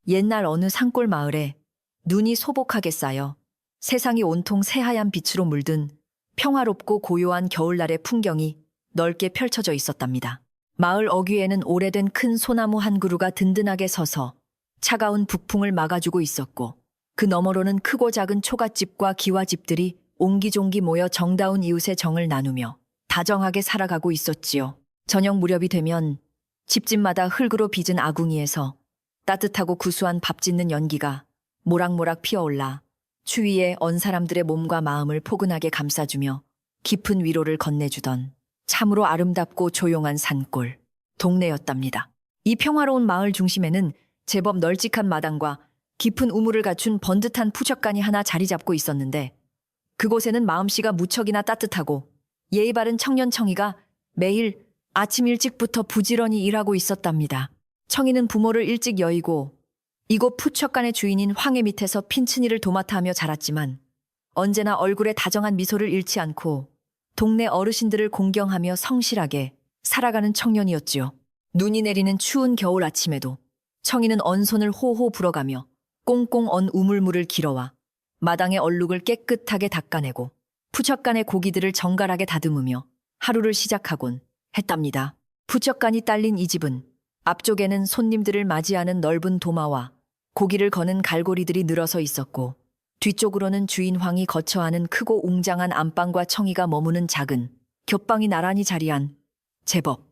옛날 어느 산골 마을에 눈이 소복하게 쌓여 세상이 온통 새하얀 빛으로 물든 평화롭고 고요한 겨울날의 풍경이 넓게 펼쳐져 있었답니다. 마을 어귀에는 오래된 큰 소나무 한 그루가 든든하게 서서 차가운 북풍을 막아주고 있었고, 그 너머로는 크고 작은 초가집과 기와집들이 옹기종기 모여 정다운 이웃의 정을 나누며 다정하게 살아가고 있었지요. 저녁 무렵이 되면 집집마다 흙으로 빚은 아궁이에서 따뜻하고 구수한 밥 짓는 연기가 모락모락 피어올라 추위에 언 사람들의 몸과 마음을 포근하게 감싸주며 깊은 위로를 건네주던 참으로 아름답고 조용한 산골 동네였답니다. 이 평화로운 마을 중심에는 제법 널찍한 마당과 깊은 우물을 갖춘 번듯한 푸젓간이 하나 자리 잡고 있었는데, 그곳에는 마음씨가 무척이나 따뜻하고 예의 바른 청년 청이가 매일 아침 일찍부터 부지런히 일하고 있었답니다. 청이는 부모를 일찍 여의고 이곳 푸젓간의 주인인 황해 밑에서 핀치니를 도맡아 하며 자랐지만, 언제나 얼굴에 다정한 미소를 잃지 않고 동네 어르신들을 공경하며 성실하게 살아가는 청년이었지요. 눈이 내리는 추운 겨울 아침에도 청이는 언손을 호호 불어가며 꽁꽁 언 우물물을 길어와 마당의 얼룩을 깨끗하게 닦아내고 푸젓간의 고기들을 정갈하게 다듬으며 하루를 시작하곤 했답니다. 푸젓간이 딸린 이 집은 앞쪽에는 손님들을 맞이하는 넓은 도마와 고기를 거는 갈고리들이 늘어서 있었고, 뒤쪽으로는 주인 황이 거처하는 크고 웅장한 안방과 청이가 머무는 작은 곁방이 나란히 자리한 제법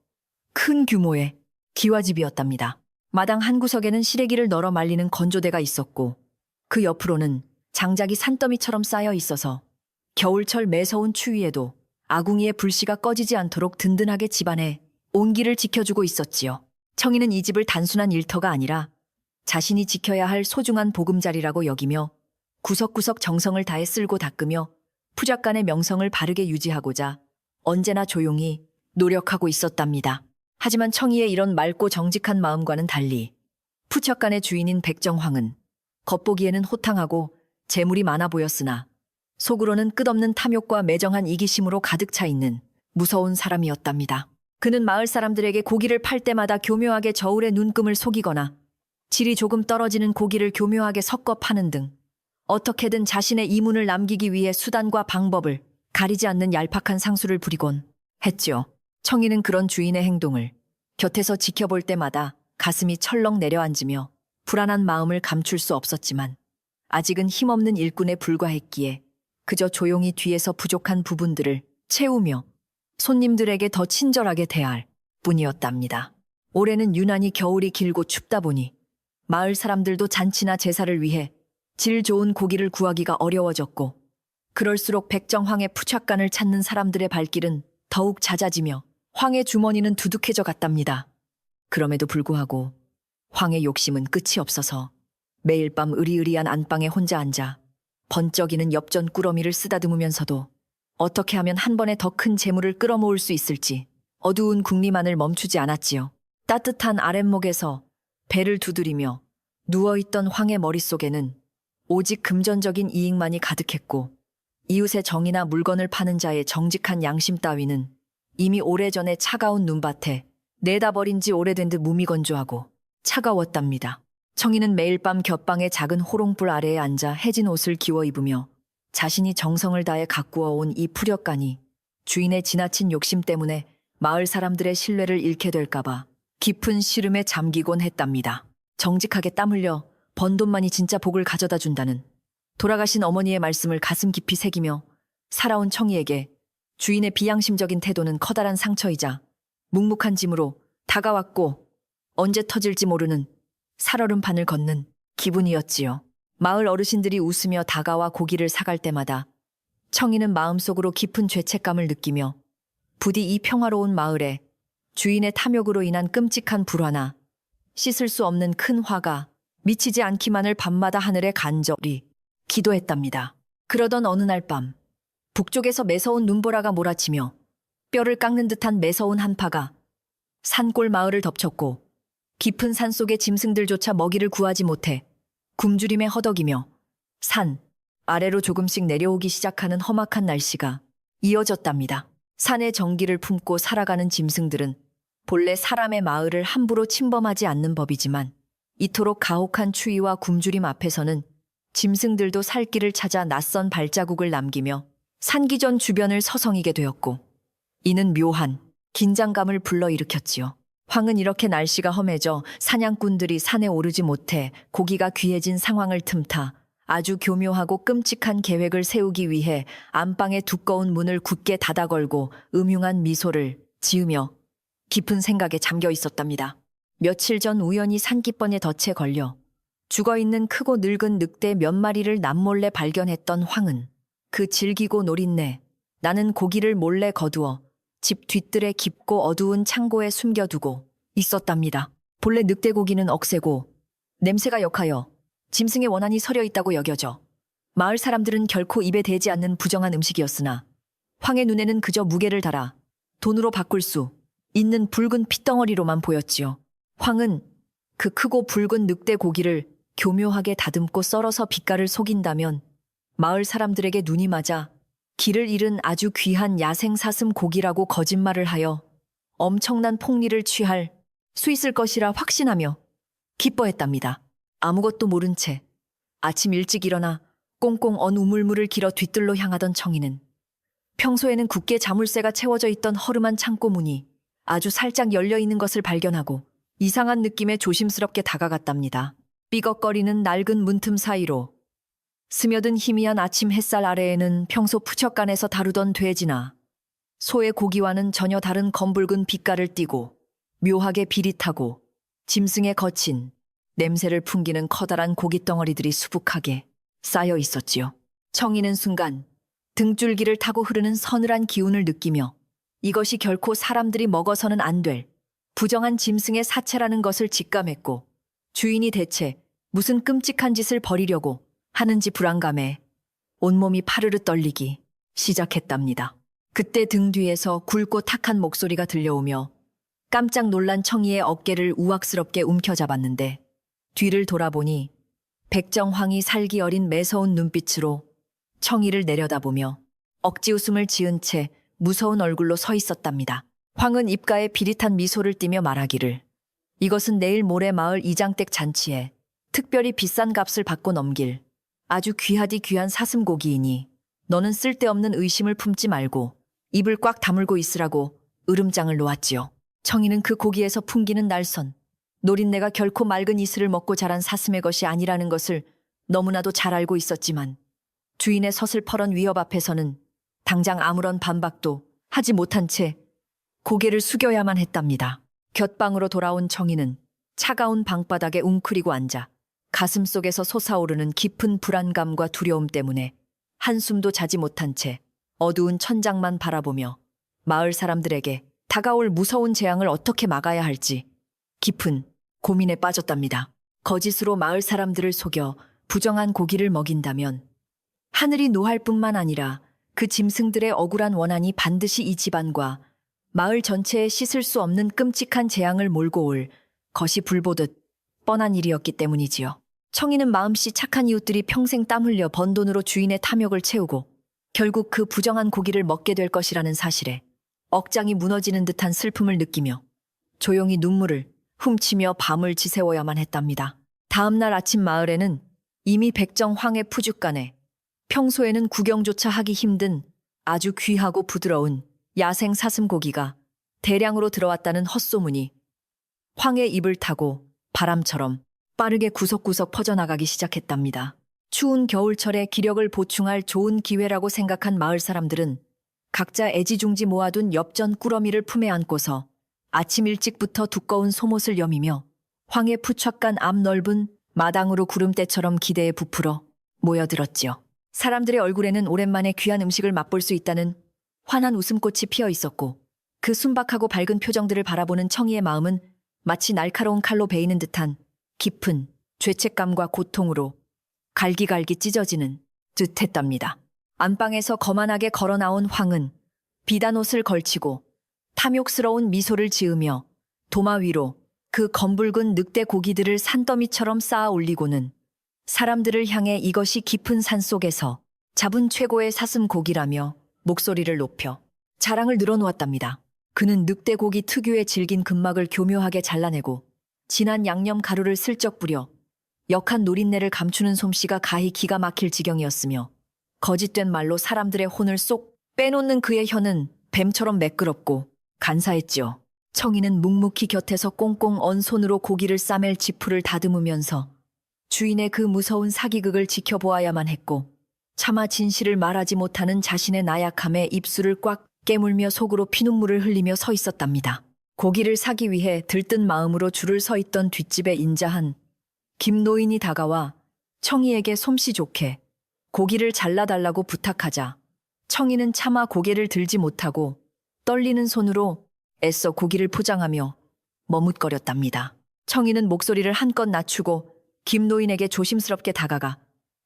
큰 규모의 기와집이었답니다. 마당 한 구석에는 시래기를 널어 말리는 건조대가 있었고, 그 옆으로는 장작이 산더미처럼 쌓여 있어서 겨울철 매서운 추위에도 아궁이의 불씨가 꺼지지 않도록 든든하게 집안의 온기를 지켜주고 있었지요. 청이는 이 집을 단순한 일터가 아니라 자신이 지켜야 할 소중한 보금자리라고 여기며 구석구석 정성을 다해 쓸고 닦으며 푸젓간의 명성을 바르게 유지하고자 언제나 조용히 노력하고 있었답니다. 하지만 청이의 이런 맑고 정직한 마음과는 달리 푸젓간의 주인인 백정황은 겉보기에는 호탕하고 재물이 많아 보였으나 속으로는 끝없는 탐욕과 매정한 이기심으로 가득 차 있는 무서운 사람이었답니다. 그는 마을 사람들에게 고기를 팔 때마다 교묘하게 저울에 눈금을 속이거나 질이 조금 떨어지는 고기를 교묘하게 섞어 파는 등 어떻게든 자신의 이문을 남기기 위해 수단과 방법을 가리지 않는 얄팍한 상술을 부리곤 했죠. 청이는 그런 주인의 행동을 곁에서 지켜볼 때마다 가슴이 철렁 내려앉으며 불안한 마음을 감출 수 없었지만, 아직은 힘없는 일꾼에 불과했기에 그저 조용히 뒤에서 부족한 부분들을 채우며 손님들에게 더 친절하게 대할 뿐이었답니다. 올해는 유난히 겨울이 길고 춥다 보니 마을 사람들도 잔치나 제사를 위해 질 좋은 고기를 구하기가 어려워졌고, 그럴수록 백정황의 푸젓간을 찾는 사람들의 발길은 더욱 잦아지며 황의 주머니는 두둑해져 갔답니다. 그럼에도 불구하고 황의 욕심은 끝이 없어서 매일 밤 으리으리한 안방에 혼자 앉아 번쩍이는 엽전 꾸러미를 쓰다듬으면서도 어떻게 하면 한 번에 더 큰 재물을 끌어모을 수 있을지 어두운 궁리만을 멈추지 않았지요. 따뜻한 아랫목에서 배를 두드리며 누워있던 황의 머릿속에는 오직 금전적인 이익만이 가득했고, 이웃의 정이나 물건을 파는 자의 정직한 양심 따위는 이미 오래전에 차가운 눈밭에 내다버린 지 오래된 듯 무미건조하고 차가웠답니다. 청이는 매일 밤 곁방의 작은 호롱불 아래에 앉아 해진 옷을 기워 입으며 자신이 정성을 다해 가꾸어 온 이 푸젓간이 주인의 지나친 욕심 때문에 마을 사람들의 신뢰를 잃게 될까봐 깊은 시름에 잠기곤 했답니다. 정직하게 땀 흘려 번 돈만이 진짜 복을 가져다 준다는 돌아가신 어머니의 말씀을 가슴 깊이 새기며 살아온 청이에게 주인의 비양심적인 태도는 커다란 상처이자 묵묵한 짐으로 다가왔고, 언제 터질지 모르는 살얼음판을 걷는 기분이었지요. 마을 어르신들이 웃으며 다가와 고기를 사갈 때마다 청이는 마음속으로 깊은 죄책감을 느끼며 부디 이 평화로운 마을에 주인의 탐욕으로 인한 끔찍한 불화나 씻을 수 없는 큰 화가 미치지 않기만을 밤마다 하늘에 간절히 기도했답니다. 그러던 어느 날 밤, 북쪽에서 매서운 눈보라가 몰아치며 뼈를 깎는 듯한 매서운 한파가 산골 마을을 덮쳤고, 깊은 산 속의 짐승들조차 먹이를 구하지 못해 굶주림에 허덕이며 산 아래로 조금씩 내려오기 시작하는 험악한 날씨가 이어졌답니다. 산의 정기를 품고 살아가는 짐승들은 본래 사람의 마을을 함부로 침범하지 않는 법이지만 이토록 가혹한 추위와 굶주림 앞에서는 짐승들도 살 길을 찾아 낯선 발자국을 남기며 산기전 주변을 서성이게 되었고, 이는 묘한 긴장감을 불러일으켰지요. 황은 이렇게 날씨가 험해져 사냥꾼들이 산에 오르지 못해 고기가 귀해진 상황을 틈타 아주 교묘하고 끔찍한 계획을 세우기 위해 안방의 두꺼운 문을 굳게 닫아 걸고 음흉한 미소를 지으며 깊은 생각에 잠겨 있었답니다. 며칠 전 우연히 산기번에 덫에 걸려 죽어있는 크고 늙은 늑대 몇 마리를 남몰래 발견했던 황은 그 질기고 노린내 나는 고기를 몰래 거두어 집 뒤뜰에 깊고 어두운 창고에 숨겨두고 있었답니다. 본래 늑대 고기는 억세고 냄새가 역하여 짐승의 원한이 서려 있다고 여겨져 마을 사람들은 결코 입에 대지 않는 부정한 음식이었으나 황의 눈에는 그저 무게를 달아 돈으로 바꿀 수 있는 붉은 핏덩어리로만 보였지요. 황은 그 크고 붉은 늑대 고기를 교묘하게 다듬고 썰어서 빛깔을 속인다면 마을 사람들에게 눈이 맞아 길을 잃은 아주 귀한 야생 사슴 고기라고 거짓말을 하여 엄청난 폭리를 취할 수 있을 것이라 확신하며 기뻐했답니다. 아무것도 모른 채 아침 일찍 일어나 꽁꽁 언 우물물을 길어 뒤뜰로 향하던 청이는 평소에는 굳게 자물쇠가 채워져 있던 허름한 창고 문이 아주 살짝 열려 있는 것을 발견하고 이상한 느낌에 조심스럽게 다가갔답니다. 삐걱거리는 낡은 문틈 사이로 스며든 희미한 아침 햇살 아래에는 평소 푸척간에서 다루던 돼지나 소의 고기와는 전혀 다른 검붉은 빛깔을 띠고 묘하게 비릿하고 짐승의 거친 냄새를 풍기는 커다란 고깃덩어리들이 수북하게 쌓여 있었지요. 청이는 순간 등줄기를 타고 흐르는 서늘한 기운을 느끼며 이것이 결코 사람들이 먹어서는 안 될 부정한 짐승의 사체라는 것을 직감했고 주인이 대체 무슨 끔찍한 짓을 벌이려고 하는지 불안감에 온몸이 파르르 떨리기 시작했답니다. 그때 등 뒤에서 굵고 탁한 목소리가 들려오며 깜짝 놀란 청이의 어깨를 우악스럽게 움켜잡았는데 뒤를 돌아보니 백정황이 살기 어린 매서운 눈빛으로 청이를 내려다보며 억지 웃음을 지은 채 무서운 얼굴로 서 있었답니다. 황은 입가에 비릿한 미소를 띠며 말하기를 이것은 내일 모레 마을 이장댁 잔치에 특별히 비싼 값을 받고 넘길 아주 귀하디 귀한 사슴고기이니 너는 쓸데없는 의심을 품지 말고 입을 꽉 다물고 있으라고 으름장을 놓았지요. 청이는 그 고기에서 풍기는 날선 노린내가 결코 맑은 이슬을 먹고 자란 사슴의 것이 아니라는 것을 너무나도 잘 알고 있었지만 주인의 서슬퍼런 위협 앞에서는 당장 아무런 반박도 하지 못한 채 고개를 숙여야만 했답니다. 곁방으로 돌아온 청이는 차가운 방바닥에 웅크리고 앉아 가슴속에서 솟아오르는 깊은 불안감과 두려움 때문에 한숨도 자지 못한 채 어두운 천장만 바라보며 마을 사람들에게 다가올 무서운 재앙을 어떻게 막아야 할지 깊은 고민에 빠졌답니다. 거짓으로 마을 사람들을 속여 부정한 고기를 먹인다면 하늘이 노할 뿐만 아니라 그 짐승들의 억울한 원한이 반드시 이 집안과 마을 전체에 씻을 수 없는 끔찍한 재앙을 몰고 올 것이 불보듯 뻔한 일이었기 때문이지요. 청이는 마음씨 착한 이웃들이 평생 땀 흘려 번 돈으로 주인의 탐욕을 채우고 결국 그 부정한 고기를 먹게 될 것이라는 사실에 억장이 무너지는 듯한 슬픔을 느끼며 조용히 눈물을 훔치며 밤을 지새워야만 했답니다. 다음 날 아침 마을에는 이미 백정황의 푸죽간에 평소에는 구경조차 하기 힘든 아주 귀하고 부드러운 야생 사슴고기가 대량으로 들어왔다는 헛소문이 황의 입을 타고 바람처럼 빠르게 구석구석 퍼져나가기 시작했답니다. 추운 겨울철에 기력을 보충할 좋은 기회라고 생각한 마을 사람들은 각자 애지중지 모아둔 엽전 꾸러미를 품에 안고서 아침 일찍부터 두꺼운 소못을 여미며 황의 푸착간 앞 넓은 마당으로 구름대처럼 기대에 부풀어 모여들었지요. 사람들의 얼굴에는 오랜만에 귀한 음식을 맛볼 수 있다는 환한 웃음꽃이 피어 있었고 그 순박하고 밝은 표정들을 바라보는 청이의 마음은 마치 날카로운 칼로 베이는 듯한 깊은 죄책감과 고통으로 갈기갈기 찢어지는 듯했답니다. 안방에서 거만하게 걸어 나온 황은 비단 옷을 걸치고 탐욕스러운 미소를 지으며 도마 위로 그 검붉은 늑대 고기들을 산더미처럼 쌓아 올리고는 사람들을 향해 이것이 깊은 산속에서 잡은 최고의 사슴 고기라며 목소리를 높여 자랑을 늘어놓았답니다. 그는 늑대 고기 특유의 질긴 근막을 교묘하게 잘라내고 진한 양념 가루를 슬쩍 뿌려 역한 노린내를 감추는 솜씨가 가히 기가 막힐 지경이었으며 거짓된 말로 사람들의 혼을 쏙 빼놓는 그의 혀는 뱀처럼 매끄럽고 간사했지요. 청이는 묵묵히 곁에서 꽁꽁 언 손으로 고기를 싸맬 지푸를 다듬으면서 주인의 그 무서운 사기극을 지켜보아야만 했고 차마 진실을 말하지 못하는 자신의 나약함에 입술을 꽉 깨물며 속으로 피눈물을 흘리며 서 있었답니다. 고기를 사기 위해 들뜬 마음으로 줄을 서 있던 뒷집에 인자한 김노인이 다가와 청이에게 솜씨 좋게 고기를 잘라달라고 부탁하자 청이는 차마 고개를 들지 못하고 떨리는 손으로 애써 고기를 포장하며 머뭇거렸답니다. 청이는 목소리를 한껏 낮추고 김노인에게 조심스럽게 다가가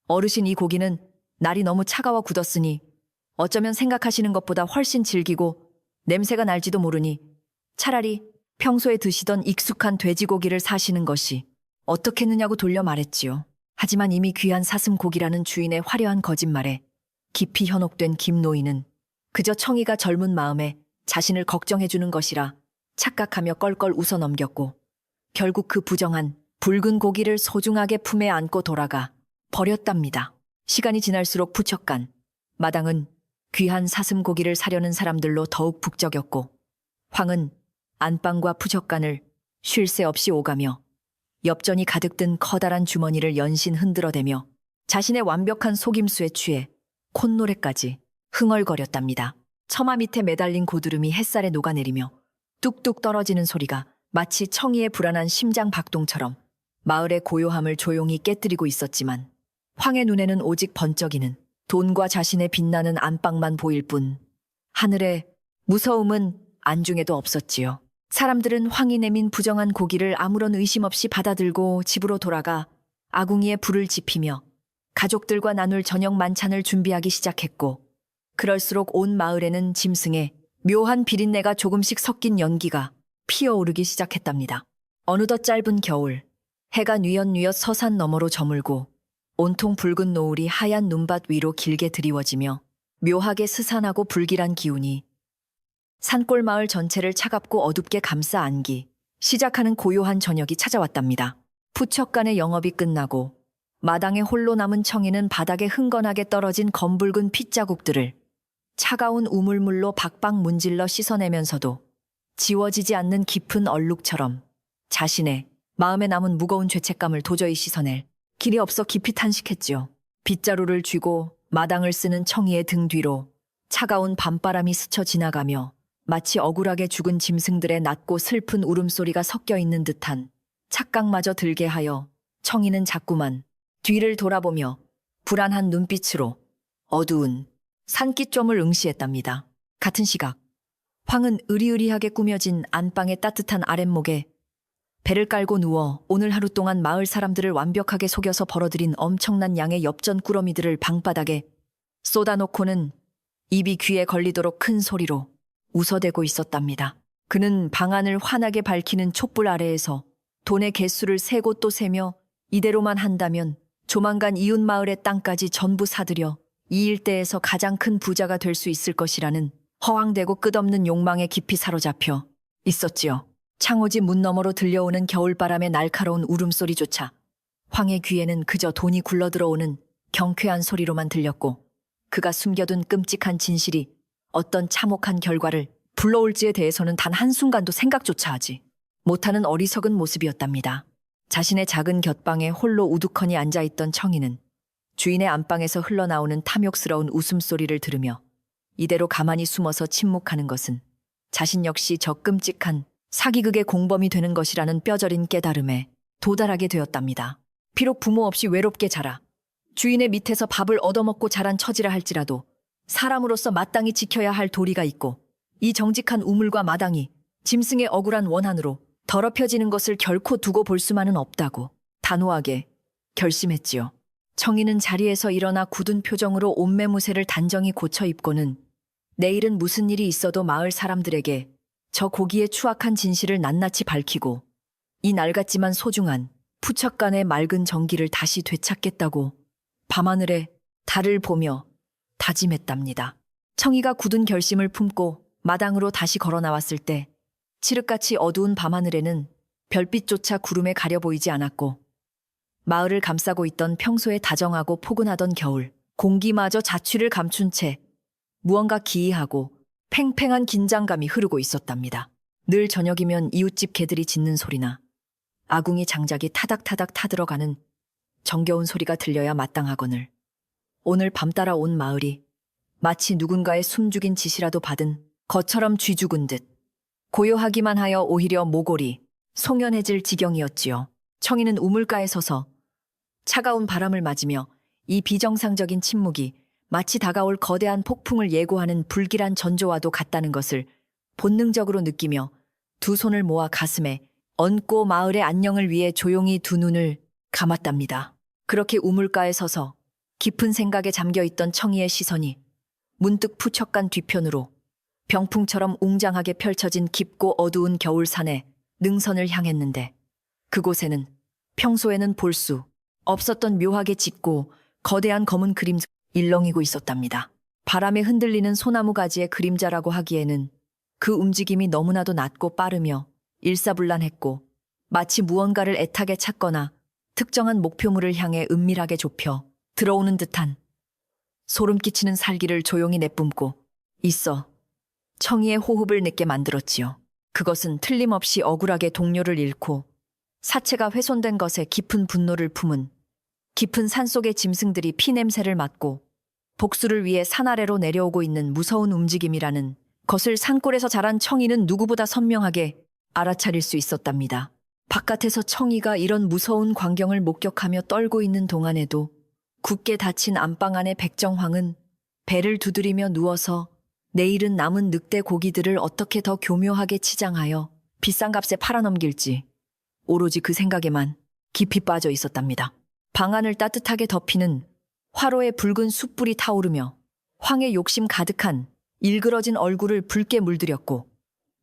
어르신, 이 고기는 날이 너무 차가워 굳었으니 어쩌면 생각하시는 것보다 훨씬 질기고 냄새가 날지도 모르니 차라리 평소에 드시던 익숙한 돼지고기를 사시는 것이 어떻겠느냐고 돌려 말했지요. 하지만 이미 귀한 사슴고기라는 주인의 화려한 거짓말에 깊이 현혹된 김노인은 그저 청이가 젊은 마음에 자신을 걱정해주는 것이라 착각하며 껄껄 웃어 넘겼고 결국 그 부정한 붉은 고기를 소중하게 품에 안고 돌아가 버렸답니다. 시간이 지날수록 부척간 마당은 귀한 사슴고기를 사려는 사람들로 더욱 북적였고 황은 안방과 푸젓간을 쉴 새 없이 오가며 엽전이 가득 든 커다란 주머니를 연신 흔들어대며 자신의 완벽한 속임수에 취해 콧노래까지 흥얼거렸답니다. 처마 밑에 매달린 고드름이 햇살에 녹아내리며 뚝뚝 떨어지는 소리가 마치 청이의 불안한 심장 박동처럼 마을의 고요함을 조용히 깨뜨리고 있었지만 황의 눈에는 오직 번쩍이는 돈과 자신의 빛나는 안방만 보일 뿐 하늘의 무서움은 안중에도 없었지요. 사람들은 황이 내민 부정한 고기를 아무런 의심 없이 받아들고 집으로 돌아가 아궁이에 불을 지피며 가족들과 나눌 저녁 만찬을 준비하기 시작했고 그럴수록 온 마을에는 짐승의 묘한 비린내가 조금씩 섞인 연기가 피어오르기 시작했답니다. 어느덧 짧은 겨울, 해가 뉘엿뉘엿 서산 너머로 저물고 온통 붉은 노을이 하얀 눈밭 위로 길게 드리워지며 묘하게 스산하고 불길한 기운이 산골 마을 전체를 차갑고 어둡게 감싸 안기 시작하는 고요한 저녁이 찾아왔답니다. 푸척간의 영업이 끝나고 마당에 홀로 남은 청이는 바닥에 흥건하게 떨어진 검붉은 핏자국들을 차가운 우물물로 박박 문질러 씻어내면서도 지워지지 않는 깊은 얼룩처럼 자신의 마음에 남은 무거운 죄책감을 도저히 씻어낼 길이 없어 깊이 탄식했지요. 빗자루를 쥐고 마당을 쓰는 청이의 등 뒤로 차가운 밤바람이 스쳐 지나가며 마치 억울하게 죽은 짐승들의 낮고 슬픈 울음소리가 섞여 있는 듯한 착각마저 들게 하여 청이는 자꾸만 뒤를 돌아보며 불안한 눈빛으로 어두운 산기쫌을 응시했답니다. 같은 시각 황은 으리으리하게 꾸며진 안방의 따뜻한 아랫목에 배를 깔고 누워 오늘 하루 동안 마을 사람들을 완벽하게 속여서 벌어들인 엄청난 양의 엽전 꾸러미들을 방바닥에 쏟아놓고는 입이 귀에 걸리도록 큰 소리로 웃어대고 있었답니다. 그는 방안을 환하게 밝히는 촛불 아래에서 돈의 개수를 세고 또 세며 이대로만 한다면 조만간 이웃 마을의 땅까지 전부 사들여 이 일대에서 가장 큰 부자가 될 수 있을 것이라는 허황되고 끝없는 욕망에 깊이 사로잡혀 있었지요. 창호지 문 너머로 들려오는 겨울바람의 날카로운 울음소리조차 황의 귀에는 그저 돈이 굴러들어오는 경쾌한 소리로만 들렸고 그가 숨겨둔 끔찍한 진실이 어떤 참혹한 결과를 불러올지에 대해서는 단 한순간도 생각조차 하지 못하는 어리석은 모습이었답니다. 자신의 작은 곁방에 홀로 우두커니 앉아있던 청이는 주인의 안방에서 흘러나오는 탐욕스러운 웃음소리를 들으며 이대로 가만히 숨어서 침묵하는 것은 자신 역시 저 끔찍한 사기극의 공범이 되는 것이라는 뼈저린 깨달음에 도달하게 되었답니다. 비록 부모 없이 외롭게 자라 주인의 밑에서 밥을 얻어먹고 자란 처지라 할지라도 사람으로서 마땅히 지켜야 할 도리가 있고 이 정직한 우물과 마당이 짐승의 억울한 원한으로 더럽혀지는 것을 결코 두고 볼 수만은 없다고 단호하게 결심했지요. 청이는 자리에서 일어나 굳은 표정으로 옷매무새를 단정히 고쳐 입고는 내일은 무슨 일이 있어도 마을 사람들에게 저 고기의 추악한 진실을 낱낱이 밝히고 이 낡았지만 소중한 푸척간의 맑은 정기를 다시 되찾겠다고 밤하늘에 달을 보며 다짐했답니다. 청이가 굳은 결심을 품고 마당으로 다시 걸어 나왔을 때 칠흑같이 어두운 밤하늘에는 별빛조차 구름에 가려 보이지 않았고 마을을 감싸고 있던 평소에 다정하고 포근하던 겨울, 공기마저 자취를 감춘 채 무언가 기이하고 팽팽한 긴장감이 흐르고 있었답니다. 늘 저녁이면 이웃집 개들이 짖는 소리나 아궁이 장작이 타닥타닥 타들어가는 정겨운 소리가 들려야 마땅하거늘 오늘 밤 따라 온 마을이 마치 누군가의 숨죽인 지시라도 받은 것처럼 쥐죽은 듯 고요하기만 하여 오히려 모골이 송연해질 지경이었지요. 청이는 우물가에 서서 차가운 바람을 맞으며 이 비정상적인 침묵이 마치 다가올 거대한 폭풍을 예고하는 불길한 전조와도 같다는 것을 본능적으로 느끼며 두 손을 모아 가슴에 얹고 마을의 안녕을 위해 조용히 두 눈을 감았답니다. 그렇게 우물가에 서서 깊은 생각에 잠겨있던 청이의 시선이 문득 푸척간 뒤편으로 병풍처럼 웅장하게 펼쳐진 깊고 어두운 겨울산의 능선을 향했는데 그곳에는 평소에는 볼 수 없었던 묘하게 짙고 거대한 검은 그림자가 일렁이고 있었답니다. 바람에 흔들리는 소나무 가지의 그림자라고 하기에는 그 움직임이 너무나도 낮고 빠르며 일사불란했고 마치 무언가를 애타게 찾거나 특정한 목표물을 향해 은밀하게 좁혀 들어오는 듯한 소름 끼치는 살기를 조용히 내뿜고 있어 청이의 호흡을 늦게 만들었지요. 그것은 틀림없이 억울하게 동료를 잃고 사체가 훼손된 것에 깊은 분노를 품은 깊은 산속의 짐승들이 피냄새를 맡고 복수를 위해 산 아래로 내려오고 있는 무서운 움직임이라는 것을 산골에서 자란 청이는 누구보다 선명하게 알아차릴 수 있었답니다. 바깥에서 청이가 이런 무서운 광경을 목격하며 떨고 있는 동안에도 굳게 닫힌 안방 안의 백정황은 배를 두드리며 누워서 내일은 남은 늑대 고기들을 어떻게 더 교묘하게 치장하여 비싼 값에 팔아넘길지 오로지 그 생각에만 깊이 빠져 있었답니다. 방 안을 따뜻하게 덮이는 화로에 붉은 숯불이 타오르며 황의 욕심 가득한 일그러진 얼굴을 붉게 물들였고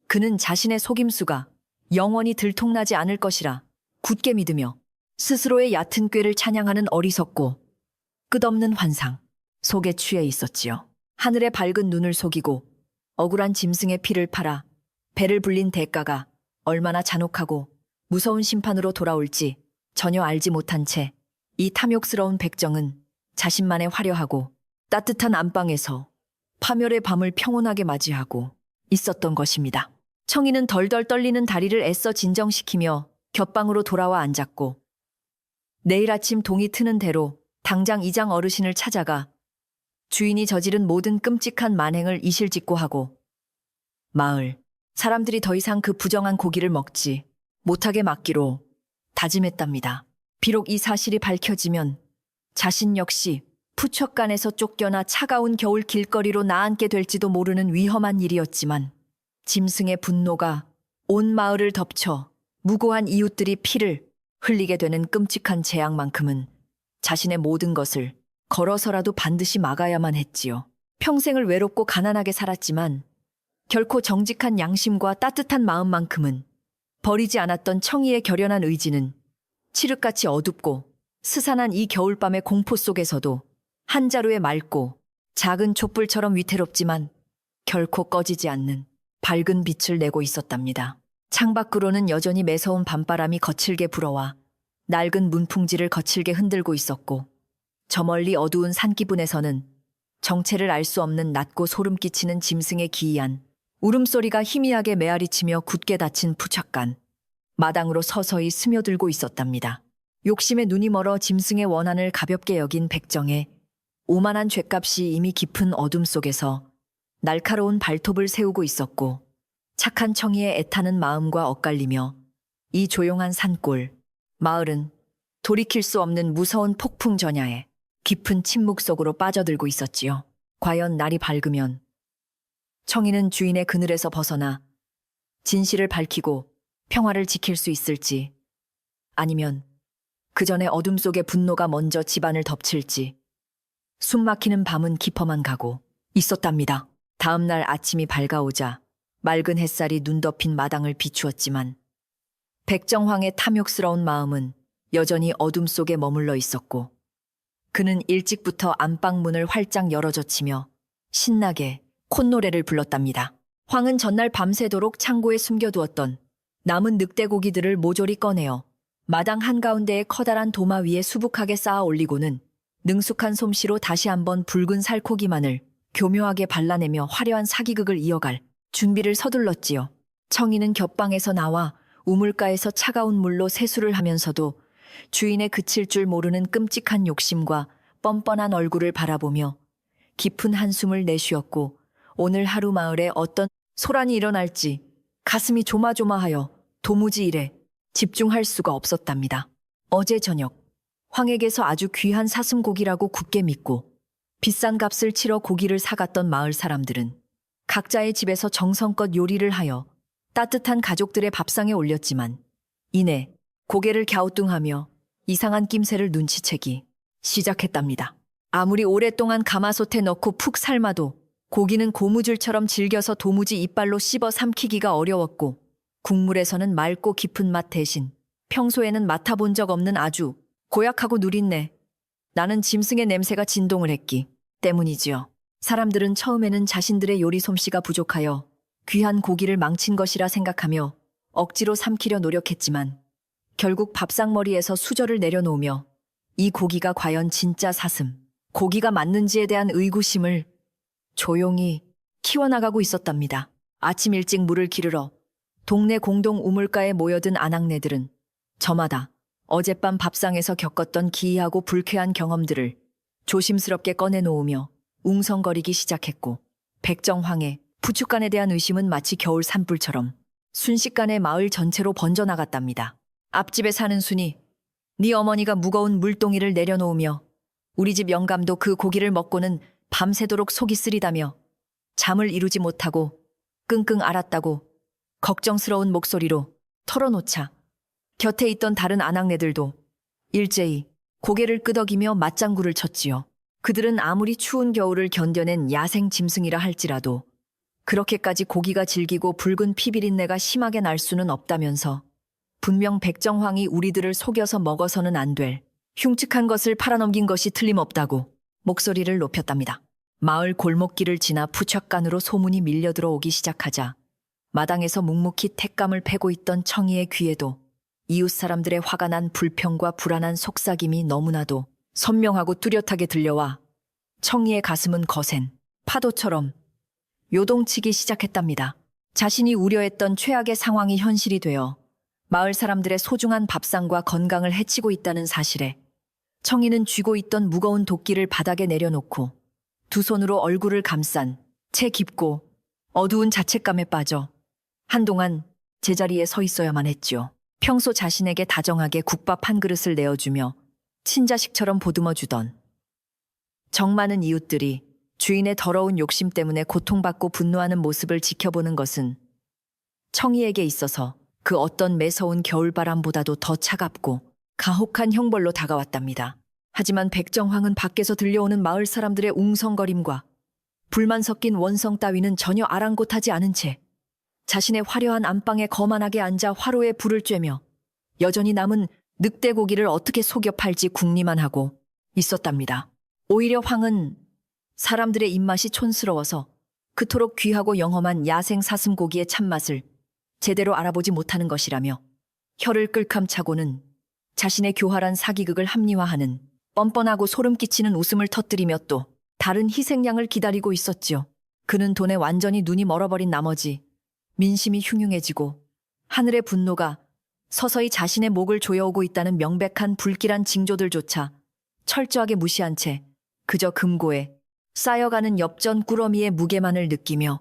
그는 자신의 속임수가 영원히 들통나지 않을 것이라 굳게 믿으며 스스로의 얕은 꾀를 찬양하는 어리석고 끝없는 환상 속에 취해 있었지요. 하늘의 밝은 눈을 속이고 억울한 짐승의 피를 팔아 배를 불린 대가가 얼마나 잔혹하고 무서운 심판으로 돌아올지 전혀 알지 못한 채 이 탐욕스러운 백정은 자신만의 화려하고 따뜻한 안방에서 파멸의 밤을 평온하게 맞이하고 있었던 것입니다. 청이는 덜덜 떨리는 다리를 애써 진정시키며 곁방으로 돌아와 앉았고 내일 아침 동이 트는 대로 당장 이장 어르신을 찾아가 주인이 저지른 모든 끔찍한 만행을 이실직고하고 마을 사람들이 더 이상 그 부정한 고기를 먹지 못하게 막기로 다짐했답니다. 비록 이 사실이 밝혀지면 자신 역시 푸척간에서 쫓겨나 차가운 겨울 길거리로 나앉게 될지도 모르는 위험한 일이었지만 짐승의 분노가 온 마을을 덮쳐 무고한 이웃들이 피를 흘리게 되는 끔찍한 재앙만큼은 자신의 모든 것을 걸어서라도 반드시 막아야만 했지요. 평생을 외롭고 가난하게 살았지만 결코 정직한 양심과 따뜻한 마음만큼은 버리지 않았던 청이의 결연한 의지는 칠흑같이 어둡고 스산한 이 겨울밤의 공포 속에서도 한 자루의 맑고 작은 촛불처럼 위태롭지만 결코 꺼지지 않는 밝은 빛을 내고 있었답니다. 창밖으로는 여전히 매서운 밤바람이 거칠게 불어와 낡은 문풍지를 거칠게 흔들고 있었고 저 멀리 어두운 산기분에서는 정체를 알 수 없는 낮고 소름 끼치는 짐승의 기이한 울음소리가 희미하게 메아리치며 굳게 닫힌 푸착간 마당으로 서서히 스며들고 있었답니다. 욕심에 눈이 멀어 짐승의 원한을 가볍게 여긴 백정의 오만한 죗값이 이미 깊은 어둠 속에서 날카로운 발톱을 세우고 있었고 착한 청이의 애타는 마음과 엇갈리며 이 조용한 산골, 마을은 돌이킬 수 없는 무서운 폭풍 전야에 깊은 침묵 속으로 빠져들고 있었지요. 과연 날이 밝으면 청이는 주인의 그늘에서 벗어나 진실을 밝히고 평화를 지킬 수 있을지 아니면 그 전에 어둠 속의 분노가 먼저 집안을 덮칠지 숨막히는 밤은 깊어만 가고 있었답니다. 다음 날 아침이 밝아오자 맑은 햇살이 눈 덮인 마당을 비추었지만 백정황의 탐욕스러운 마음은 여전히 어둠 속에 머물러 있었고 그는 일찍부터 안방 문을 활짝 열어젖히며 신나게 콧노래를 불렀답니다. 황은 전날 밤새도록 창고에 숨겨두었던 남은 늑대고기들을 모조리 꺼내어 마당 한가운데에 커다란 도마 위에 수북하게 쌓아 올리고는 능숙한 솜씨로 다시 한번 붉은 살코기만을 교묘하게 발라내며 화려한 사기극을 이어갈 준비를 서둘렀지요. 청이는 곁방에서 나와 우물가에서 차가운 물로 세수를 하면서도 주인의 그칠 줄 모르는 끔찍한 욕심과 뻔뻔한 얼굴을 바라보며 깊은 한숨을 내쉬었고, 오늘 하루 마을에 어떤 소란이 일어날지 가슴이 조마조마하여 도무지 일에 집중할 수가 없었답니다. 어제 저녁 황에게서 아주 귀한 사슴고기라고 굳게 믿고 비싼 값을 치러 고기를 사갔던 마을 사람들은 각자의 집에서 정성껏 요리를 하여 따뜻한 가족들의 밥상에 올렸지만 이내 고개를 갸우뚱하며 이상한 낌새를 눈치채기 시작했답니다. 아무리 오랫동안 가마솥에 넣고 푹 삶아도 고기는 고무줄처럼 질겨서 도무지 이빨로 씹어 삼키기가 어려웠고, 국물에서는 맑고 깊은 맛 대신 평소에는 맡아본 적 없는 아주 고약하고 누린내, 나는 짐승의 냄새가 진동을 했기 때문이지요. 사람들은 처음에는 자신들의 요리 솜씨가 부족하여 귀한 고기를 망친 것이라 생각하며 억지로 삼키려 노력했지만 결국 밥상머리에서 수저를 내려놓으며 이 고기가 과연 진짜 사슴, 고기가 맞는지에 대한 의구심을 조용히 키워나가고 있었답니다. 아침 일찍 물을 기르러 동네 공동 우물가에 모여든 아낙네들은 저마다 어젯밤 밥상에서 겪었던 기이하고 불쾌한 경험들을 조심스럽게 꺼내놓으며 웅성거리기 시작했고, 백정황의 부축간에 대한 의심은 마치 겨울 산불처럼 순식간에 마을 전체로 번져나갔답니다. 앞집에 사는 순이 네 어머니가 무거운 물동이를 내려놓으며 우리 집 영감도 그 고기를 먹고는 밤새도록 속이 쓰리다며 잠을 이루지 못하고 끙끙 앓았다고 걱정스러운 목소리로 털어놓자 곁에 있던 다른 아낙네들도 일제히 고개를 끄덕이며 맞장구를 쳤지요. 그들은 아무리 추운 겨울을 견뎌낸 야생 짐승이라 할지라도 그렇게까지 고기가 질기고 붉은 피비린내가 심하게 날 수는 없다면서 분명 백정황이 우리들을 속여서 먹어서는 안 될 흉측한 것을 팔아넘긴 것이 틀림없다고 목소리를 높였답니다. 마을 골목길을 지나 푸척간으로 소문이 밀려들어오기 시작하자 마당에서 묵묵히 택감을 패고 있던 청이의 귀에도 이웃 사람들의 화가 난 불평과 불안한 속삭임이 너무나도 선명하고 뚜렷하게 들려와 청이의 가슴은 거센 파도처럼 요동치기 시작했답니다. 자신이 우려했던 최악의 상황이 현실이 되어 마을 사람들의 소중한 밥상과 건강을 해치고 있다는 사실에 청이는 쥐고 있던 무거운 도끼를 바닥에 내려놓고 두 손으로 얼굴을 감싼 채 깊고 어두운 자책감에 빠져 한동안 제자리에 서 있어야만 했지요. 평소 자신에게 다정하게 국밥 한 그릇을 내어주며 친자식처럼 보듬어주던 정 많은 이웃들이 주인의 더러운 욕심 때문에 고통받고 분노하는 모습을 지켜보는 것은 청이에게 있어서 그 어떤 매서운 겨울바람보다도 더 차갑고 가혹한 형벌로 다가왔답니다. 하지만 백정황은 밖에서 들려오는 마을 사람들의 웅성거림과 불만 섞인 원성 따위는 전혀 아랑곳하지 않은 채 자신의 화려한 안방에 거만하게 앉아 화로에 불을 쬐며 여전히 남은 늑대고기를 어떻게 속여 팔지 궁리만 하고 있었답니다. 오히려 황은 사람들의 입맛이 촌스러워서 그토록 귀하고 영험한 야생 사슴고기의 참맛을 제대로 알아보지 못하는 것이라며 혀를 끌감차고는 자신의 교활한 사기극을 합리화하는 뻔뻔하고 소름 끼치는 웃음을 터뜨리며 또 다른 희생양을 기다리고 있었지요. 그는 돈에 완전히 눈이 멀어버린 나머지 민심이 흉흉해지고 하늘의 분노가 서서히 자신의 목을 조여오고 있다는 명백한 불길한 징조들조차 철저하게 무시한 채 그저 금고에 쌓여가는 엽전 꾸러미의 무게만을 느끼며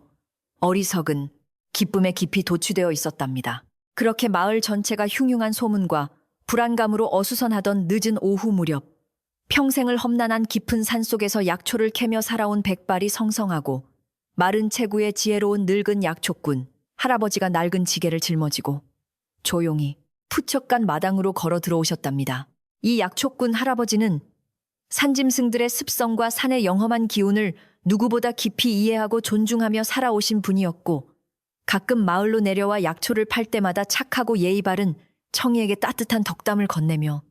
어리석은 기쁨에 깊이 도취되어 있었답니다. 그렇게 마을 전체가 흉흉한 소문과 불안감으로 어수선하던 늦은 오후 무렵, 평생을 험난한 깊은 산속에서 약초를 캐며 살아온 백발이 성성하고 마른 체구의 지혜로운 늙은 약초꾼 할아버지가 낡은 지게를 짊어지고 조용히 푸척간 마당으로 걸어 들어오셨답니다. 이 약초꾼 할아버지는 산짐승들의 습성과 산의 영험한 기운을 누구보다 깊이 이해하고 존중하며 살아오신 분이었고, 가끔 마을로 내려와 약초를 팔 때마다 착하고 예의 바른 청이에게 따뜻한 덕담을 건네며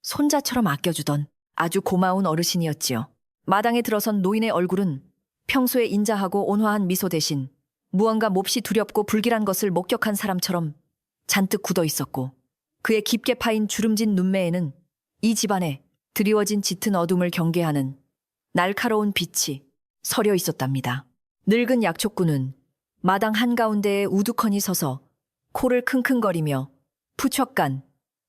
손자처럼 아껴주던 아주 고마운 어르신이었지요. 마당에 들어선 노인의 얼굴은 평소에 인자하고 온화한 미소 대신 무언가 몹시 두렵고 불길한 것을 목격한 사람처럼 잔뜩 굳어 있었고 그의 깊게 파인 주름진 눈매에는 이 집안에 드리워진 짙은 어둠을 경계하는 날카로운 빛이 서려 있었답니다. 늙은 약초꾼은 마당 한가운데에 우두커니 서서 코를 킁킁거리며 푸척간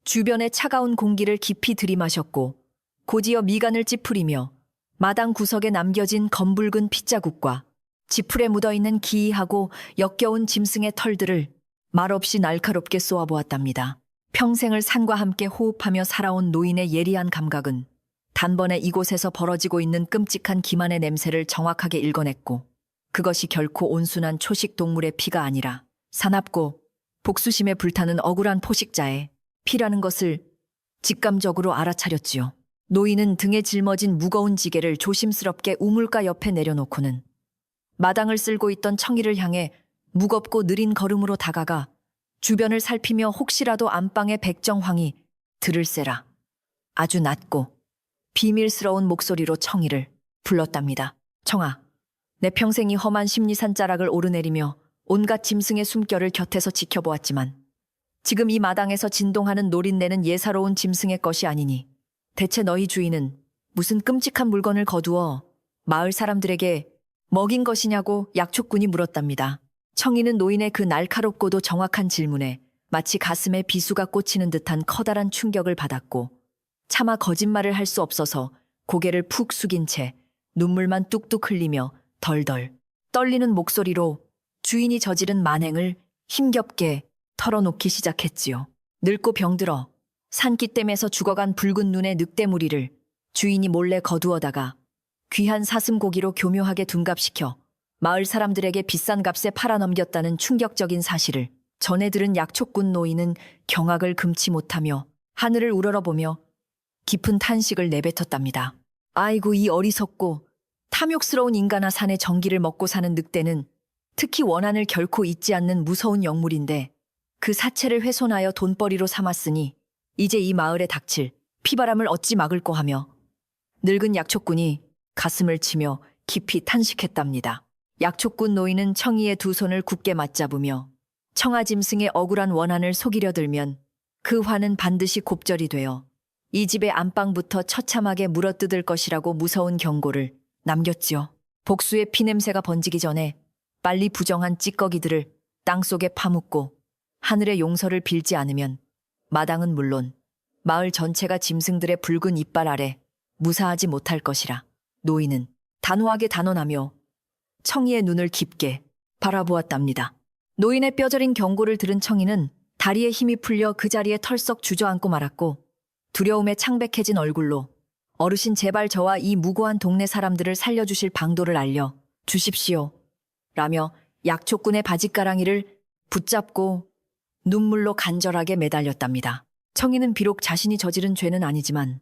주변의 차가운 공기를 깊이 들이마셨고 고지어 미간을 찌푸리며 마당 구석에 남겨진 검붉은 핏자국과 지풀에 묻어있는 기이하고 역겨운 짐승의 털들을 말없이 날카롭게 쏘아보았답니다. 평생을 산과 함께 호흡하며 살아온 노인의 예리한 감각은 단번에 이곳에서 벌어지고 있는 끔찍한 기만의 냄새를 정확하게 읽어냈고 그것이 결코 온순한 초식 동물의 피가 아니라 사납고 복수심에 불타는 억울한 포식자의 피라는 것을 직감적으로 알아차렸지요. 노인은 등에 짊어진 무거운 지게를 조심스럽게 우물가 옆에 내려놓고는 마당을 쓸고 있던 청이를 향해 무겁고 느린 걸음으로 다가가 주변을 살피며 혹시라도 안방의 백정황이 들을세라 아주 낮고 비밀스러운 목소리로 청이를 불렀답니다. 청아, 내 평생이 험한 심리산 자락을 오르내리며 온갖 짐승의 숨결을 곁에서 지켜보았지만 지금 이 마당에서 진동하는 노린내는 예사로운 짐승의 것이 아니니 대체 너희 주인은 무슨 끔찍한 물건을 거두어 마을 사람들에게 먹인 것이냐고 약초꾼이 물었답니다. 청이는 노인의 그 날카롭고도 정확한 질문에 마치 가슴에 비수가 꽂히는 듯한 커다란 충격을 받았고 차마 거짓말을 할 수 없어서 고개를 푹 숙인 채 눈물만 뚝뚝 흘리며 덜덜 떨리는 목소리로 주인이 저지른 만행을 힘겹게 털어놓기 시작했지요. 늙고 병들어 산기댐에서 죽어간 붉은 눈의 늑대무리를 주인이 몰래 거두어다가 귀한 사슴고기로 교묘하게 둔갑시켜 마을 사람들에게 비싼 값에 팔아넘겼다는 충격적인 사실을 전해 들은 약초꾼 노인은 경악을 금치 못하며 하늘을 우러러보며 깊은 탄식을 내뱉었답니다. 아이고, 이 어리석고 탐욕스러운 인간아. 산의 정기를 먹고 사는 늑대는 특히 원한을 결코 잊지 않는 무서운 영물인데 그 사체를 훼손하여 돈벌이로 삼았으니 이제 이 마을에 닥칠 피바람을 어찌 막을꼬 하며 늙은 약초꾼이 가슴을 치며 깊이 탄식했답니다. 약초꾼 노인은 청이의 두 손을 굳게 맞잡으며 청아짐승의 억울한 원한을 속이려 들면 그 화는 반드시 곱절이 되어 이 집의 안방부터 처참하게 물어뜯을 것이라고 무서운 경고를 남겼지요. 복수의 피냄새가 번지기 전에 빨리 부정한 찌꺼기들을 땅속에 파묻고 하늘의 용서를 빌지 않으면 마당은 물론 마을 전체가 짐승들의 붉은 이빨 아래 무사하지 못할 것이라 노인은 단호하게 단언하며 청이의 눈을 깊게 바라보았답니다. 노인의 뼈저린 경고를 들은 청이는 다리에 힘이 풀려 그 자리에 털썩 주저앉고 말았고 두려움에 창백해진 얼굴로 어르신, 제발 저와 이 무고한 동네 사람들을 살려주실 방도를 알려 주십시오 라며 약초꾼의 바짓가랑이를 붙잡고 눈물로 간절하게 매달렸답니다. 청이는 비록 자신이 저지른 죄는 아니지만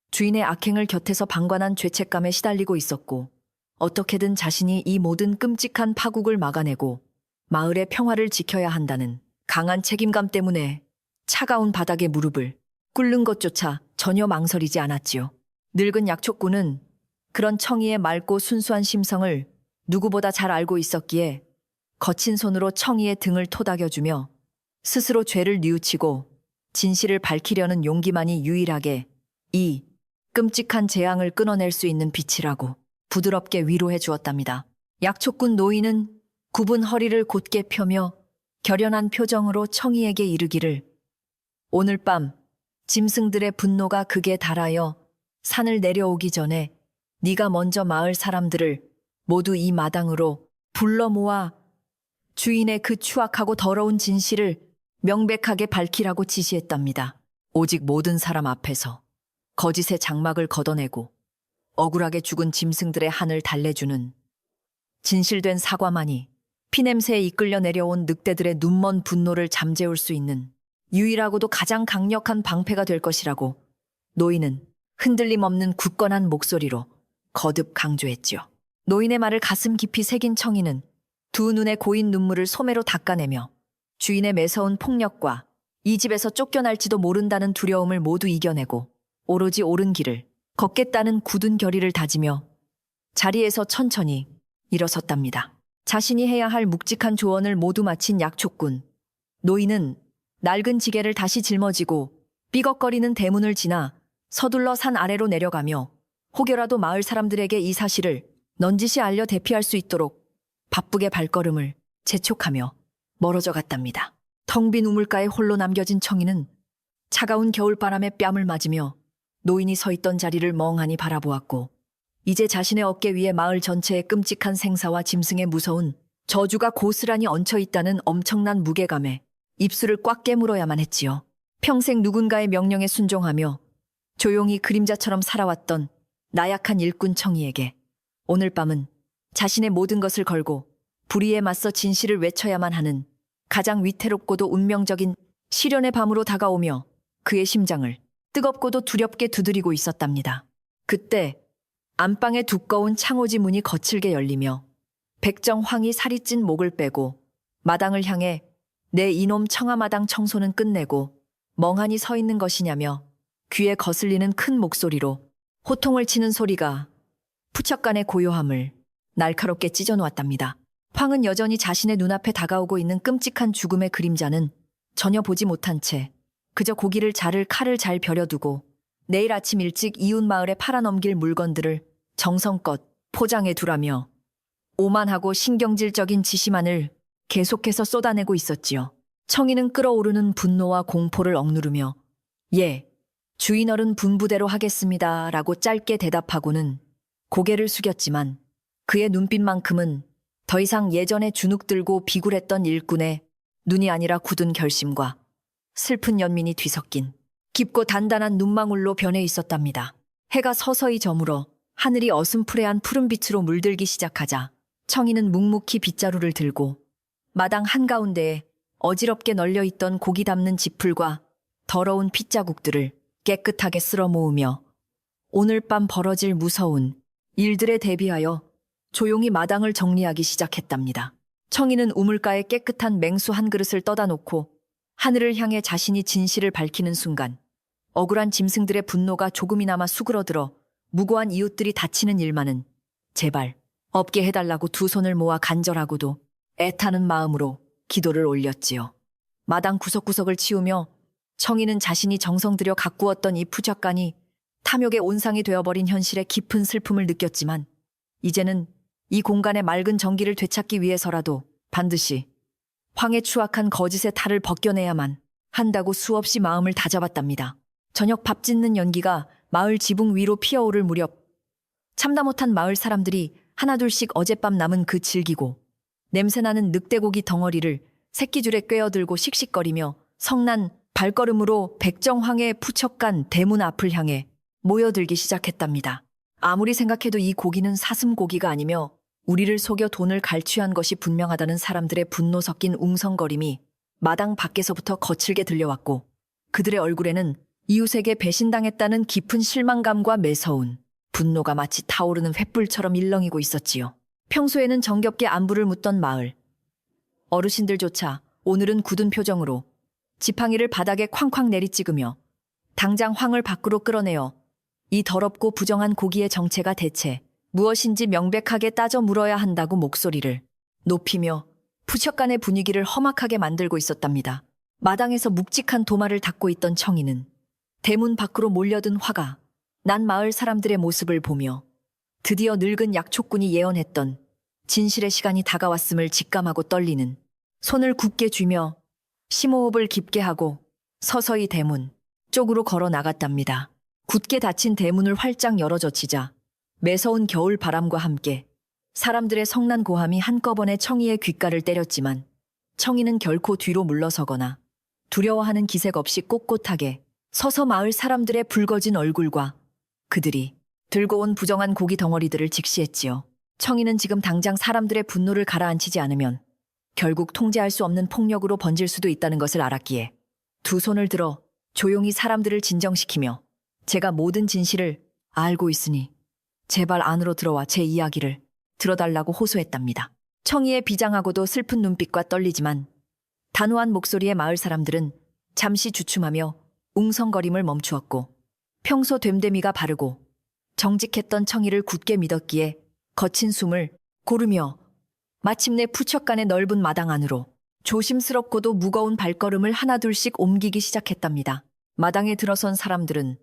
주인의 악행을 곁에서 방관한 죄책감에 시달리고 있었고 어떻게든 자신이 이 모든 끔찍한 파국을 막아내고 마을의 평화를 지켜야 한다는 강한 책임감 때문에 차가운 바닥에 무릎을 꿇는 것조차 전혀 망설이지 않았지요. 늙은 약초꾼은 그런 청이의 맑고 순수한 심성을 누구보다 잘 알고 있었기에 거친 손으로 청이의 등을 토닥여주며 스스로 죄를 뉘우치고 진실을 밝히려는 용기만이 유일하게 이 끔찍한 재앙을 끊어낼 수 있는 빛이라고 부드럽게 위로해 주었답니다. 약초꾼 노인은 굽은 허리를 곧게 펴며 결연한 표정으로 청이에게 이르기를 오늘 밤 짐승들의 분노가 극에 달하여 산을 내려오기 전에 네가 먼저 마을 사람들을 모두 이 마당으로 불러 모아 주인의 그 추악하고 더러운 진실을 명백하게 밝히라고 지시했답니다. 오직 모든 사람 앞에서 거짓의 장막을 걷어내고 억울하게 죽은 짐승들의 한을 달래주는 진실된 사과만이 피냄새에 이끌려 내려온 늑대들의 눈먼 분노를 잠재울 수 있는 유일하고도 가장 강력한 방패가 될 것이라고 노인은 흔들림 없는 굳건한 목소리로 거듭 강조했지요. 노인의 말을 가슴 깊이 새긴 청이는 두 눈에 고인 눈물을 소매로 닦아내며 주인의 매서운 폭력과 이 집에서 쫓겨날지도 모른다는 두려움을 모두 이겨내고 오로지 옳은 길을 걷겠다는 굳은 결의를 다지며 자리에서 천천히 일어섰답니다. 자신이 해야 할 묵직한 조언을 모두 마친 약초꾼 노인은 낡은 지게를 다시 짊어지고 삐걱거리는 대문을 지나 서둘러 산 아래로 내려가며 혹여라도 마을 사람들에게 이 사실을 넌지시 알려 대피할 수 있도록 바쁘게 발걸음을 재촉하며 멀어져 갔답니다. 텅 빈 우물가에 홀로 남겨진 청이는 차가운 겨울바람에 뺨을 맞으며 노인이 서 있던 자리를 멍하니 바라보았고, 이제 자신의 어깨 위에 마을 전체의 끔찍한 생사와 짐승의 무서운 저주가 고스란히 얹혀 있다는 엄청난 무게감에 입술을 꽉 깨물어야만 했지요. 평생 누군가의 명령에 순종하며 조용히 그림자처럼 살아왔던 나약한 일꾼 청이에게 오늘 밤은 자신의 모든 것을 걸고 불의에 맞서 진실을 외쳐야만 하는 가장 위태롭고도 운명적인 시련의 밤으로 다가오며 그의 심장을 뜨겁고도 두렵게 두드리고 있었답니다. 그때 안방의 두꺼운 창호지 문이 거칠게 열리며 백정황이 살이 찐 목을 빼고 마당을 향해 내 이놈 청아마당 청소는 끝내고 멍하니 서 있는 것이냐며 귀에 거슬리는 큰 목소리로 호통을 치는 소리가 푸척간의 고요함을 날카롭게 찢어놓았답니다. 황은 여전히 자신의 눈앞에 다가오고 있는 끔찍한 죽음의 그림자는 전혀 보지 못한 채 그저 고기를 자를 칼을 잘 벼려두고 내일 아침 일찍 이웃 마을에 팔아넘길 물건들을 정성껏 포장해 두라며 오만하고 신경질적인 지시만을 계속해서 쏟아내고 있었지요. 청이는 끓어오르는 분노와 공포를 억누르며 예, 주인어른 분부대로 하겠습니다 라고 짧게 대답하고는 고개를 숙였지만 그의 눈빛만큼은 더 이상 예전에 주눅들고 비굴했던 일꾼의 눈이 아니라 굳은 결심과 슬픈 연민이 뒤섞인 깊고 단단한 눈망울로 변해 있었답니다. 해가 서서히 저물어 하늘이 어슴푸레한 푸른빛으로 물들기 시작하자 청이는 묵묵히 빗자루를 들고 마당 한가운데에 어지럽게 널려있던 고기 담는 지풀과 더러운 핏자국들을 깨끗하게 쓸어 모으며 오늘 밤 벌어질 무서운 일들에 대비하여 조용히 마당을 정리하기 시작했답니다. 청이는 우물가에 깨끗한 맹수 한 그릇을 떠다 놓고 하늘을 향해 자신이 진실을 밝히는 순간 억울한 짐승들의 분노가 조금이나마 수그러들어 무고한 이웃들이 다치는 일만은 제발 없게 해달라고 두 손을 모아 간절하고도 애타는 마음으로 기도를 올렸지요. 마당 구석구석을 치우며 청이는 자신이 정성 들여 가꾸었던 이 푸적간이 탐욕의 온상이 되어버린 현실의 깊은 슬픔을 느꼈지만 이제는 이 공간의 맑은 정기를 되찾기 위해서라도 반드시 황의 추악한 거짓의 탈을 벗겨내야만 한다고 수없이 마음을 다잡았답니다. 저녁 밥 짓는 연기가 마을 지붕 위로 피어오를 무렵 참다 못한 마을 사람들이 하나둘씩 어젯밤 남은 그 질기고 냄새나는 늑대고기 덩어리를 새끼줄에 꿰어들고 씩씩거리며 성난 발걸음으로 백정황의 푸척간 대문 앞을 향해 모여들기 시작했답니다. 아무리 생각해도 이 고기는 사슴고기가 아니며 우리를 속여 돈을 갈취한 것이 분명하다는 사람들의 분노 섞인 웅성거림이 마당 밖에서부터 거칠게 들려왔고 그들의 얼굴에는 이웃에게 배신당했다는 깊은 실망감과 매서운 분노가 마치 타오르는 횃불처럼 일렁이고 있었지요. 평소에는 정겹게 안부를 묻던 마을 어르신들조차 오늘은 굳은 표정으로 지팡이를 바닥에 쾅쾅 내리찍으며 당장 황을 밖으로 끌어내어 이 더럽고 부정한 고기의 정체가 대체 무엇인지 명백하게 따져 물어야 한다고 목소리를 높이며 푸척간의 분위기를 험악하게 만들고 있었답니다. 마당에서 묵직한 도마를 닦고 있던 청이는 대문 밖으로 몰려든 화가 난 마을 사람들의 모습을 보며 드디어 늙은 약초꾼이 예언했던 진실의 시간이 다가왔음을 직감하고 떨리는 손을 굳게 쥐며 심호흡을 깊게 하고 서서히 대문 쪽으로 걸어 나갔답니다. 굳게 닫힌 대문을 활짝 열어젖히자 매서운 겨울 바람과 함께 사람들의 성난 고함이 한꺼번에 청이의 귓가를 때렸지만 청이는 결코 뒤로 물러서거나 두려워하는 기색 없이 꼿꼿하게 서서 마을 사람들의 붉어진 얼굴과 그들이 들고 온 부정한 고기 덩어리들을 직시했지요. 청이는 지금 당장 사람들의 분노를 가라앉히지 않으면 결국 통제할 수 없는 폭력으로 번질 수도 있다는 것을 알았기에 두 손을 들어 조용히 사람들을 진정시키며 제가 모든 진실을 알고 있으니 제발 안으로 들어와 제 이야기를 들어달라고 호소했답니다. 청이의 비장하고도 슬픈 눈빛과 떨리지만 단호한 목소리의 마을 사람들은 잠시 주춤하며 웅성거림을 멈추었고 평소 됨됨이가 바르고 정직했던 청이를 굳게 믿었기에 거친 숨을 고르며 마침내 푸척간의 넓은 마당 안으로 조심스럽고도 무거운 발걸음을 하나둘씩 옮기기 시작했답니다. 마당에 들어선 사람들은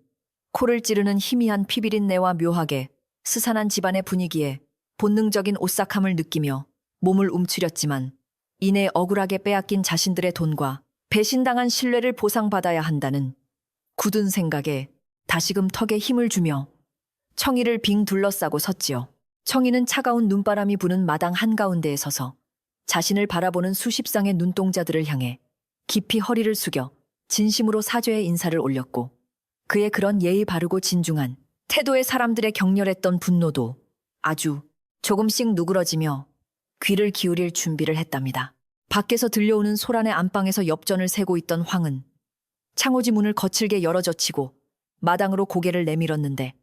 코를 찌르는 희미한 피비린내와 묘하게 스산한 집안의 분위기에 본능적인 오싹함을 느끼며 몸을 움츠렸지만 이내 억울하게 빼앗긴 자신들의 돈과 배신당한 신뢰를 보상받아야 한다는 굳은 생각에 다시금 턱에 힘을 주며 청이를 빙 둘러싸고 섰지요. 청이는 차가운 눈바람이 부는 마당 한가운데에 서서 자신을 바라보는 수십 쌍의 눈동자들을 향해 깊이 허리를 숙여 진심으로 사죄의 인사를 올렸고 그의 그런 예의 바르고 진중한 태도에 사람들의 격렬했던 분노도 아주 조금씩 누그러지며 귀를 기울일 준비를 했답니다. 밖에서 들려오는 소란의 안방에서 엽전을 세고 있던 황은 창호지 문을 거칠게 열어젖히고 마당으로 고개를 내밀었는데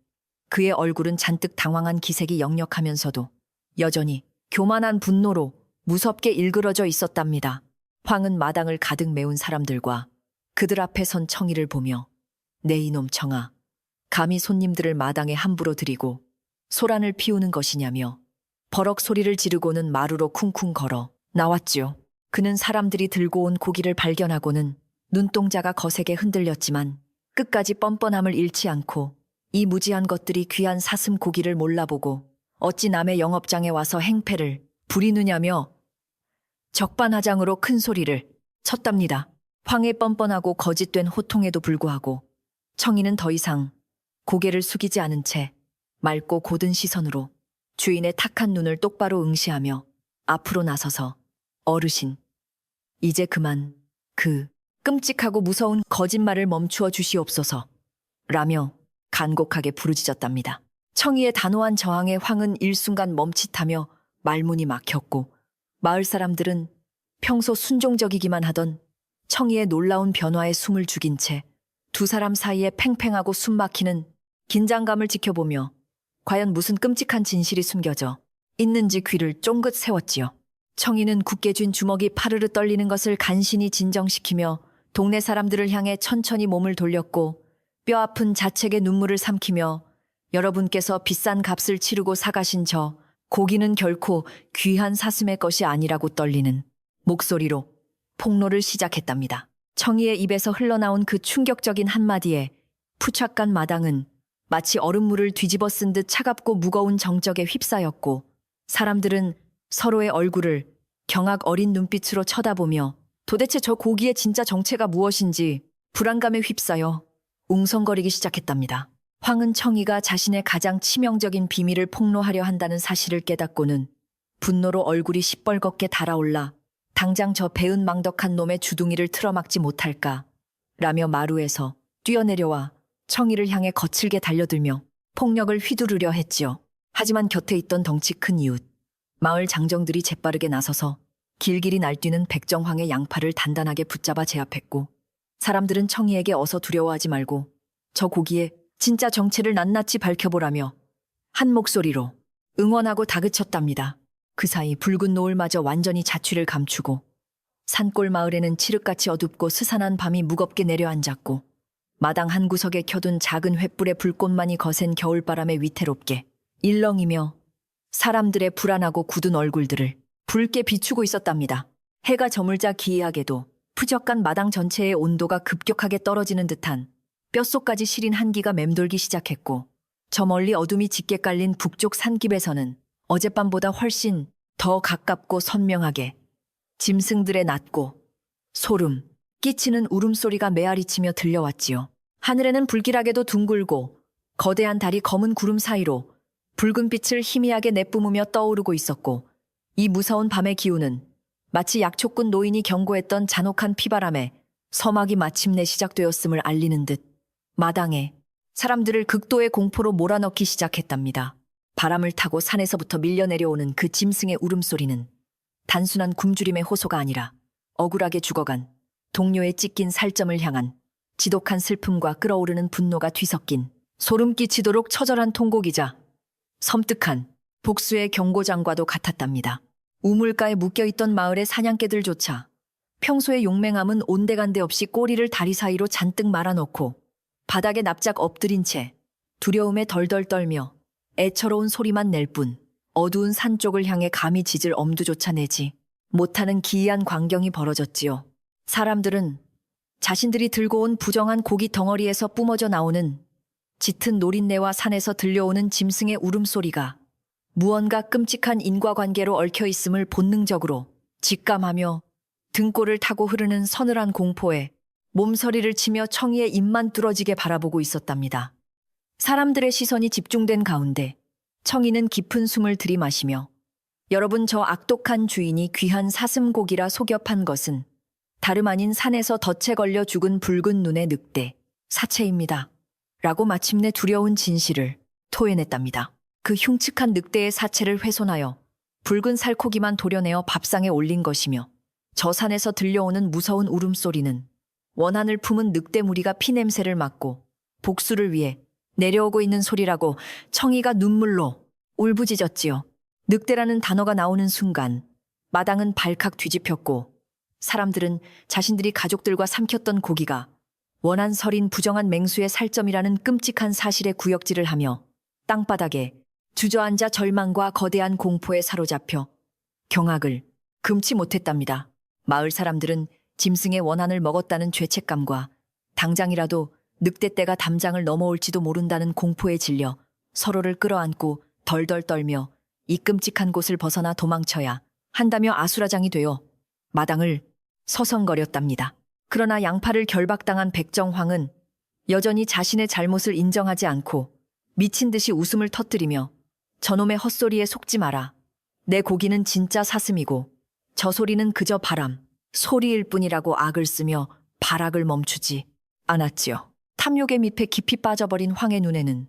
그의 얼굴은 잔뜩 당황한 기색이 역력하면서도 여전히 교만한 분노로 무섭게 일그러져 있었답니다. 황은 마당을 가득 메운 사람들과 그들 앞에 선 청이를 보며 내 이놈 청아, 감히 손님들을 마당에 함부로 들이고 소란을 피우는 것이냐며 버럭 소리를 지르고는 마루로 쿵쿵 걸어 나왔지요. 그는 사람들이 들고 온 고기를 발견하고는 눈동자가 거세게 흔들렸지만 끝까지 뻔뻔함을 잃지 않고 이 무지한 것들이 귀한 사슴 고기를 몰라보고 어찌 남의 영업장에 와서 행패를 부리느냐며 적반하장으로 큰 소리를 쳤답니다. 황의 뻔뻔하고 거짓된 호통에도 불구하고 청이는 더 이상 고개를 숙이지 않은 채 맑고 고든 시선으로 주인의 탁한 눈을 똑바로 응시하며 앞으로 나서서 어르신, 이제 그만 그 끔찍하고 무서운 거짓말을 멈추어 주시옵소서 라며 간곡하게 부르짖었답니다. 청이의 단호한 저항에 황은 일순간 멈칫하며 말문이 막혔고 마을 사람들은 평소 순종적이기만 하던 청이의 놀라운 변화에 숨을 죽인 채 두 사람 사이에 팽팽하고 숨막히는 긴장감을 지켜보며 과연 무슨 끔찍한 진실이 숨겨져 있는지 귀를 쫑긋 세웠지요. 청이는 굳게 쥔 주먹이 파르르 떨리는 것을 간신히 진정시키며 동네 사람들을 향해 천천히 몸을 돌렸고 뼈아픈 자책의 눈물을 삼키며 여러분께서 비싼 값을 치르고 사가신 저 고기는 결코 귀한 사슴의 것이 아니라고 떨리는 목소리로 폭로를 시작했답니다. 청이의 입에서 흘러나온 그 충격적인 한마디에 푸착간 마당은 마치 얼음물을 뒤집어 쓴 듯 차갑고 무거운 정적에 휩싸였고 사람들은 서로의 얼굴을 경악 어린 눈빛으로 쳐다보며 도대체 저 고기의 진짜 정체가 무엇인지 불안감에 휩싸여 웅성거리기 시작했답니다. 황은 청이가 자신의 가장 치명적인 비밀을 폭로하려 한다는 사실을 깨닫고는 분노로 얼굴이 시뻘겋게 달아올라 당장 저 배은망덕한 놈의 주둥이를 틀어막지 못할까 라며 마루에서 뛰어내려와 청이를 향해 거칠게 달려들며 폭력을 휘두르려 했지요. 하지만 곁에 있던 덩치 큰 이웃, 마을 장정들이 재빠르게 나서서 길길이 날뛰는 백정황의 양팔을 단단하게 붙잡아 제압했고 사람들은 청이에게 어서 두려워하지 말고 저 고기의 진짜 정체를 낱낱이 밝혀보라며 한 목소리로 응원하고 다그쳤답니다. 그 사이 붉은 노을마저 완전히 자취를 감추고 산골 마을에는 칠흑같이 어둡고 스산한 밤이 무겁게 내려앉았고 마당 한 구석에 켜둔 작은 횃불의 불꽃만이 거센 겨울바람에 위태롭게 일렁이며 사람들의 불안하고 굳은 얼굴들을 붉게 비추고 있었답니다. 해가 저물자 기이하게도 푸적한 마당 전체의 온도가 급격하게 떨어지는 듯한 뼛속까지 시린 한기가 맴돌기 시작했고 저 멀리 어둠이 짙게 깔린 북쪽 산깁에서는 어젯밤보다 훨씬 더 가깝고 선명하게 짐승들의 낮고 소름 끼치는 울음소리가 메아리치며 들려왔지요. 하늘에는 불길하게도 둥글고 거대한 달이 검은 구름 사이로 붉은 빛을 희미하게 내뿜으며 떠오르고 있었고 이 무서운 밤의 기운은 마치 약초꾼 노인이 경고했던 잔혹한 피바람에 서막이 마침내 시작되었음을 알리는 듯 마당에 사람들을 극도의 공포로 몰아넣기 시작했답니다. 바람을 타고 산에서부터 밀려 내려오는 그 짐승의 울음소리는 단순한 굶주림의 호소가 아니라 억울하게 죽어간 동료의 찢긴 살점을 향한 지독한 슬픔과 끓어오르는 분노가 뒤섞인 소름 끼치도록 처절한 통곡이자 섬뜩한 복수의 경고장과도 같았답니다. 우물가에 묶여있던 마을의 사냥개들조차 평소의 용맹함은 온데간데 없이 꼬리를 다리 사이로 잔뜩 말아넣고 바닥에 납작 엎드린 채 두려움에 덜덜 떨며 애처로운 소리만 낼 뿐 어두운 산 쪽을 향해 감히 짖을 엄두조차 내지 못하는 기이한 광경이 벌어졌지요. 사람들은 자신들이 들고 온 부정한 고기 덩어리에서 뿜어져 나오는 짙은 노린내와 산에서 들려오는 짐승의 울음소리가 무언가 끔찍한 인과관계로 얽혀 있음을 본능적으로 직감하며 등골을 타고 흐르는 서늘한 공포에 몸서리를 치며 청이의 입만 뚫어지게 바라보고 있었답니다. 사람들의 시선이 집중된 가운데 청이는 깊은 숨을 들이마시며 여러분, 저 악독한 주인이 귀한 사슴고기라 속여 판 것은 다름 아닌 산에서 덫에 걸려 죽은 붉은 눈의 늑대, 사체입니다. 라고 마침내 두려운 진실을 토해냈답니다. 그 흉측한 늑대의 사체를 훼손하여 붉은 살코기만 도려내어 밥상에 올린 것이며 저 산에서 들려오는 무서운 울음소리는 원한을 품은 늑대 무리가 피냄새를 맡고 복수를 위해 내려오고 있는 소리라고 청이가 눈물로 울부짖었지요. 늑대라는 단어가 나오는 순간 마당은 발칵 뒤집혔고 사람들은 자신들이 가족들과 삼켰던 고기가 원한 서린 부정한 맹수의 살점이라는 끔찍한 사실에 구역질을 하며 땅바닥에 주저앉아 절망과 거대한 공포에 사로잡혀 경악을 금치 못했답니다. 마을 사람들은 짐승의 원한을 먹었다는 죄책감과 당장이라도 늑대떼가 담장을 넘어올지도 모른다는 공포에 질려 서로를 끌어안고 덜덜 떨며 이 끔찍한 곳을 벗어나 도망쳐야 한다며 아수라장이 되어 마당을 서성거렸답니다. 그러나 양파를 결박당한 백정황은 여전히 자신의 잘못을 인정하지 않고 미친 듯이 웃음을 터뜨리며 저놈의 헛소리에 속지 마라. 내 고기는 진짜 사슴이고 저 소리는 그저 바람, 소리일 뿐이라고 악을 쓰며 발악을 멈추지 않았지요. 탐욕의 밑에 깊이 빠져버린 황의 눈에는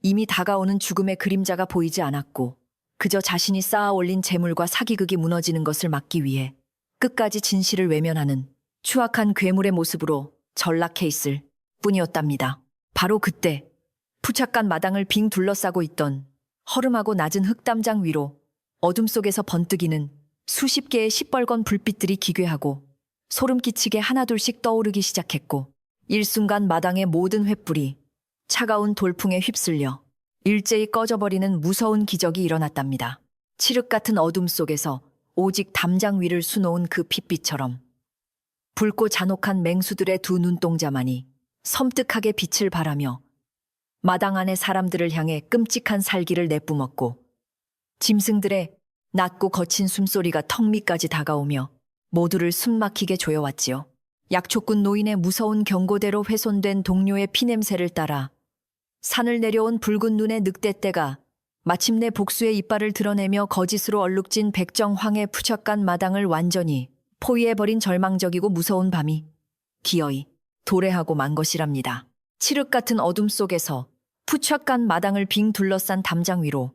이미 다가오는 죽음의 그림자가 보이지 않았고 그저 자신이 쌓아 올린 재물과 사기극이 무너지는 것을 막기 위해 끝까지 진실을 외면하는 추악한 괴물의 모습으로 전락해 있을 뿐이었답니다. 바로 그때 푸착간 마당을 빙 둘러싸고 있던 허름하고 낮은 흙담장 위로 어둠 속에서 번뜩이는 수십 개의 시뻘건 불빛들이 기괴하고 소름 끼치게 하나둘씩 떠오르기 시작했고 일순간 마당의 모든 횃불이 차가운 돌풍에 휩쓸려 일제히 꺼져버리는 무서운 기적이 일어났답니다. 칠흑 같은 어둠 속에서 오직 담장 위를 수놓은 그 핏빛처럼 붉고 잔혹한 맹수들의 두 눈동자만이 섬뜩하게 빛을 발하며 마당 안의 사람들을 향해 끔찍한 살기를 내뿜었고 짐승들의 낮고 거친 숨소리가 턱 밑까지 다가오며 모두를 숨막히게 조여왔지요. 약초꾼 노인의 무서운 경고대로 훼손된 동료의 피냄새를 따라 산을 내려온 붉은 눈의 늑대떼가 마침내 복수의 이빨을 드러내며 거짓으로 얼룩진 백정황의 푸적간 마당을 완전히 포위해버린 절망적이고 무서운 밤이 기어이 도래하고 만 것이랍니다. 칠흑 같은 어둠 속에서 푸적간 마당을 빙 둘러싼 담장 위로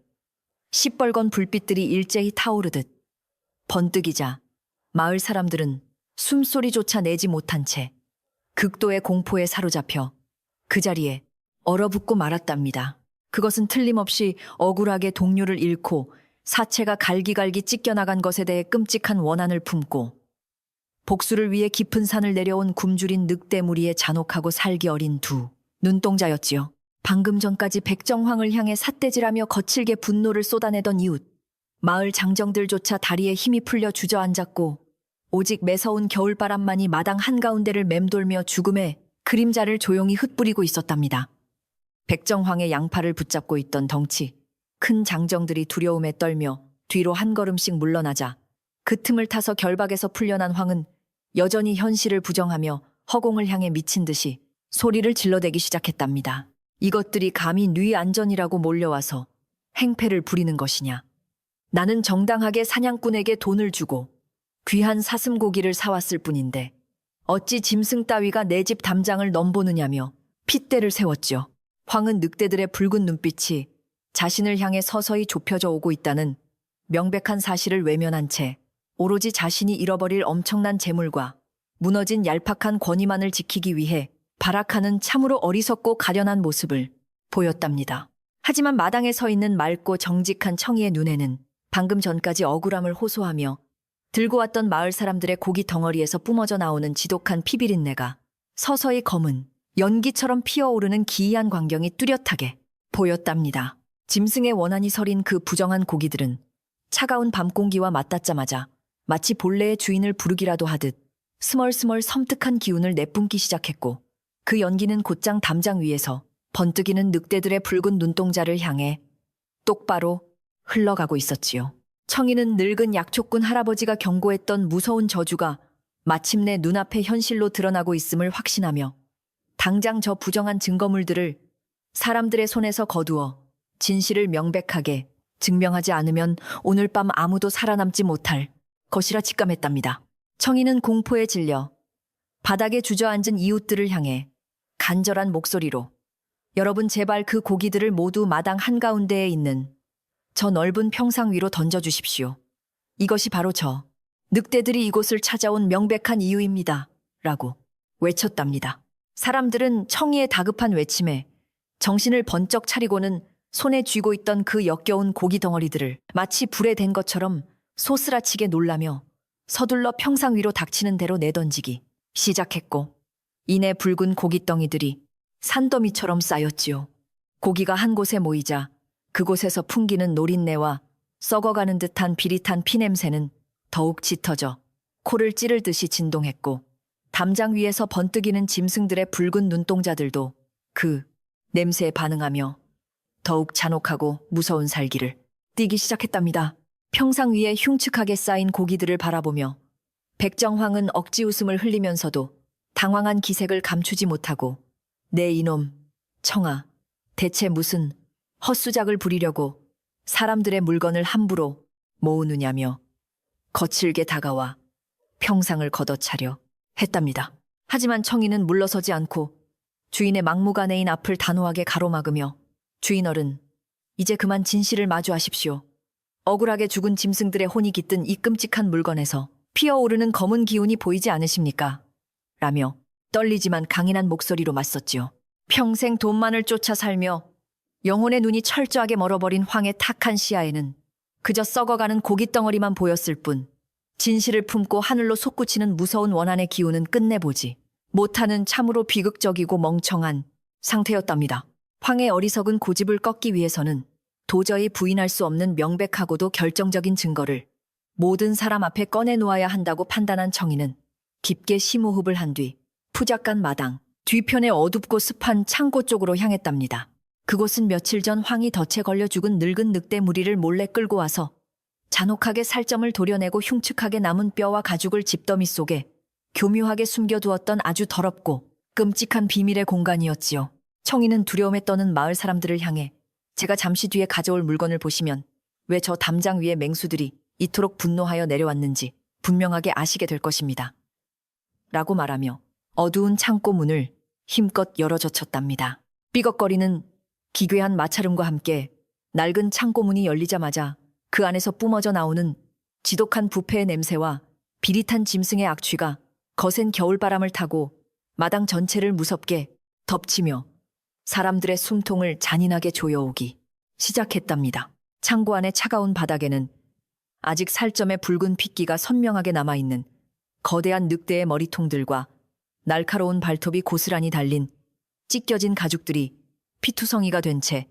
시뻘건 불빛들이 일제히 타오르듯 번뜩이자 마을 사람들은 숨소리조차 내지 못한 채 극도의 공포에 사로잡혀 그 자리에 얼어붙고 말았답니다. 그것은 틀림없이 억울하게 동료를 잃고 사체가 갈기갈기 찢겨나간 것에 대해 끔찍한 원한을 품고 복수를 위해 깊은 산을 내려온 굶주린 늑대 무리의 잔혹하고 살기 어린 두 눈동자였지요. 방금 전까지 백정황을 향해 삿대질하며 거칠게 분노를 쏟아내던 이웃, 마을 장정들조차 다리에 힘이 풀려 주저앉았고 오직 매서운 겨울바람만이 마당 한가운데를 맴돌며 죽음의 그림자를 조용히 흩뿌리고 있었답니다. 백정황의 양팔을 붙잡고 있던 덩치 큰 장정들이 두려움에 떨며 뒤로 한 걸음씩 물러나자 그 틈을 타서 결박에서 풀려난 황은 여전히 현실을 부정하며 허공을 향해 미친 듯이 소리를 질러대기 시작했답니다. 이것들이 감히 네 안전이라고 몰려와서 행패를 부리는 것이냐. 나는 정당하게 사냥꾼에게 돈을 주고 귀한 사슴고기를 사왔을 뿐인데 어찌 짐승 따위가 내 집 담장을 넘보느냐며 핏대를 세웠지요. 황은 늑대들의 붉은 눈빛이 자신을 향해 서서히 좁혀져 오고 있다는 명백한 사실을 외면한 채 오로지 자신이 잃어버릴 엄청난 재물과 무너진 얄팍한 권위만을 지키기 위해 발악하는 참으로 어리석고 가련한 모습을 보였답니다. 하지만 마당에 서 있는 맑고 정직한 청이의 눈에는 방금 전까지 억울함을 호소하며 들고 왔던 마을 사람들의 고기 덩어리에서 뿜어져 나오는 지독한 피비린내가 서서히 검은 연기처럼 피어오르는 기이한 광경이 뚜렷하게 보였답니다. 짐승의 원한이 서린 그 부정한 고기들은 차가운 밤 공기와 맞닿자마자 마치 본래의 주인을 부르기라도 하듯 스멀스멀 섬뜩한 기운을 내뿜기 시작했고 그 연기는 곧장 담장 위에서 번뜩이는 늑대들의 붉은 눈동자를 향해 똑바로 흘러가고 있었지요. 청이는 늙은 약초꾼 할아버지가 경고했던 무서운 저주가 마침내 눈앞에 현실로 드러나고 있음을 확신하며 당장 저 부정한 증거물들을 사람들의 손에서 거두어 진실을 명백하게 증명하지 않으면 오늘 밤 아무도 살아남지 못할 것이라 직감했답니다. 청이는 공포에 질려 바닥에 주저앉은 이웃들을 향해 간절한 목소리로 여러분 제발 그 고기들을 모두 마당 한가운데에 있는 저 넓은 평상 위로 던져주십시오. 이것이 바로 저 늑대들이 이곳을 찾아온 명백한 이유입니다. 라고 외쳤답니다. 사람들은 청이의 다급한 외침에 정신을 번쩍 차리고는 손에 쥐고 있던 그 역겨운 고기 덩어리들을 마치 불에 댄 것처럼 소스라치게 놀라며 서둘러 평상 위로 닥치는 대로 내던지기 시작했고 이내 붉은 고깃덩이들이 산더미처럼 쌓였지요. 고기가 한 곳에 모이자 그곳에서 풍기는 노린내와 썩어가는 듯한 비릿한 피냄새는 더욱 짙어져 코를 찌를 듯이 진동했고 담장 위에서 번뜩이는 짐승들의 붉은 눈동자들도 그 냄새에 반응하며 더욱 잔혹하고 무서운 살기를 띠기 시작했답니다. 평상 위에 흉측하게 쌓인 고기들을 바라보며 백정황은 억지 웃음을 흘리면서도 당황한 기색을 감추지 못하고 내 이놈, 청아, 대체 무슨 헛수작을 부리려고 사람들의 물건을 함부로 모으느냐며 거칠게 다가와 평상을 걷어차려 했답니다. 하지만 청이는 물러서지 않고 주인의 막무가내인 앞을 단호하게 가로막으며 주인 어른, 이제 그만 진실을 마주하십시오. 억울하게 죽은 짐승들의 혼이 깃든 이 끔찍한 물건에서 피어오르는 검은 기운이 보이지 않으십니까? 라며 떨리지만 강인한 목소리로 맞섰지요. 평생 돈만을 쫓아 살며 영혼의 눈이 철저하게 멀어버린 황의 탁한 시야에는 그저 썩어가는 고깃덩어리만 보였을 뿐 진실을 품고 하늘로 솟구치는 무서운 원한의 기운은 끝내보지 못하는 참으로 비극적이고 멍청한 상태였답니다. 황의 어리석은 고집을 꺾기 위해서는 도저히 부인할 수 없는 명백하고도 결정적인 증거를 모든 사람 앞에 꺼내놓아야 한다고 판단한 청이는 깊게 심호흡을 한 뒤 푸작간 마당 뒤편의 어둡고 습한 창고 쪽으로 향했답니다. 그곳은 며칠 전 황이 덫에 걸려 죽은 늙은 늑대 무리를 몰래 끌고 와서 잔혹하게 살점을 도려내고 흉측하게 남은 뼈와 가죽을 집더미 속에 교묘하게 숨겨두었던 아주 더럽고 끔찍한 비밀의 공간이었지요. 청이는 두려움에 떠는 마을 사람들을 향해 제가 잠시 뒤에 가져올 물건을 보시면 왜 저 담장 위에 맹수들이 이토록 분노하여 내려왔는지 분명하게 아시게 될 것입니다. 라고 말하며 어두운 창고 문을 힘껏 열어젖혔답니다. 삐걱거리는 기괴한 마찰음과 함께 낡은 창고 문이 열리자마자 그 안에서 뿜어져 나오는 지독한 부패의 냄새와 비릿한 짐승의 악취가 거센 겨울바람을 타고 마당 전체를 무섭게 덮치며 사람들의 숨통을 잔인하게 조여오기 시작했답니다. 창고 안의 차가운 바닥에는 아직 살점의 붉은 핏기가 선명하게 남아있는 거대한 늑대의 머리통들과 날카로운 발톱이 고스란히 달린 찢겨진 가죽들이 피투성이가 된 채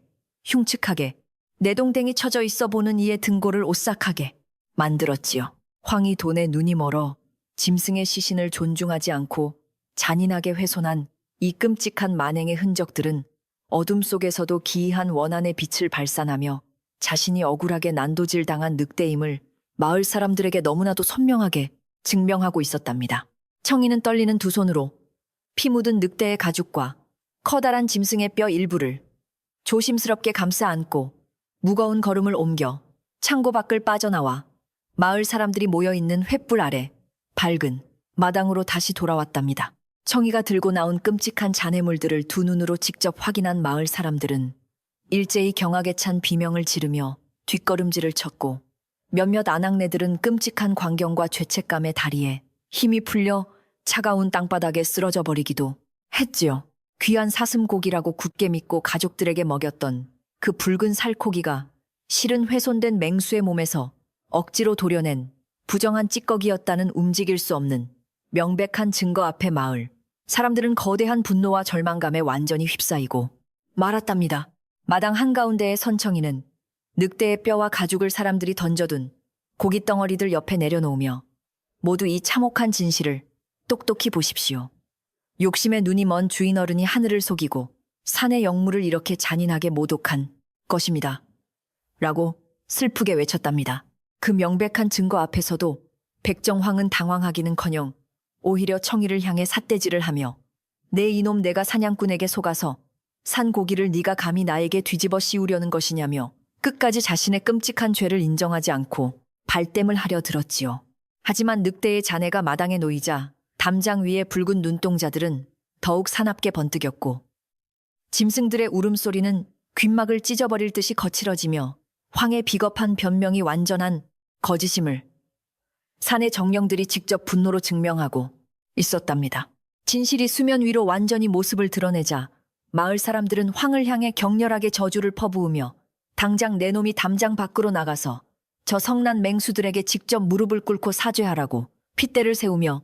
흉측하게 내동댕이 쳐져 있어 보는 이의 등골을 오싹하게 만들었지요. 황이 돈에 눈이 멀어 짐승의 시신을 존중하지 않고 잔인하게 훼손한 이 끔찍한 만행의 흔적들은 어둠 속에서도 기이한 원한의 빛을 발산하며 자신이 억울하게 난도질당한 늑대임을 마을 사람들에게 너무나도 선명하게 증명하고 있었답니다. 청이는 떨리는 두 손으로 피 묻은 늑대의 가죽과 커다란 짐승의 뼈 일부를 조심스럽게 감싸 안고 무거운 걸음을 옮겨 창고 밖을 빠져나와 마을 사람들이 모여있는 횃불 아래 밝은 마당으로 다시 돌아왔답니다. 청이가 들고 나온 끔찍한 잔해물들을 두 눈으로 직접 확인한 마을 사람들은 일제히 경악에 찬 비명을 지르며 뒷걸음질을 쳤고 몇몇 아낙네들은 끔찍한 광경과 죄책감의 다리에 힘이 풀려 차가운 땅바닥에 쓰러져 버리기도 했지요. 귀한 사슴고기라고 굳게 믿고 가족들에게 먹였던 그 붉은 살코기가 실은 훼손된 맹수의 몸에서 억지로 도려낸 부정한 찌꺼기였다는 움직일 수 없는 명백한 증거 앞에 마을 사람들은 거대한 분노와 절망감에 완전히 휩싸이고 말았답니다. 마당 한가운데의 선청이는 늑대의 뼈와 가죽을 사람들이 던져둔 고깃덩어리들 옆에 내려놓으며 모두 이 참혹한 진실을 똑똑히 보십시오. 욕심에 눈이 먼 주인 어른이 하늘을 속이고 산의 영물을 이렇게 잔인하게 모독한 것입니다. 라고 슬프게 외쳤답니다. 그 명백한 증거 앞에서도 백정황은 당황하기는커녕 오히려 청이를 향해 삿대질을 하며 내 이놈 내가 사냥꾼에게 속아서 산 고기를 네가 감히 나에게 뒤집어 씌우려는 것이냐며 끝까지 자신의 끔찍한 죄를 인정하지 않고 발뺌을 하려 들었지요. 하지만 늑대의 잔해가 마당에 놓이자 담장 위의 붉은 눈동자들은 더욱 사납게 번뜩였고 짐승들의 울음소리는 귓막을 찢어버릴 듯이 거칠어지며 황의 비겁한 변명이 완전한 거짓임을 산의 정령들이 직접 분노로 증명하고 있었답니다. 진실이 수면 위로 완전히 모습을 드러내자 마을 사람들은 황을 향해 격렬하게 저주를 퍼부으며 당장 내 놈이 담장 밖으로 나가서 저 성난 맹수들에게 직접 무릎을 꿇고 사죄하라고 핏대를 세우며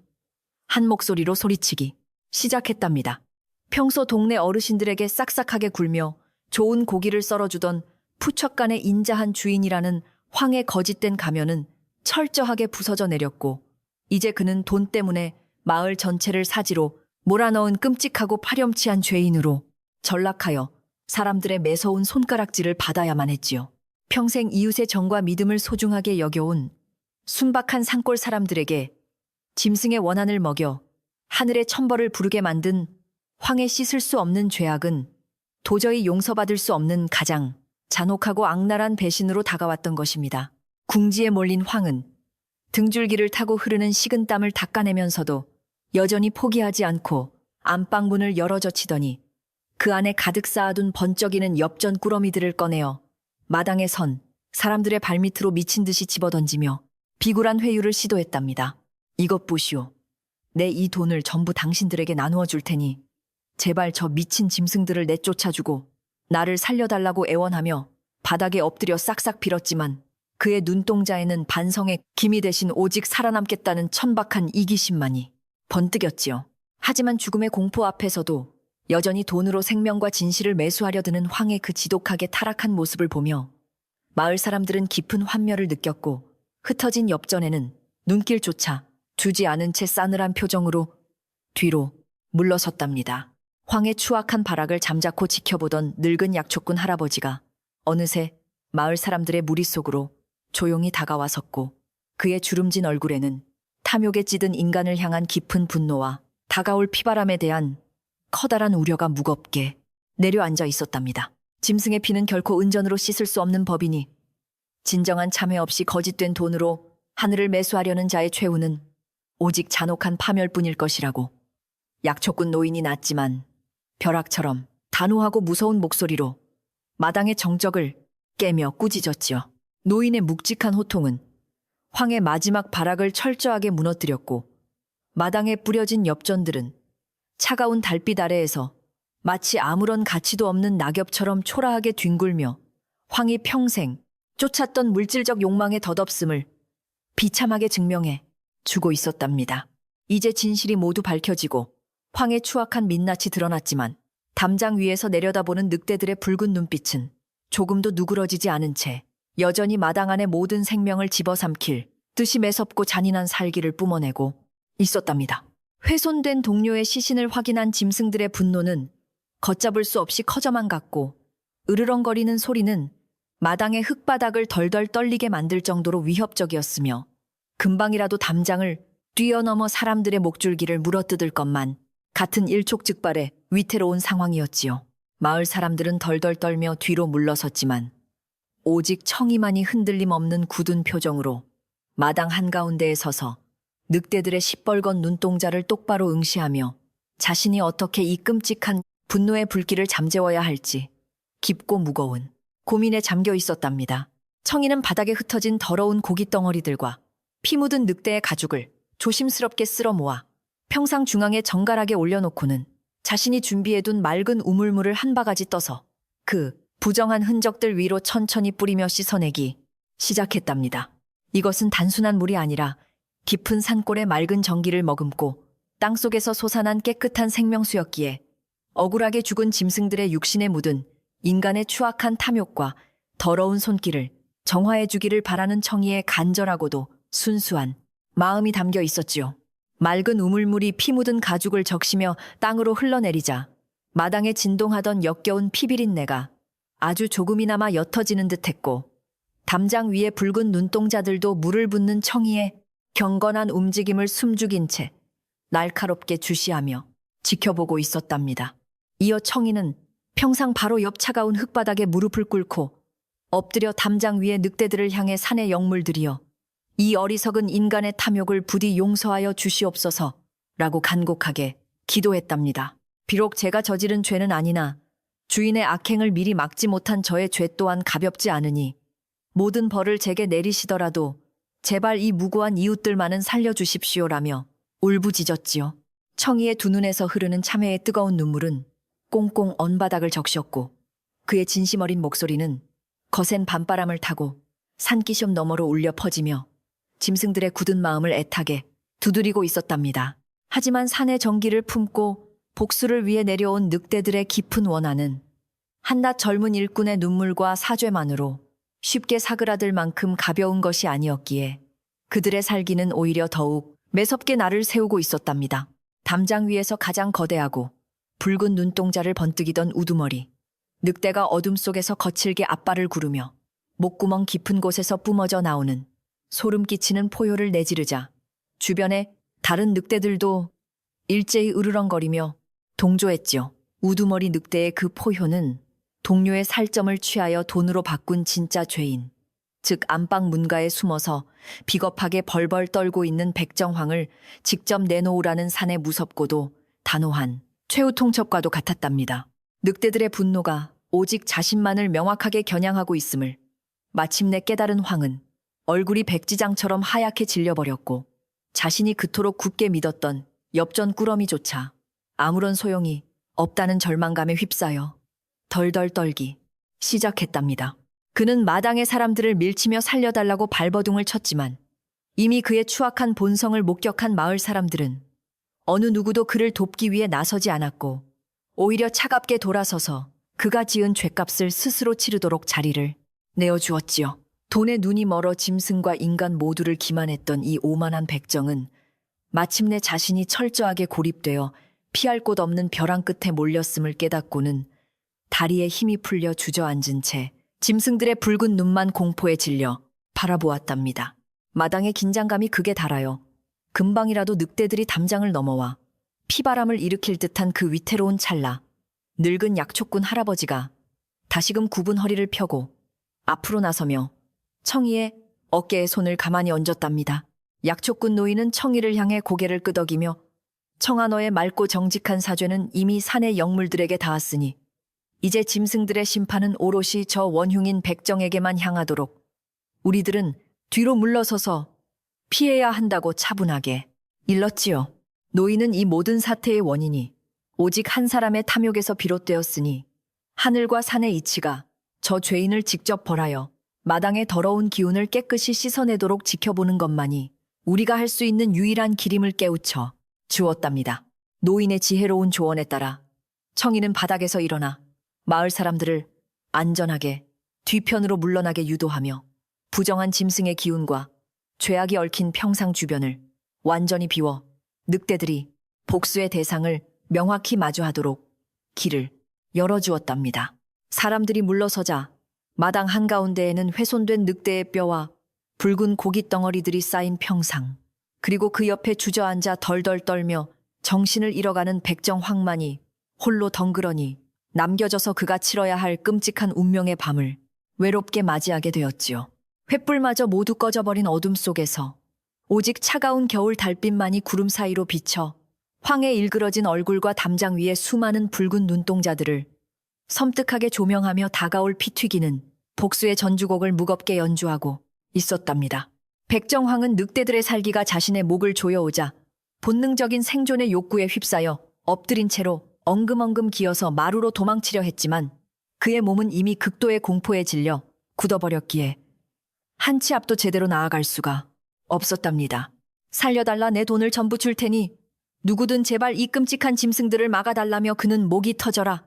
한 목소리로 소리치기 시작했답니다. 평소 동네 어르신들에게 싹싹하게 굴며 좋은 고기를 썰어주던 푸척간의 인자한 주인이라는 황의 거짓된 가면은 철저하게 부서져 내렸고 이제 그는 돈 때문에 마을 전체를 사지로 몰아넣은 끔찍하고 파렴치한 죄인으로 전락하여 사람들의 매서운 손가락질을 받아야만 했지요. 평생 이웃의 정과 믿음을 소중하게 여겨온 순박한 산골 사람들에게 짐승의 원한을 먹여 하늘의 천벌을 부르게 만든 황의 씻을 수 없는 죄악은 도저히 용서받을 수 없는 가장 잔혹하고 악랄한 배신으로 다가왔던 것입니다. 궁지에 몰린 황은 등줄기를 타고 흐르는 식은땀을 닦아내면서도 여전히 포기하지 않고 안방문을 열어젖히더니 그 안에 가득 쌓아둔 번쩍이는 엽전 꾸러미들을 꺼내어 마당에 선 사람들의 발밑으로 미친 듯이 집어던지며 비굴한 회유를 시도했답니다. 이것 보시오. 내 이 돈을 전부 당신들에게 나누어 줄 테니 제발 저 미친 짐승들을 내쫓아주고 나를 살려달라고 애원하며 바닥에 엎드려 싹싹 빌었지만 그의 눈동자에는 반성의 기미 대신 오직 살아남겠다는 천박한 이기심만이 번뜩였지요. 하지만 죽음의 공포 앞에서도 여전히 돈으로 생명과 진실을 매수하려 드는 황의 그 지독하게 타락한 모습을 보며 마을 사람들은 깊은 환멸을 느꼈고 흩어진 엽전에는 눈길조차 주지 않은 채 싸늘한 표정으로 뒤로 물러섰답니다. 황의 추악한 발악을 잠자코 지켜보던 늙은 약초꾼 할아버지가 어느새 마을 사람들의 무리 속으로 조용히 다가와섰고 그의 주름진 얼굴에는 탐욕에 찌든 인간을 향한 깊은 분노와 다가올 피바람에 대한 커다란 우려가 무겁게 내려앉아 있었답니다. 짐승의 피는 결코 은전으로 씻을 수 없는 법이니 진정한 참회 없이 거짓된 돈으로 하늘을 매수하려는 자의 최후는 오직 잔혹한 파멸뿐일 것이라고 약초꾼 노인이 낳았지만 벼락처럼 단호하고 무서운 목소리로 마당의 정적을 깨며 꾸짖었지요. 노인의 묵직한 호통은 황의 마지막 발악을 철저하게 무너뜨렸고 마당에 뿌려진 엽전들은 차가운 달빛 아래에서 마치 아무런 가치도 없는 낙엽처럼 초라하게 뒹굴며 황이 평생 쫓았던 물질적 욕망의 덧없음을 비참하게 증명해 주고 있었답니다. 이제 진실이 모두 밝혀지고 황의 추악한 민낯이 드러났지만 담장 위에서 내려다보는 늑대들의 붉은 눈빛은 조금도 누그러지지 않은 채 여전히 마당 안의 모든 생명을 집어삼킬 듯이 매섭고 잔인한 살기를 뿜어내고 있었답니다. 훼손된 동료의 시신을 확인한 짐승들의 분노는 걷잡을 수 없이 커져만 갔고 으르렁거리는 소리는 마당의 흙바닥을 덜덜 떨리게 만들 정도로 위협적이었으며 금방이라도 담장을 뛰어넘어 사람들의 목줄기를 물어뜯을 것만 같은 일촉즉발의 위태로운 상황이었지요. 마을 사람들은 덜덜 떨며 뒤로 물러섰지만 오직 청이만이 흔들림 없는 굳은 표정으로 마당 한가운데에 서서 늑대들의 시뻘건 눈동자를 똑바로 응시하며 자신이 어떻게 이 끔찍한 분노의 불길을 잠재워야 할지 깊고 무거운 고민에 잠겨 있었답니다. 청이는 바닥에 흩어진 더러운 고기 덩어리들과 피 묻은 늑대의 가죽을 조심스럽게 쓸어 모아 평상 중앙에 정갈하게 올려놓고는 자신이 준비해둔 맑은 우물물을 한 바가지 떠서 그 부정한 흔적들 위로 천천히 뿌리며 씻어내기 시작했답니다. 이것은 단순한 물이 아니라 깊은 산골의 맑은 전기를 머금고 땅속에서 솟아난 깨끗한 생명수였기에 억울하게 죽은 짐승들의 육신에 묻은 인간의 추악한 탐욕과 더러운 손길을 정화해 주기를 바라는 청이의 간절하고도 순수한 마음이 담겨 있었지요. 맑은 우물물이 피 묻은 가죽을 적시며 땅으로 흘러내리자 마당에 진동하던 역겨운 피비린내가 아주 조금이나마 옅어지는 듯했고, 담장 위에 붉은 눈동자들도 물을 붓는 청이의 경건한 움직임을 숨죽인 채 날카롭게 주시하며 지켜보고 있었답니다. 이어 청이는 평상 바로 옆 차가운 흙바닥에 무릎을 꿇고 엎드려 담장 위의 늑대들을 향해 산의 영물들이여 이 어리석은 인간의 탐욕을 부디 용서하여 주시옵소서 라고 간곡하게 기도했답니다. 비록 제가 저지른 죄는 아니나 주인의 악행을 미리 막지 못한 저의 죄 또한 가볍지 않으니 모든 벌을 제게 내리시더라도 제발 이 무고한 이웃들만은 살려주십시오라며 울부짖었지요. 청이의 두 눈에서 흐르는 참회의 뜨거운 눈물은 꽁꽁 언바닥을 적셨고, 그의 진심 어린 목소리는 거센 밤바람을 타고 산기슭 너머로 울려 퍼지며 짐승들의 굳은 마음을 애타게 두드리고 있었답니다. 하지만 산의 정기를 품고 복수를 위해 내려온 늑대들의 깊은 원한은 한낱 젊은 일꾼의 눈물과 사죄만으로 쉽게 사그라들 만큼 가벼운 것이 아니었기에 그들의 살기는 오히려 더욱 매섭게 날을 세우고 있었답니다. 담장 위에서 가장 거대하고 붉은 눈동자를 번뜩이던 우두머리, 늑대가 어둠 속에서 거칠게 앞발을 구르며 목구멍 깊은 곳에서 뿜어져 나오는 소름 끼치는 포효를 내지르자 주변의 다른 늑대들도 일제히 으르렁거리며 동조했지요. 우두머리 늑대의 그 포효는 동료의 살점을 취하여 돈으로 바꾼 진짜 죄인, 즉 안방 문가에 숨어서 비겁하게 벌벌 떨고 있는 백정황을 직접 내놓으라는 산의 무섭고도 단호한 최후 통첩과도 같았답니다. 늑대들의 분노가 오직 자신만을 명확하게 겨냥하고 있음을 마침내 깨달은 황은 얼굴이 백지장처럼 하얗게 질려버렸고, 자신이 그토록 굳게 믿었던 엽전 꾸러미조차 아무런 소용이 없다는 절망감에 휩싸여 덜덜 떨기 시작했답니다. 그는 마당의 사람들을 밀치며 살려달라고 발버둥을 쳤지만 이미 그의 추악한 본성을 목격한 마을 사람들은 어느 누구도 그를 돕기 위해 나서지 않았고, 오히려 차갑게 돌아서서 그가 지은 죄값을 스스로 치르도록 자리를 내어주었지요. 돈에 눈이 멀어 짐승과 인간 모두를 기만했던 이 오만한 백정은 마침내 자신이 철저하게 고립되어 피할 곳 없는 벼랑 끝에 몰렸음을 깨닫고는 다리에 힘이 풀려 주저앉은 채 짐승들의 붉은 눈만 공포에 질려 바라보았답니다. 마당의 긴장감이 극에 달하여 금방이라도 늑대들이 담장을 넘어와 피바람을 일으킬 듯한 그 위태로운 찰나, 늙은 약초꾼 할아버지가 다시금 굽은 허리를 펴고 앞으로 나서며 청이의 어깨에 손을 가만히 얹었답니다. 약초꾼 노인은 청이를 향해 고개를 끄덕이며 청아 너의 맑고 정직한 사죄는 이미 산의 영물들에게 닿았으니 이제 짐승들의 심판은 오롯이 저 원흉인 백정에게만 향하도록 우리들은 뒤로 물러서서 피해야 한다고 차분하게 일렀지요. 노인은 이 모든 사태의 원인이 오직 한 사람의 탐욕에서 비롯되었으니 하늘과 산의 이치가 저 죄인을 직접 벌하여 마당의 더러운 기운을 깨끗이 씻어내도록 지켜보는 것만이 우리가 할 수 있는 유일한 길임을 깨우쳐 주었답니다. 노인의 지혜로운 조언에 따라 청이는 바닥에서 일어나 마을 사람들을 안전하게 뒤편으로 물러나게 유도하며 부정한 짐승의 기운과 죄악이 얽힌 평상 주변을 완전히 비워 늑대들이 복수의 대상을 명확히 마주하도록 길을 열어주었답니다. 사람들이 물러서자 마당 한가운데에는 훼손된 늑대의 뼈와 붉은 고깃 덩어리들이 쌓인 평상, 그리고 그 옆에 주저앉아 덜덜 떨며 정신을 잃어가는 백정황만이 홀로 덩그러니 남겨져서 그가 치러야 할 끔찍한 운명의 밤을 외롭게 맞이하게 되었지요. 횃불마저 모두 꺼져버린 어둠 속에서 오직 차가운 겨울 달빛만이 구름 사이로 비쳐 황의 일그러진 얼굴과 담장 위에 수많은 붉은 눈동자들을 섬뜩하게 조명하며 다가올 피 튀기는 복수의 전주곡을 무겁게 연주하고 있었답니다. 백정황은 늑대들의 살기가 자신의 목을 조여오자 본능적인 생존의 욕구에 휩싸여 엎드린 채로 엉금엉금 기어서 마루로 도망치려 했지만 그의 몸은 이미 극도의 공포에 질려 굳어버렸기에 한 치 앞도 제대로 나아갈 수가 없었답니다. 살려달라, 내 돈을 전부 줄 테니 누구든 제발 이 끔찍한 짐승들을 막아달라며 그는 목이 터져라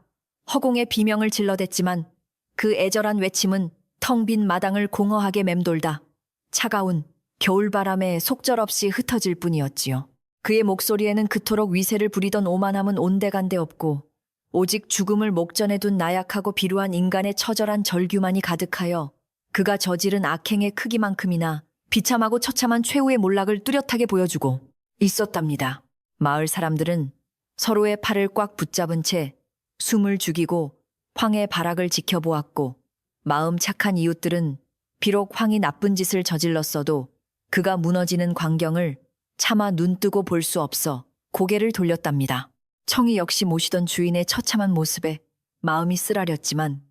허공에 비명을 질러댔지만 그 애절한 외침은 텅 빈 마당을 공허하게 맴돌다 차가운 겨울바람에 속절없이 흩어질 뿐이었지요. 그의 목소리에는 그토록 위세를 부리던 오만함은 온데간데 없고 오직 죽음을 목전에 둔 나약하고 비루한 인간의 처절한 절규만이 가득하여 그가 저지른 악행의 크기만큼이나 비참하고 처참한 최후의 몰락을 뚜렷하게 보여주고 있었답니다. 마을 사람들은 서로의 팔을 꽉 붙잡은 채 숨을 죽이고 황의 발악을 지켜보았고 마음 착한 이웃들은 비록 황이 나쁜 짓을 저질렀어도 그가 무너지는 광경을 차마 눈뜨고 볼 수 없어 고개를 돌렸답니다. 청이 역시 모시던 주인의 처참한 모습에 마음이 쓰라렸지만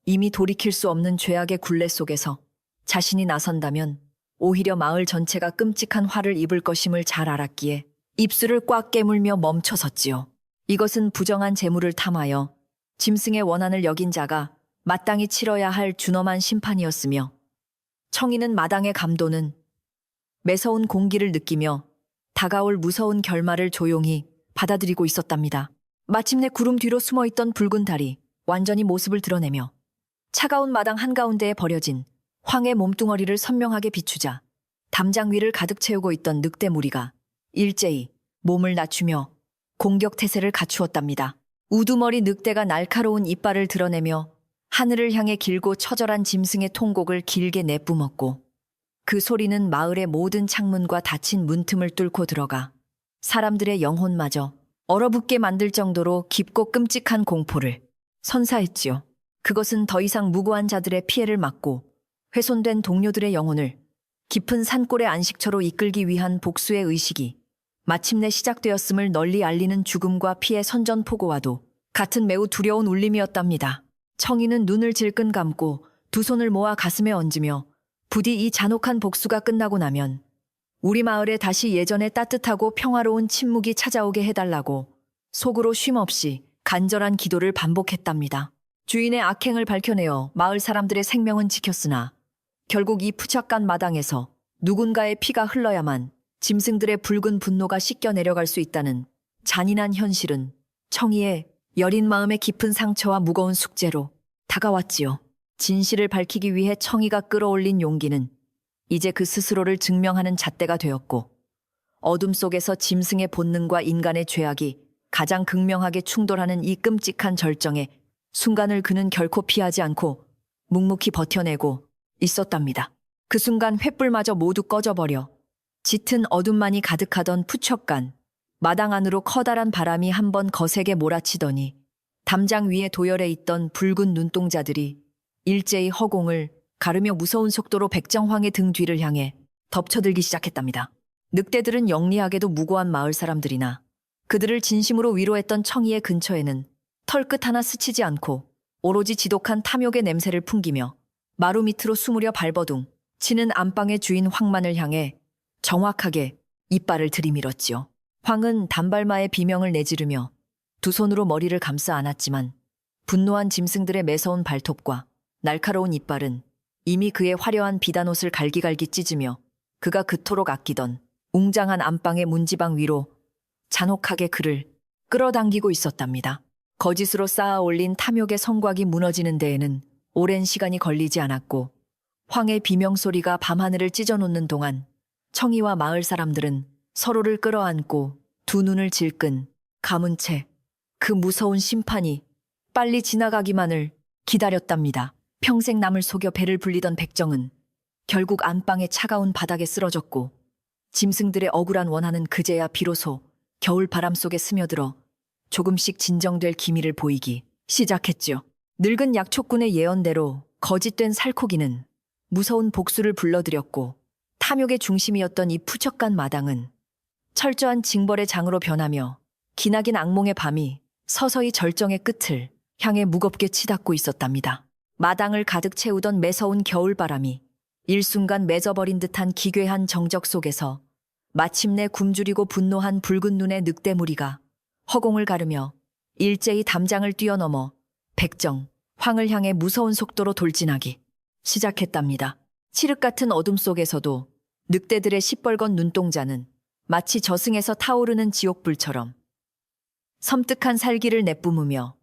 이미 돌이킬 수 없는 죄악의 굴레 속에서 자신이 나선다면 오히려 마을 전체가 끔찍한 화를 입을 것임을 잘 알았기에 입술을 꽉 깨물며 멈춰섰지요. 이것은 부정한 재물을 탐하여 짐승의 원한을 여긴 자가 마땅히 치러야 할 준엄한 심판이었으며 청이는 마당의 감도는 매서운 공기를 느끼며 다가올 무서운 결말을 조용히 받아들이고 있었답니다. 마침내 구름 뒤로 숨어있던 붉은 달이 완전히 모습을 드러내며 차가운 마당 한가운데에 버려진 황의 몸뚱어리를 선명하게 비추자 담장 위를 가득 채우고 있던 늑대 무리가 일제히 몸을 낮추며 공격 태세를 갖추었답니다. 우두머리 늑대가 날카로운 이빨을 드러내며 하늘을 향해 길고 처절한 짐승의 통곡을 길게 내뿜었고 그 소리는 마을의 모든 창문과 닫힌 문틈을 뚫고 들어가 사람들의 영혼마저 얼어붙게 만들 정도로 깊고 끔찍한 공포를 선사했지요. 그것은 더 이상 무고한 자들의 피해를 막고 훼손된 동료들의 영혼을 깊은 산골의 안식처로 이끌기 위한 복수의 의식이 마침내 시작되었음을 널리 알리는 죽음과 피해 선전포고와도 같은 매우 두려운 울림이었답니다. 청이는 눈을 질끈 감고 두 손을 모아 가슴에 얹으며 부디 이 잔혹한 복수가 끝나고 나면 우리 마을에 다시 예전의 따뜻하고 평화로운 침묵이 찾아오게 해달라고 속으로 쉼없이 간절한 기도를 반복했답니다. 주인의 악행을 밝혀내어 마을 사람들의 생명은 지켰으나 결국 이 푸착간 마당에서 누군가의 피가 흘러야만 짐승들의 붉은 분노가 씻겨 내려갈 수 있다는 잔인한 현실은 청이의 여린 마음의 깊은 상처와 무거운 숙제로 다가왔지요. 진실을 밝히기 위해 청이가 끌어올린 용기는 이제 그 스스로를 증명하는 잣대가 되었고 어둠 속에서 짐승의 본능과 인간의 죄악이 가장 극명하게 충돌하는 이 끔찍한 절정의 순간을 그는 결코 피하지 않고 묵묵히 버텨내고 있었답니다. 그 순간 횃불마저 모두 꺼져버려 짙은 어둠만이 가득하던 푸척간 마당 안으로 커다란 바람이 한번 거세게 몰아치더니 담장 위에 도열해 있던 붉은 눈동자들이 일제히 허공을 가르며 무서운 속도로 백정황의 등 뒤를 향해 덮쳐들기 시작했답니다. 늑대들은 영리하게도 무고한 마을 사람들이나 그들을 진심으로 위로했던 청이의 근처에는 털끝 하나 스치지 않고 오로지 지독한 탐욕의 냄새를 풍기며 마루 밑으로 숨으려 발버둥 치는 안방의 주인 황만을 향해 정확하게 이빨을 들이밀었지요. 황은 단발마의 비명을 내지르며 두 손으로 머리를 감싸 안았지만 분노한 짐승들의 매서운 발톱과 날카로운 이빨은 이미 그의 화려한 비단옷을 갈기갈기 찢으며 그가 그토록 아끼던 웅장한 안방의 문지방 위로 잔혹하게 그를 끌어당기고 있었답니다. 거짓으로 쌓아 올린 탐욕의 성곽이 무너지는 데에는 오랜 시간이 걸리지 않았고 황의 비명소리가 밤하늘을 찢어놓는 동안 청이와 마을 사람들은 서로를 끌어안고 두 눈을 질끈 감은 채 그 무서운 심판이 빨리 지나가기만을 기다렸답니다. 평생 남을 속여 배를 불리던 백정은 결국 안방의 차가운 바닥에 쓰러졌고 짐승들의 억울한 원한은 그제야 비로소 겨울 바람 속에 스며들어 조금씩 진정될 기미를 보이기 시작했죠. 늙은 약초꾼의 예언대로 거짓된 살코기는 무서운 복수를 불러들였고 탐욕의 중심이었던 이 푸척간 마당은 철저한 징벌의 장으로 변하며 기나긴 악몽의 밤이 서서히 절정의 끝을 향해 무겁게 치닫고 있었답니다. 마당을 가득 채우던 매서운 겨울바람이 일순간 맺어버린 듯한 기괴한 정적 속에서 마침내 굶주리고 분노한 붉은 눈의 늑대 무리가 허공을 가르며 일제히 담장을 뛰어넘어 백정, 황을 향해 무서운 속도로 돌진하기 시작했답니다. 칠흑 같은 어둠 속에서도 늑대들의 시뻘건 눈동자는 마치 저승에서 타오르는 지옥불처럼 섬뜩한 살기를 내뿜으며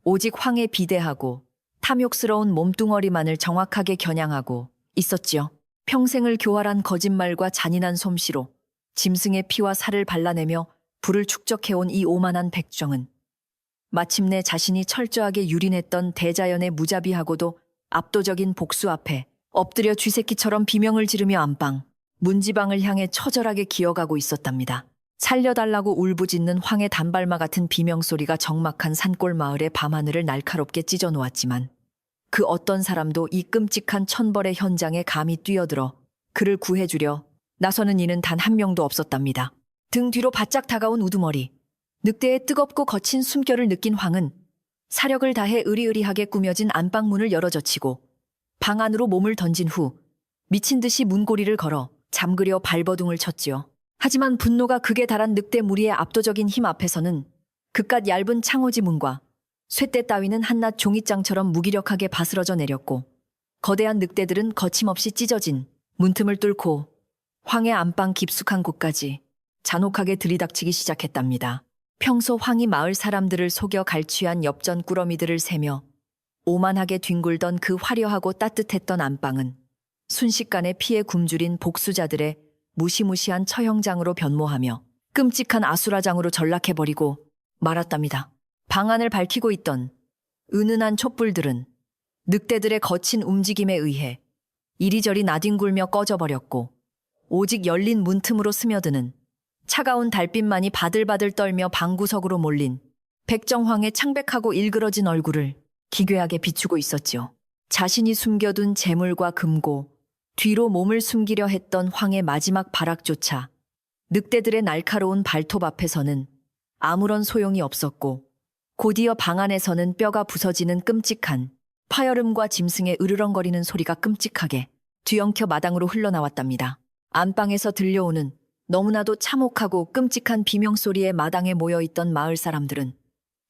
오직 황의 비대하고 탐욕스러운 몸뚱어리만을 정확하게 겨냥하고 있었지요. 평생을 교활한 거짓말과 잔인한 솜씨로 짐승의 피와 살을 발라내며 부를 축적해온 이 오만한 백정은 마침내 자신이 철저하게 유린했던 대자연의 무자비하고도 압도적인 복수 앞에 엎드려 쥐새끼처럼 비명을 지르며 안방, 문지방을 향해 처절하게 기어가고 있었답니다. 살려달라고 울부짖는 황의 단발마 같은 비명소리가 적막한 산골 마을의 밤하늘을 날카롭게 찢어 놓았지만 그 어떤 사람도 이 끔찍한 천벌의 현장에 감히 뛰어들어 그를 구해주려 나서는 이는 단 한 명도 없었답니다. 등 뒤로 바짝 다가온 우두머리, 늑대의 뜨겁고 거친 숨결을 느낀 황은 사력을 다해 으리으리하게 꾸며진 안방문을 열어젖히고 방 안으로 몸을 던진 후 미친 듯이 문고리를 걸어 잠그려 발버둥을 쳤지요. 하지만 분노가 극에 달한 늑대 무리의 압도적인 힘 앞에서는 그깟 얇은 창호지 문과 쇠대 따위는 한낱 종잇장처럼 무기력하게 바스러져 내렸고 거대한 늑대들은 거침없이 찢어진 문틈을 뚫고 황의 안방 깊숙한 곳까지 잔혹하게 들이닥치기 시작했답니다. 평소 황이 마을 사람들을 속여 갈취한 엽전 꾸러미들을 세며 오만하게 뒹굴던 그 화려하고 따뜻했던 안방은 순식간에 피에 굶주린 복수자들의 무시무시한 처형장으로 변모하며 끔찍한 아수라장으로 전락해버리고 말았답니다. 방 안을 밝히고 있던 은은한 촛불들은 늑대들의 거친 움직임에 의해 이리저리 나뒹굴며 꺼져버렸고 오직 열린 문틈으로 스며드는 차가운 달빛만이 바들바들 떨며 방구석으로 몰린 백정황의 창백하고 일그러진 얼굴을 기괴하게 비추고 있었지요. 자신이 숨겨둔 재물과 금고, 뒤로 몸을 숨기려 했던 황의 마지막 발악조차 늑대들의 날카로운 발톱 앞에서는 아무런 소용이 없었고 곧이어 방 안에서는 뼈가 부서지는 끔찍한 파열음과 짐승의 으르렁거리는 소리가 끔찍하게 뒤엉켜 마당으로 흘러나왔답니다. 안방에서 들려오는 너무나도 참혹하고 끔찍한 비명소리에 마당에 모여있던 마을 사람들은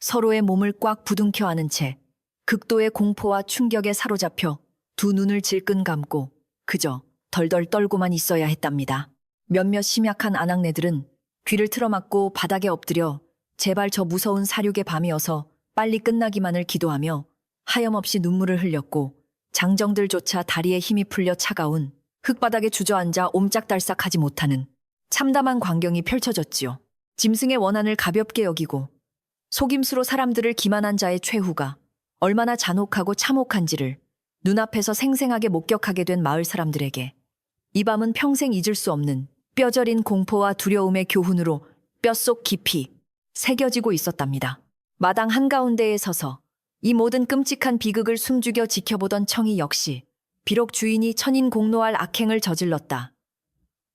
서로의 몸을 꽉 부둥켜 안은 채 극도의 공포와 충격에 사로잡혀 두 눈을 질끈 감고 그저 덜덜 떨고만 있어야 했답니다. 몇몇 심약한 아낙네들은 귀를 틀어막고 바닥에 엎드려 제발 저 무서운 사륙의 밤이어서 빨리 끝나기만을 기도하며 하염없이 눈물을 흘렸고 장정들조차 다리에 힘이 풀려 차가운 흙바닥에 주저앉아 옴짝달싹하지 못하는 참담한 광경이 펼쳐졌지요. 짐승의 원한을 가볍게 여기고 속임수로 사람들을 기만한 자의 최후가 얼마나 잔혹하고 참혹한지를 눈앞에서 생생하게 목격하게 된 마을 사람들에게 이 밤은 평생 잊을 수 없는 뼈저린 공포와 두려움의 교훈으로 뼛속 깊이 새겨지고 있었답니다. 마당 한가운데에 서서 이 모든 끔찍한 비극을 숨죽여 지켜보던 청이 역시 비록 주인이 천인공노할 악행을 저질렀다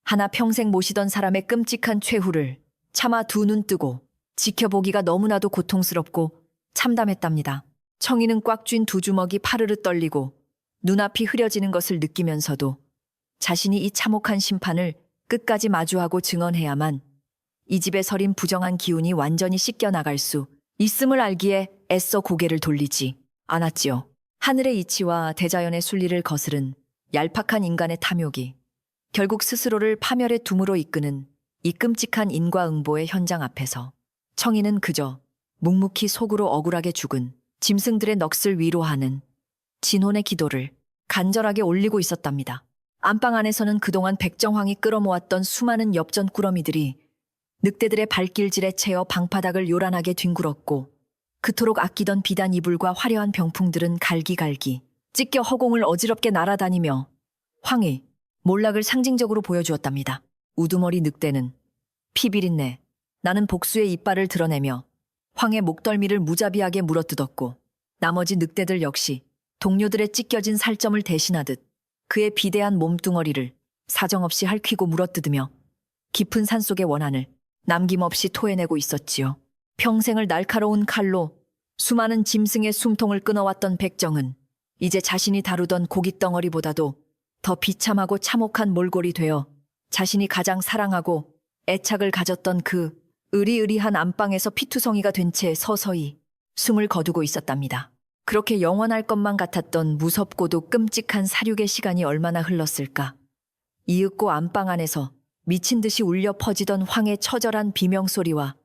하나 평생 모시던 사람의 끔찍한 최후를 차마 두 눈 뜨고 지켜보기가 너무나도 고통스럽고 참담했답니다. 청이는 꽉 쥔 두 주먹이 파르르 떨리고 눈앞이 흐려지는 것을 느끼면서도 자신이 이 참혹한 심판을 끝까지 마주하고 증언해야만 이 집에 서린 부정한 기운이 완전히 씻겨나갈 수 있음을 알기에 애써 고개를 돌리지 않았지요. 하늘의 이치와 대자연의 순리를 거스른 얄팍한 인간의 탐욕이 결국 스스로를 파멸의 둠으로 이끄는 이 끔찍한 인과응보의 현장 앞에서 청이는 그저 묵묵히 속으로 억울하게 죽은 짐승들의 넋을 위로하는 진혼의 기도를 간절하게 올리고 있었답니다. 안방 안에서는 그동안 백정황이 끌어모았던 수많은 엽전 꾸러미들이 늑대들의 발길질에 채여 방바닥을 요란하게 뒹굴었고 그토록 아끼던 비단 이불과 화려한 병풍들은 갈기갈기 찢겨 허공을 어지럽게 날아다니며 황의 몰락을 상징적으로 보여주었답니다. 우두머리 늑대는 피비린내 나는 복수의 이빨을 드러내며 황의 목덜미를 무자비하게 물어뜯었고 나머지 늑대들 역시 동료들의 찢겨진 살점을 대신하듯 그의 비대한 몸뚱어리를 사정없이 핥히고 물어뜯으며 깊은 산속의 원한을 남김없이 토해내고 있었지요. 평생을 날카로운 칼로 수많은 짐승의 숨통을 끊어왔던 백정은 이제 자신이 다루던 고깃덩어리보다도 더 비참하고 참혹한 몰골이 되어 자신이 가장 사랑하고 애착을 가졌던 그 으리으리한 안방에서 피투성이가 된 채 서서히 숨을 거두고 있었답니다. 그렇게 영원할 것만 같았던 무섭고도 끔찍한 사륙의 시간이 얼마나 흘렀을까. 이윽고 안방 안에서 미친 듯이 울려 퍼지던 황의 처절한 비명소리와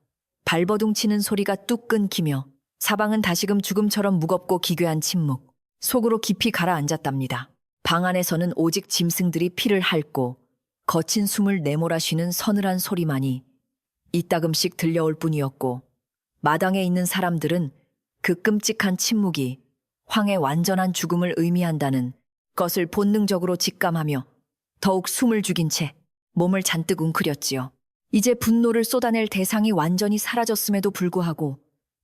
발버둥 치는 소리가 뚝 끊기며 사방은 다시금 죽음처럼 무겁고 기괴한 침묵 속으로 깊이 가라앉았답니다. 방 안에서는 오직 짐승들이 피를 핥고 거친 숨을 내몰아쉬는 서늘한 소리만이 이따금씩 들려올 뿐이었고, 마당에 있는 사람들은 그 끔찍한 침묵이 황의 완전한 죽음을 의미한다는 것을 본능적으로 직감하며 더욱 숨을 죽인 채 몸을 잔뜩 웅크렸지요. 이제 분노를 쏟아낼 대상이 완전히 사라졌음에도 불구하고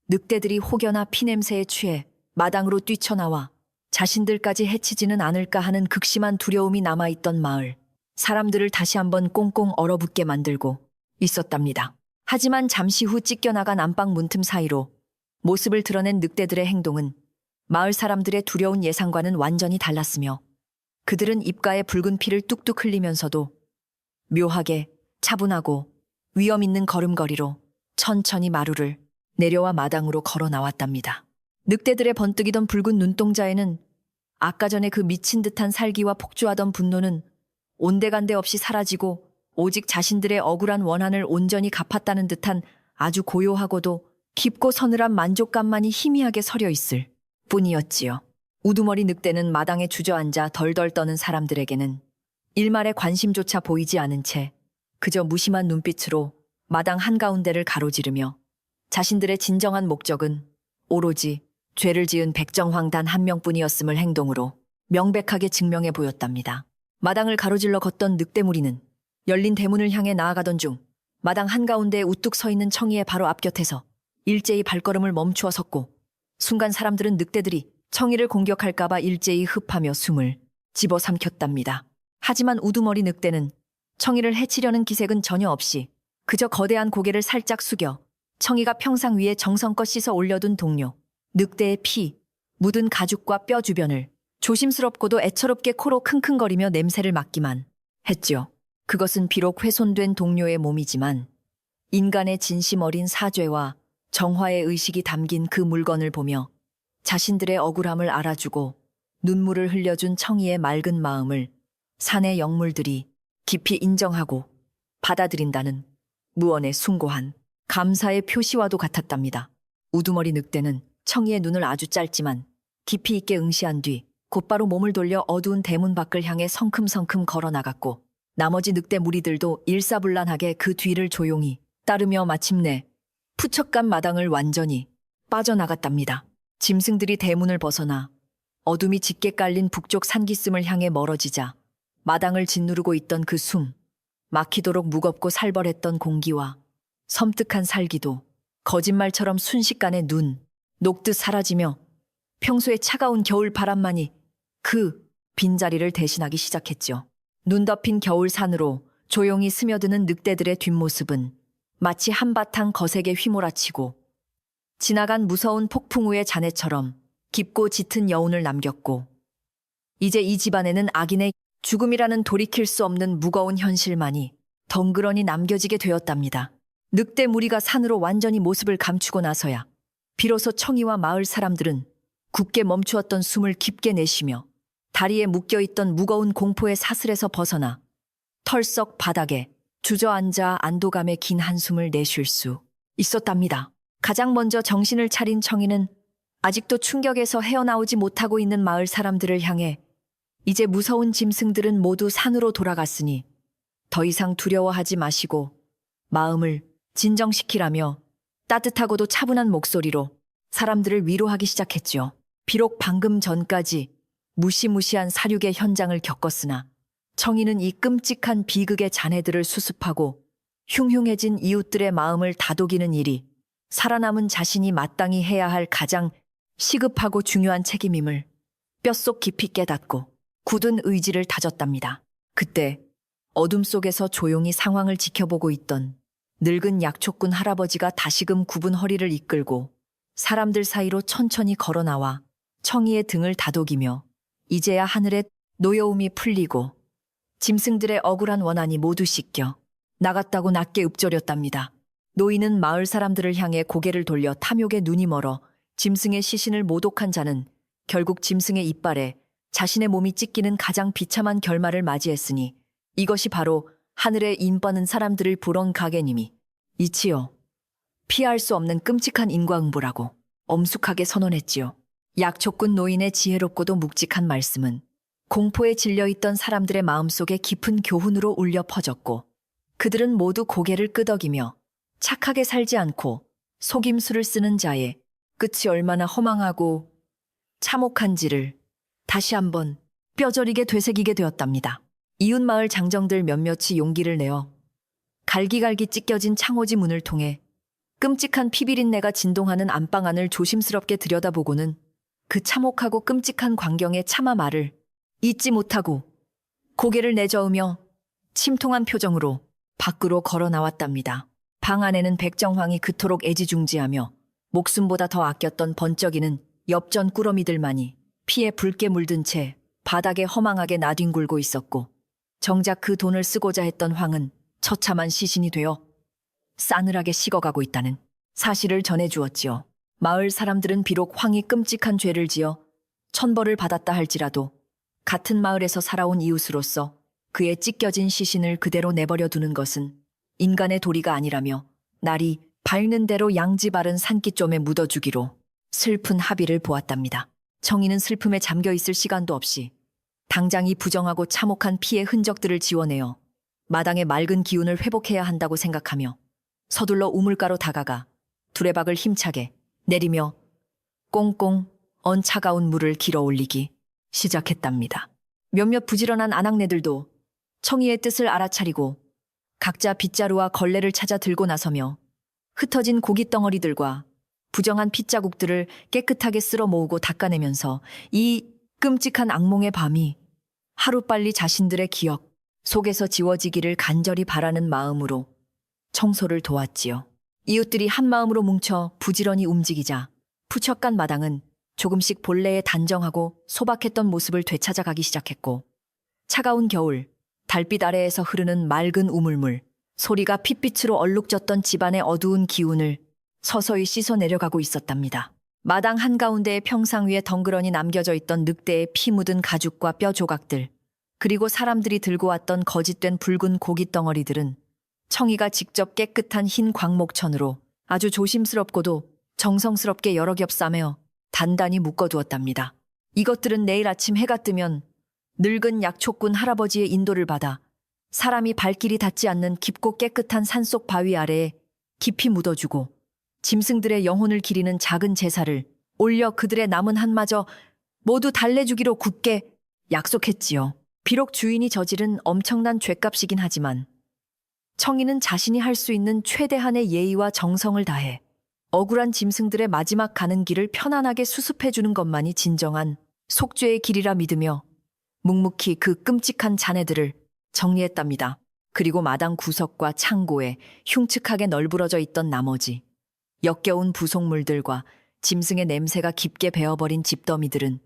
늑대들이 혹여나 피냄새에 취해 마당으로 뛰쳐나와 자신들까지 해치지는 않을까 하는 극심한 두려움이 남아있던 마을. 사람들을 다시 한번 꽁꽁 얼어붙게 만들고 있었답니다. 하지만 잠시 후 찢겨나간 안방 문틈 사이로 모습을 드러낸 늑대들의 행동은 마을 사람들의 두려운 예상과는 완전히 달랐으며, 그들은 입가에 붉은 피를 뚝뚝 흘리면서도 묘하게 차분하고 위험 있는 걸음걸이로 천천히 마루를 내려와 마당으로 걸어 나왔답니다. 늑대들의 번뜩이던 붉은 눈동자에는 아까 전에 그 미친 듯한 살기와 폭주하던 분노는 온데간데 없이 사라지고 오직 자신들의 억울한 원한을 온전히 갚았다는 듯한 아주 고요하고도 깊고 서늘한 만족감만이 희미하게 서려 있을 뿐이었지요. 우두머리 늑대는 마당에 주저앉아 덜덜 떠는 사람들에게는 일말의 관심조차 보이지 않은 채 그저 무심한 눈빛으로 마당 한가운데를 가로지르며 자신들의 진정한 목적은 오로지 죄를 지은 백정황 단 한 명뿐이었음을 행동으로 명백하게 증명해 보였답니다. 마당을 가로질러 걷던 늑대 무리는 열린 대문을 향해 나아가던 중 마당 한가운데에 우뚝 서 있는 청이의 바로 앞곁에서 일제히 발걸음을 멈추어 섰고, 순간 사람들은 늑대들이 청이를 공격할까봐 일제히 흡하며 숨을 집어삼켰답니다. 하지만 우두머리 늑대는 청이를 해치려는 기색은 전혀 없이 그저 거대한 고개를 살짝 숙여 청이가 평상 위에 정성껏 씻어 올려둔 동료 늑대의 피 묻은 가죽과 뼈 주변을 조심스럽고도 애처롭게 코로 킁킁거리며 냄새를 맡기만 했죠. 그것은 비록 훼손된 동료의 몸이지만 인간의 진심 어린 사죄와 정화의 의식이 담긴 그 물건을 보며 자신들의 억울함을 알아주고 눈물을 흘려준 청이의 맑은 마음을 산의 영물들이 깊이 인정하고 받아들인다는 무언의 숭고한 감사의 표시와도 같았답니다. 우두머리 늑대는 청이의 눈을 아주 짧지만 깊이 있게 응시한 뒤 곧바로 몸을 돌려 어두운 대문 밖을 향해 성큼성큼 걸어 나갔고, 나머지 늑대 무리들도 일사불란하게 그 뒤를 조용히 따르며 마침내 푸척간 마당을 완전히 빠져나갔답니다. 짐승들이 대문을 벗어나 어둠이 짙게 깔린 북쪽 산기슭을 향해 멀어지자 마당을 짓누르고 있던 그 숨, 막히도록 무겁고 살벌했던 공기와 섬뜩한 살기도 거짓말처럼 순식간에 눈 녹듯 사라지며 평소에 차가운 겨울 바람만이 그 빈자리를 대신하기 시작했죠. 눈 덮인 겨울 산으로 조용히 스며드는 늑대들의 뒷모습은 마치 한바탕 거세게 휘몰아치고 지나간 무서운 폭풍우의 잔해처럼 깊고 짙은 여운을 남겼고, 이제 이 집안에는 악인의 죽음이라는 돌이킬 수 없는 무거운 현실만이 덩그러니 남겨지게 되었답니다. 늑대 무리가 산으로 완전히 모습을 감추고 나서야 비로소 청이와 마을 사람들은 굳게 멈추었던 숨을 깊게 내쉬며 다리에 묶여있던 무거운 공포의 사슬에서 벗어나 털썩 바닥에 주저앉아 안도감에 긴 한숨을 내쉴 수 있었답니다. 가장 먼저 정신을 차린 청이는 아직도 충격에서 헤어나오지 못하고 있는 마을 사람들을 향해 이제 무서운 짐승들은 모두 산으로 돌아갔으니 더 이상 두려워하지 마시고 마음을 진정시키라며 따뜻하고도 차분한 목소리로 사람들을 위로하기 시작했죠. 비록 방금 전까지 무시무시한 사륙의 현장을 겪었으나 청이는 이 끔찍한 비극의 잔해들을 수습하고 흉흉해진 이웃들의 마음을 다독이는 일이 살아남은 자신이 마땅히 해야 할 가장 시급하고 중요한 책임임을 뼛속 깊이 깨닫고 굳은 의지를 다졌답니다. 그때 어둠 속에서 조용히 상황을 지켜보고 있던 늙은 약초꾼 할아버지가 다시금 굽은 허리를 이끌고 사람들 사이로 천천히 걸어 나와 청이의 등을 다독이며 이제야 하늘의 노여움이 풀리고 짐승들의 억울한 원한이 모두 씻겨 나갔다고 낮게 읊조렸답니다. 노인은 마을 사람들을 향해 고개를 돌려 탐욕에 눈이 멀어 짐승의 시신을 모독한 자는 결국 짐승의 이빨에 자신의 몸이 찢기는 가장 비참한 결말을 맞이했으니 이것이 바로 하늘에 인빠는 사람들을 보런 가게님이 이치요 피할 수 없는 끔찍한 인과응보라고 엄숙하게 선언했지요. 약초꾼 노인의 지혜롭고도 묵직한 말씀은 공포에 질려있던 사람들의 마음속에 깊은 교훈으로 울려 퍼졌고 그들은 모두 고개를 끄덕이며 착하게 살지 않고 속임수를 쓰는 자의 끝이 얼마나 허망하고 참혹한지를 다시 한번 뼈저리게 되새기게 되었답니다. 이웃마을 장정들 몇몇이 용기를 내어 갈기갈기 찢겨진 창호지 문을 통해 끔찍한 피비린내가 진동하는 안방 안을 조심스럽게 들여다보고는 그 참혹하고 끔찍한 광경에 차마 말을 잊지 못하고 고개를 내저으며 침통한 표정으로 밖으로 걸어 나왔답니다. 방 안에는 백정황이 그토록 애지중지하며 목숨보다 더 아꼈던 번쩍이는 엽전 꾸러미들만이 피에 붉게 물든 채 바닥에 허망하게 나뒹굴고 있었고 정작 그 돈을 쓰고자 했던 황은 처참한 시신이 되어 싸늘하게 식어가고 있다는 사실을 전해주었지요. 마을 사람들은 비록 황이 끔찍한 죄를 지어 천벌을 받았다 할지라도 같은 마을에서 살아온 이웃으로서 그의 찢겨진 시신을 그대로 내버려 두는 것은 인간의 도리가 아니라며 날이 밝는 대로 양지 바른 산기쫌에 묻어주기로 슬픈 합의를 보았답니다. 청이는 슬픔에 잠겨 있을 시간도 없이 당장 이 부정하고 참혹한 피의 흔적들을 지워내어 마당의 맑은 기운을 회복해야 한다고 생각하며 서둘러 우물가로 다가가 두레박을 힘차게 내리며 꽁꽁 언 차가운 물을 길어 올리기 시작했답니다. 몇몇 부지런한 아낙네들도 청이의 뜻을 알아차리고 각자 빗자루와 걸레를 찾아 들고 나서며 흩어진 고깃덩어리들과 부정한 핏자국들을 깨끗하게 쓸어 모으고 닦아내면서 이 끔찍한 악몽의 밤이 하루빨리 자신들의 기억 속에서 지워지기를 간절히 바라는 마음으로 청소를 도왔지요. 이웃들이 한 마음으로 뭉쳐 부지런히 움직이자 푸척간 마당은 조금씩 본래의 단정하고 소박했던 모습을 되찾아가기 시작했고 차가운 겨울, 달빛 아래에서 흐르는 맑은 우물물, 소리가 핏빛으로 얼룩졌던 집안의 어두운 기운을 서서히 씻어 내려가고 있었답니다. 마당 한가운데의 평상 위에 덩그러니 남겨져 있던 늑대의 피 묻은 가죽과 뼈 조각들, 그리고 사람들이 들고 왔던 거짓된 붉은 고깃덩어리들은 청이가 직접 깨끗한 흰 광목천으로 아주 조심스럽고도 정성스럽게 여러 겹 싸매어 단단히 묶어두었답니다. 이것들은 내일 아침 해가 뜨면 늙은 약초꾼 할아버지의 인도를 받아 사람이 발길이 닿지 않는 깊고 깨끗한 산속 바위 아래에 깊이 묻어주고 짐승들의 영혼을 기리는 작은 제사를 올려 그들의 남은 한마저 모두 달래주기로 굳게 약속했지요. 비록 주인이 저지른 엄청난 죗값이긴 하지만 청이는 자신이 할 수 있는 최대한의 예의와 정성을 다해 억울한 짐승들의 마지막 가는 길을 편안하게 수습해주는 것만이 진정한 속죄의 길이라 믿으며 묵묵히 그 끔찍한 잔해들을 정리했답니다. 그리고 마당 구석과 창고에 흉측하게 널브러져 있던 나머지 역겨운 부속물들과 짐승의 냄새가 깊게 배어버린 집더미들은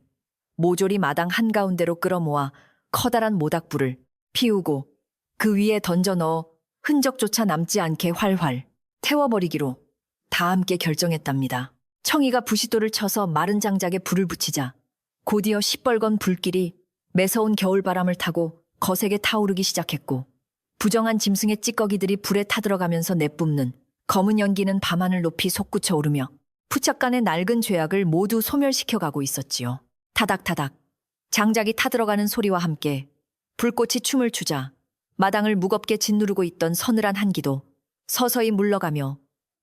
모조리 마당 한가운데로 끌어모아 커다란 모닥불을 피우고 그 위에 던져 넣어 흔적조차 남지 않게 활활 태워버리기로 다 함께 결정했답니다. 청이가 부싯돌을 쳐서 마른 장작에 불을 붙이자 곧이어 시뻘건 불길이 매서운 겨울바람을 타고 거세게 타오르기 시작했고 부정한 짐승의 찌꺼기들이 불에 타들어가면서 내뿜는 검은 연기는 밤하늘 높이 솟구쳐 오르며 푸척간의 낡은 죄악을 모두 소멸시켜가고 있었지요. 타닥타닥 장작이 타들어가는 소리와 함께 불꽃이 춤을 추자 마당을 무겁게 짓누르고 있던 서늘한 한기도 서서히 물러가며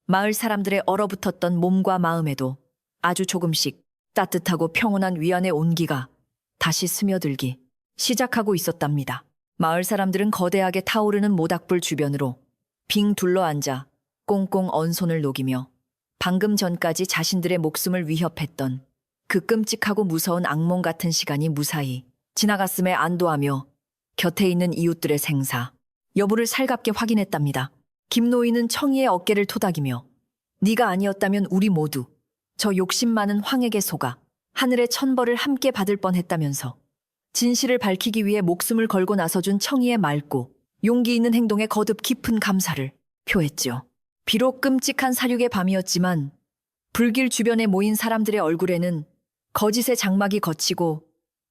마을 사람들의 얼어붙었던 몸과 마음에도 아주 조금씩 따뜻하고 평온한 위안의 온기가 다시 스며들기 시작하고 있었답니다. 마을 사람들은 거대하게 타오르는 모닥불 주변으로 빙 둘러앉아 꽁꽁 언 손을 녹이며 방금 전까지 자신들의 목숨을 위협했던 그 끔찍하고 무서운 악몽 같은 시간이 무사히 지나갔음에 안도하며 곁에 있는 이웃들의 생사, 여부를 살갑게 확인했답니다. 김노인은 청이의 어깨를 토닥이며 네가 아니었다면 우리 모두 저 욕심 많은 황에게 속아 하늘의 천벌을 함께 받을 뻔했다면서 진실을 밝히기 위해 목숨을 걸고 나서준 청이의 맑고 용기 있는 행동에 거듭 깊은 감사를 표했지요. 비록 끔찍한 사륙의 밤이었지만 불길 주변에 모인 사람들의 얼굴에는 거짓의 장막이 걷히고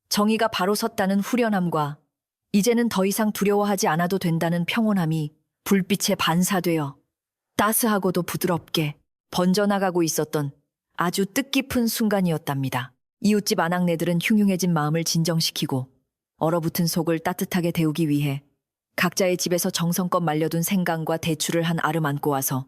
정의가 바로 섰다는 후련함과 이제는 더 이상 두려워하지 않아도 된다는 평온함이 불빛에 반사되어 따스하고도 부드럽게 번져나가고 있었던 아주 뜻깊은 순간이었답니다. 이웃집 아낙네들은 흉흉해진 마음을 진정시키고 얼어붙은 속을 따뜻하게 데우기 위해 각자의 집에서 정성껏 말려둔 생강과 대추를 한 알음 안고 와서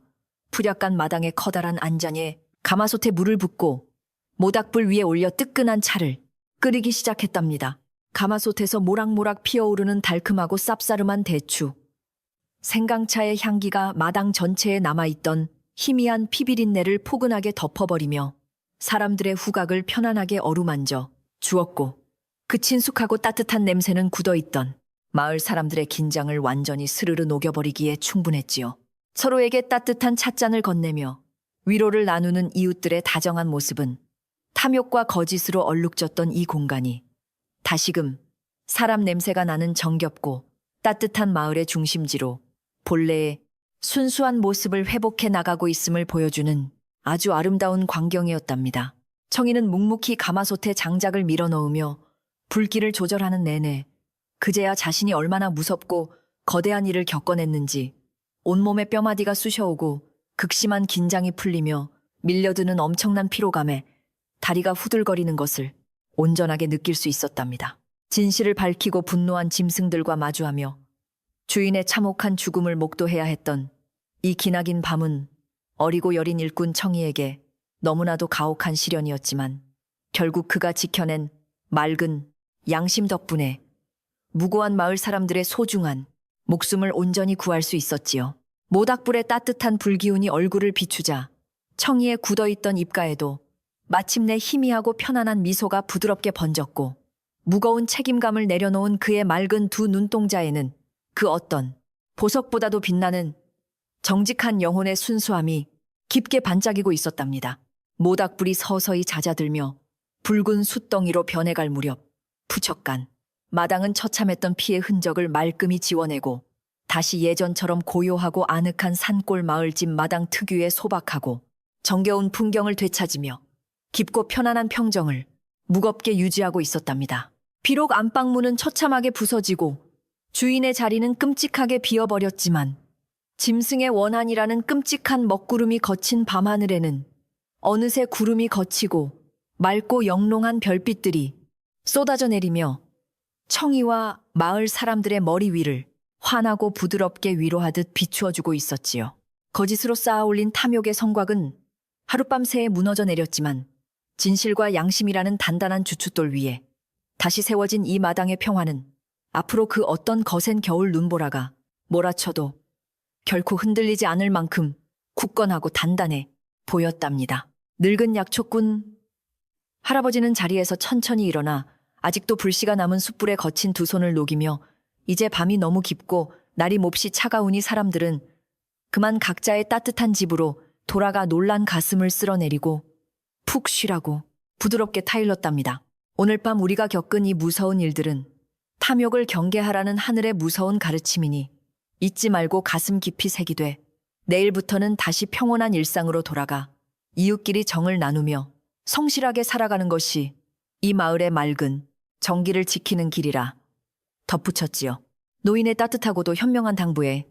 풀약간 마당의 커다란 안잔에 가마솥에 물을 붓고 모닥불 위에 올려 뜨끈한 차를 끓이기 시작했답니다. 가마솥에서 모락모락 피어오르는 달콤하고 쌉싸름한 대추, 생강차의 향기가 마당 전체에 남아있던 희미한 피비린내를 포근하게 덮어버리며 사람들의 후각을 편안하게 어루만져 주었고, 그 친숙하고 따뜻한 냄새는 굳어있던 마을 사람들의 긴장을 완전히 스르르 녹여버리기에 충분했지요. 서로에게 따뜻한 찻잔을 건네며 위로를 나누는 이웃들의 다정한 모습은 탐욕과 거짓으로 얼룩졌던 이 공간이 다시금 사람 냄새가 나는 정겹고 따뜻한 마을의 중심지로 본래의 순수한 모습을 회복해 나가고 있음을 보여주는 아주 아름다운 광경이었답니다. 청이는 묵묵히 가마솥에 장작을 밀어넣으며 불길을 조절하는 내내 그제야 자신이 얼마나 무섭고 거대한 일을 겪어냈는지 온몸에 뼈마디가 쑤셔오고 극심한 긴장이 풀리며 밀려드는 엄청난 피로감에 다리가 후들거리는 것을 온전하게 느낄 수 있었답니다. 진실을 밝히고 분노한 짐승들과 마주하며 주인의 참혹한 죽음을 목도해야 했던 이 기나긴 밤은 어리고 여린 일꾼 청이에게 너무나도 가혹한 시련이었지만 결국 그가 지켜낸 맑은 양심 덕분에 무고한 마을 사람들의 소중한 목숨을 온전히 구할 수 있었지요. 모닥불의 따뜻한 불기운이 얼굴을 비추자 청이의 굳어있던 입가에도 마침내 희미하고 편안한 미소가 부드럽게 번졌고 무거운 책임감을 내려놓은 그의 맑은 두 눈동자에는 그 어떤 보석보다도 빛나는 정직한 영혼의 순수함이 깊게 반짝이고 있었답니다. 모닥불이 서서히 잦아들며 붉은 숯덩이로 변해갈 무렵 푸척간 마당은 처참했던 피의 흔적을 말끔히 지워내고 다시 예전처럼 고요하고 아늑한 산골 마을집 마당 특유의 소박하고 정겨운 풍경을 되찾으며 깊고 편안한 평정을 무겁게 유지하고 있었답니다. 비록 안방문은 처참하게 부서지고 주인의 자리는 끔찍하게 비어버렸지만 짐승의 원한이라는 끔찍한 먹구름이 거친 밤하늘에는 어느새 구름이 걷히고 맑고 영롱한 별빛들이 쏟아져 내리며 청이와 마을 사람들의 머리 위를 환하고 부드럽게 위로하듯 비추어주고 있었지요. 거짓으로 쌓아올린 탐욕의 성곽은 하룻밤 새에 무너져 내렸지만 진실과 양심이라는 단단한 주춧돌 위에 다시 세워진 이 마당의 평화는 앞으로 그 어떤 거센 겨울 눈보라가 몰아쳐도 결코 흔들리지 않을 만큼 굳건하고 단단해 보였답니다. 늙은 약초꾼 할아버지는 자리에서 천천히 일어나 아직도 불씨가 남은 숯불에 거친 두 손을 녹이며 이제 밤이 너무 깊고 날이 몹시 차가우니 사람들은 그만 각자의 따뜻한 집으로 돌아가 놀란 가슴을 쓸어내리고 푹 쉬라고 부드럽게 타일렀답니다. 오늘 밤 우리가 겪은 이 무서운 일들은 탐욕을 경계하라는 하늘의 무서운 가르침이니 잊지 말고 가슴 깊이 새기되 내일부터는 다시 평온한 일상으로 돌아가 이웃끼리 정을 나누며 성실하게 살아가는 것이 이 마을의 맑은 정기를 지키는 길이라 덧붙였지요. 노인의 따뜻하고도 현명한 당부에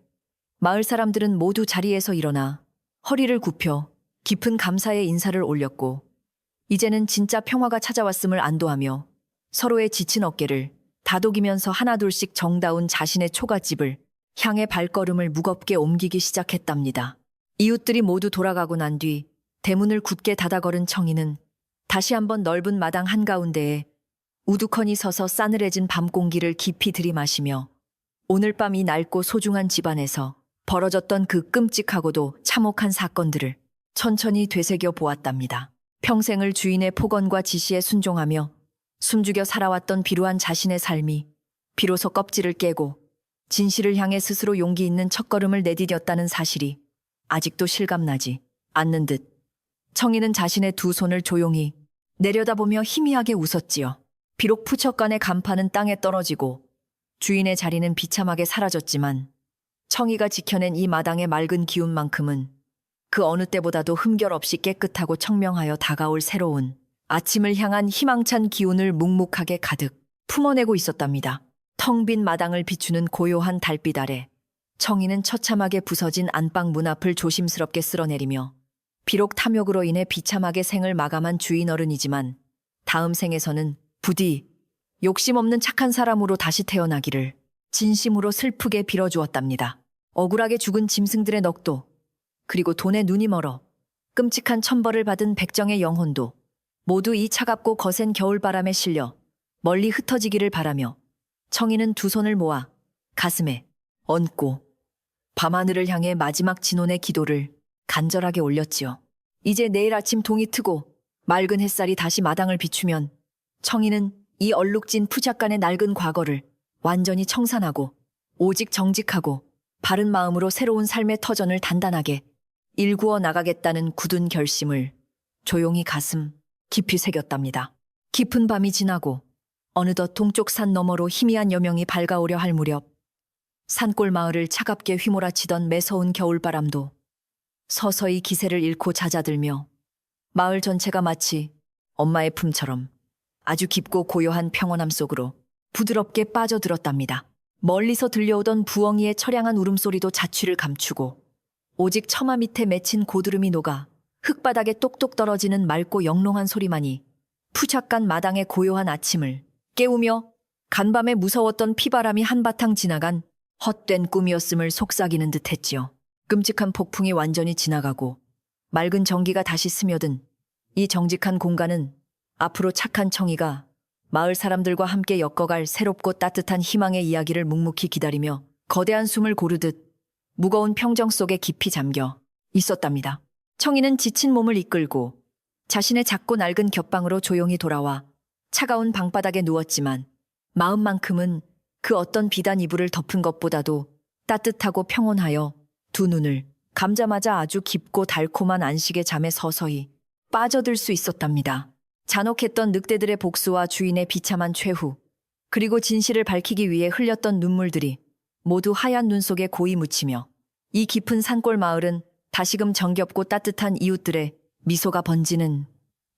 마을 사람들은 모두 자리에서 일어나 허리를 굽혀 깊은 감사의 인사를 올렸고 이제는 진짜 평화가 찾아왔음을 안도하며 서로의 지친 어깨를 다독이면서 하나둘씩 정다운 자신의 초가집을 향해 발걸음을 무겁게 옮기기 시작했답니다. 이웃들이 모두 돌아가고 난 뒤 대문을 굳게 닫아 걸은 청이는 다시 한번 넓은 마당 한가운데에 우두커니 서서 싸늘해진 밤 공기를 깊이 들이마시며 오늘 밤 이 낡고 소중한 집안에서 벌어졌던 그 끔찍하고도 참혹한 사건들을 천천히 되새겨 보았답니다. 평생을 주인의 폭언과 지시에 순종하며 숨죽여 살아왔던 비루한 자신의 삶이 비로소 껍질을 깨고 진실을 향해 스스로 용기 있는 첫걸음을 내디뎠다는 사실이 아직도 실감나지 않는 듯 청이는 자신의 두 손을 조용히 내려다보며 희미하게 웃었지요. 비록 푸척간의 간판은 땅에 떨어지고 주인의 자리는 비참하게 사라졌지만 청이가 지켜낸 이 마당의 맑은 기운만큼은 그 어느 때보다도 흠결 없이 깨끗하고 청명하여 다가올 새로운 아침을 향한 희망찬 기운을 묵묵하게 가득 품어내고 있었답니다. 텅 빈 마당을 비추는 고요한 달빛 아래 청이는 처참하게 부서진 안방 문 앞을 조심스럽게 쓸어내리며 비록 탐욕으로 인해 비참하게 생을 마감한 주인 어른이지만 다음 생에서는 부디 욕심 없는 착한 사람으로 다시 태어나기를 진심으로 슬프게 빌어주었답니다. 억울하게 죽은 짐승들의 넋도, 그리고 돈에 눈이 멀어 끔찍한 천벌을 받은 백정의 영혼도 모두 이 차갑고 거센 겨울바람에 실려 멀리 흩어지기를 바라며 청이는 두 손을 모아 가슴에 얹고 밤하늘을 향해 마지막 진혼의 기도를 간절하게 올렸지요. 이제 내일 아침 동이 트고 맑은 햇살이 다시 마당을 비추면 청이는 이 얼룩진 푸샷간의 낡은 과거를 완전히 청산하고 오직 정직하고 바른 마음으로 새로운 삶의 터전을 단단하게 일구어 나가겠다는 굳은 결심을 조용히 가슴 깊이 새겼답니다. 깊은 밤이 지나고 어느덧 동쪽 산 너머로 희미한 여명이 밝아오려 할 무렵 산골 마을을 차갑게 휘몰아치던 매서운 겨울바람도 서서히 기세를 잃고 잦아들며 마을 전체가 마치 엄마의 품처럼 아주 깊고 고요한 평온함 속으로 부드럽게 빠져들었답니다. 멀리서 들려오던 부엉이의 처량한 울음소리도 자취를 감추고 오직 처마 밑에 맺힌 고드름이 녹아 흙바닥에 똑똑 떨어지는 맑고 영롱한 소리만이 푸착간 마당의 고요한 아침을 깨우며 간밤에 무서웠던 피바람이 한바탕 지나간 헛된 꿈이었음을 속삭이는 듯했지요. 끔찍한 폭풍이 완전히 지나가고 맑은 전기가 다시 스며든 이 정직한 공간은 앞으로 착한 청이가 마을 사람들과 함께 엮어갈 새롭고 따뜻한 희망의 이야기를 묵묵히 기다리며 거대한 숨을 고르듯 무거운 평정 속에 깊이 잠겨 있었답니다. 청이는 지친 몸을 이끌고 자신의 작고 낡은 곁방으로 조용히 돌아와 차가운 방바닥에 누웠지만 마음만큼은 그 어떤 비단 이불을 덮은 것보다도 따뜻하고 평온하여 두 눈을 감자마자 아주 깊고 달콤한 안식의 잠에 서서히 빠져들 수 있었답니다. 잔혹했던 늑대들의 복수와 주인의 비참한 최후, 그리고 진실을 밝히기 위해 흘렸던 눈물들이 모두 하얀 눈 속에 고이 묻히며 이 깊은 산골 마을은 다시금 정겹고 따뜻한 이웃들의 미소가 번지는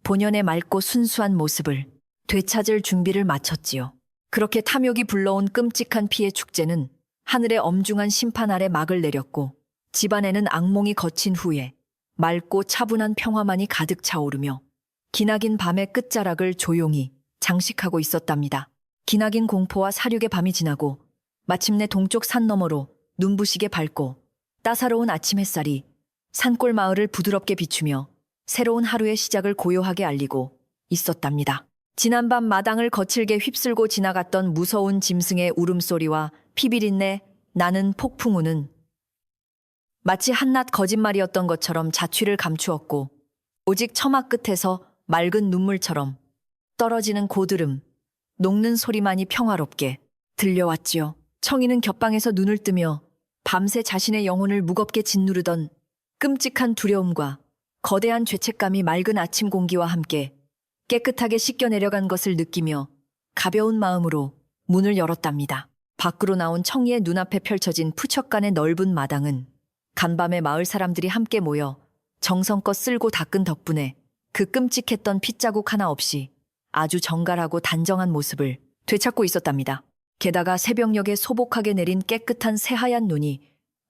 본연의 맑고 순수한 모습을 되찾을 준비를 마쳤지요. 그렇게 탐욕이 불러온 끔찍한 피해 축제는 하늘의 엄중한 심판 아래 막을 내렸고 집안에는 악몽이 거친 후에 맑고 차분한 평화만이 가득 차오르며 기나긴 밤의 끝자락을 조용히 장식하고 있었답니다. 기나긴 공포와 사륙의 밤이 지나고 마침내 동쪽 산 너머로 눈부시게 밝고 따사로운 아침 햇살이 산골 마을을 부드럽게 비추며 새로운 하루의 시작을 고요하게 알리고 있었답니다. 지난밤 마당을 거칠게 휩쓸고 지나갔던 무서운 짐승의 울음소리와 피비린내 나는 폭풍우는 마치 한낱 거짓말이었던 것처럼 자취를 감추었고 오직 처마 끝에서 맑은 눈물처럼 떨어지는 고드름, 녹는 소리만이 평화롭게 들려왔지요. 청이는 곁방에서 눈을 뜨며 밤새 자신의 영혼을 무겁게 짓누르던 끔찍한 두려움과 거대한 죄책감이 맑은 아침 공기와 함께 깨끗하게 씻겨 내려간 것을 느끼며 가벼운 마음으로 문을 열었답니다. 밖으로 나온 청이의 눈앞에 펼쳐진 푸척간의 넓은 마당은 간밤에 마을 사람들이 함께 모여 정성껏 쓸고 닦은 덕분에 그 끔찍했던 핏자국 하나 없이 아주 정갈하고 단정한 모습을 되찾고 있었답니다. 게다가 새벽녘에 소복하게 내린 깨끗한 새하얀 눈이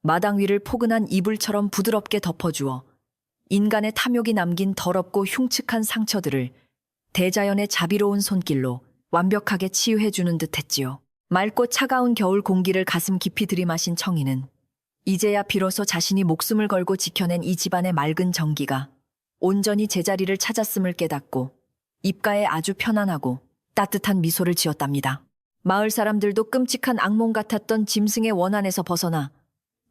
마당 위를 포근한 이불처럼 부드럽게 덮어주어 인간의 탐욕이 남긴 더럽고 흉측한 상처들을 대자연의 자비로운 손길로 완벽하게 치유해주는 듯했지요. 맑고 차가운 겨울 공기를 가슴 깊이 들이마신 청이는 이제야 비로소 자신이 목숨을 걸고 지켜낸 이 집안의 맑은 정기가 온전히 제자리를 찾았음을 깨닫고 입가에 아주 편안하고 따뜻한 미소를 지었답니다. 마을 사람들도 끔찍한 악몽 같았던 짐승의 원한에서 벗어나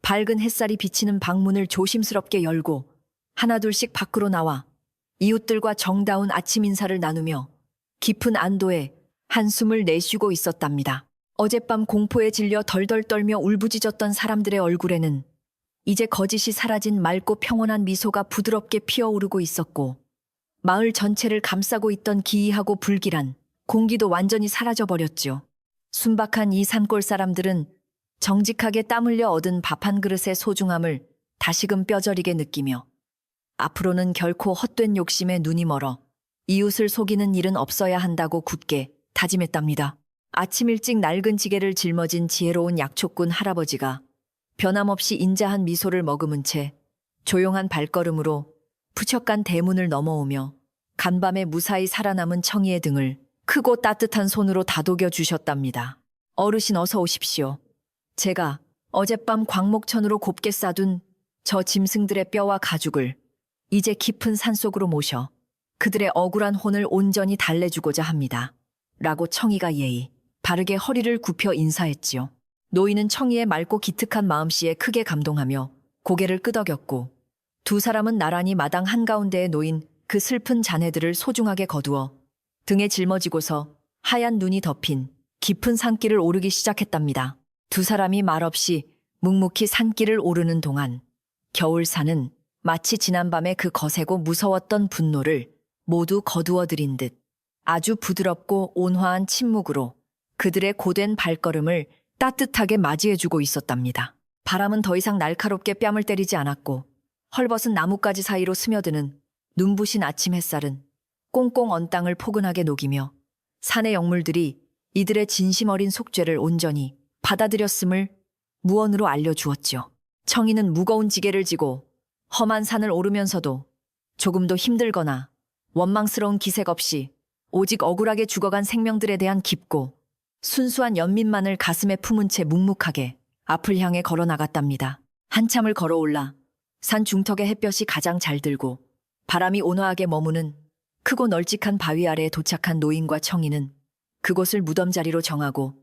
밝은 햇살이 비치는 방문을 조심스럽게 열고 하나둘씩 밖으로 나와 이웃들과 정다운 아침 인사를 나누며 깊은 안도의 한숨을 내쉬고 있었답니다. 어젯밤 공포에 질려 덜덜 떨며 울부짖었던 사람들의 얼굴에는 이제 거짓이 사라진 맑고 평온한 미소가 부드럽게 피어오르고 있었고 마을 전체를 감싸고 있던 기이하고 불길한 공기도 완전히 사라져버렸지요. 순박한 이 산골 사람들은 정직하게 땀 흘려 얻은 밥 한 그릇의 소중함을 다시금 뼈저리게 느끼며 앞으로는 결코 헛된 욕심에 눈이 멀어 이웃을 속이는 일은 없어야 한다고 굳게 다짐했답니다. 아침 일찍 낡은 지게를 짊어진 지혜로운 약초꾼 할아버지가 변함없이 인자한 미소를 머금은 채 조용한 발걸음으로 푸척간 대문을 넘어오며 간밤에 무사히 살아남은 청이의 등을 크고 따뜻한 손으로 다독여 주셨답니다. 어르신 어서 오십시오. 제가 어젯밤 광목천으로 곱게 싸둔 저 짐승들의 뼈와 가죽을 이제 깊은 산속으로 모셔 그들의 억울한 혼을 온전히 달래주고자 합니다. 라고 청이가 예의 바르게 허리를 굽혀 인사했지요. 노인은 청이의 맑고 기특한 마음씨에 크게 감동하며 고개를 끄덕였고 두 사람은 나란히 마당 한가운데에 놓인 그 슬픈 잔해들을 소중하게 거두어 등에 짊어지고서 하얀 눈이 덮인 깊은 산길을 오르기 시작했답니다. 두 사람이 말없이 묵묵히 산길을 오르는 동안 겨울산은 마치 지난밤에 그 거세고 무서웠던 분노를 모두 거두어들인 듯 아주 부드럽고 온화한 침묵으로 그들의 고된 발걸음을 따뜻하게 맞이해주고 있었답니다. 바람은 더 이상 날카롭게 뺨을 때리지 않았고 헐벗은 나뭇가지 사이로 스며드는 눈부신 아침 햇살은 꽁꽁 언 땅을 포근하게 녹이며 산의 영물들이 이들의 진심 어린 속죄를 온전히 받아들였음을 무언으로 알려주었지요. 청이는 무거운 지게를 지고 험한 산을 오르면서도 조금도 힘들거나 원망스러운 기색 없이 오직 억울하게 죽어간 생명들에 대한 깊고 순수한 연민만을 가슴에 품은 채 묵묵하게 앞을 향해 걸어 나갔답니다. 한참을 걸어올라 산 중턱에 햇볕이 가장 잘 들고 바람이 온화하게 머무는 크고 널찍한 바위 아래에 도착한 노인과 청이는 그곳을 무덤자리로 정하고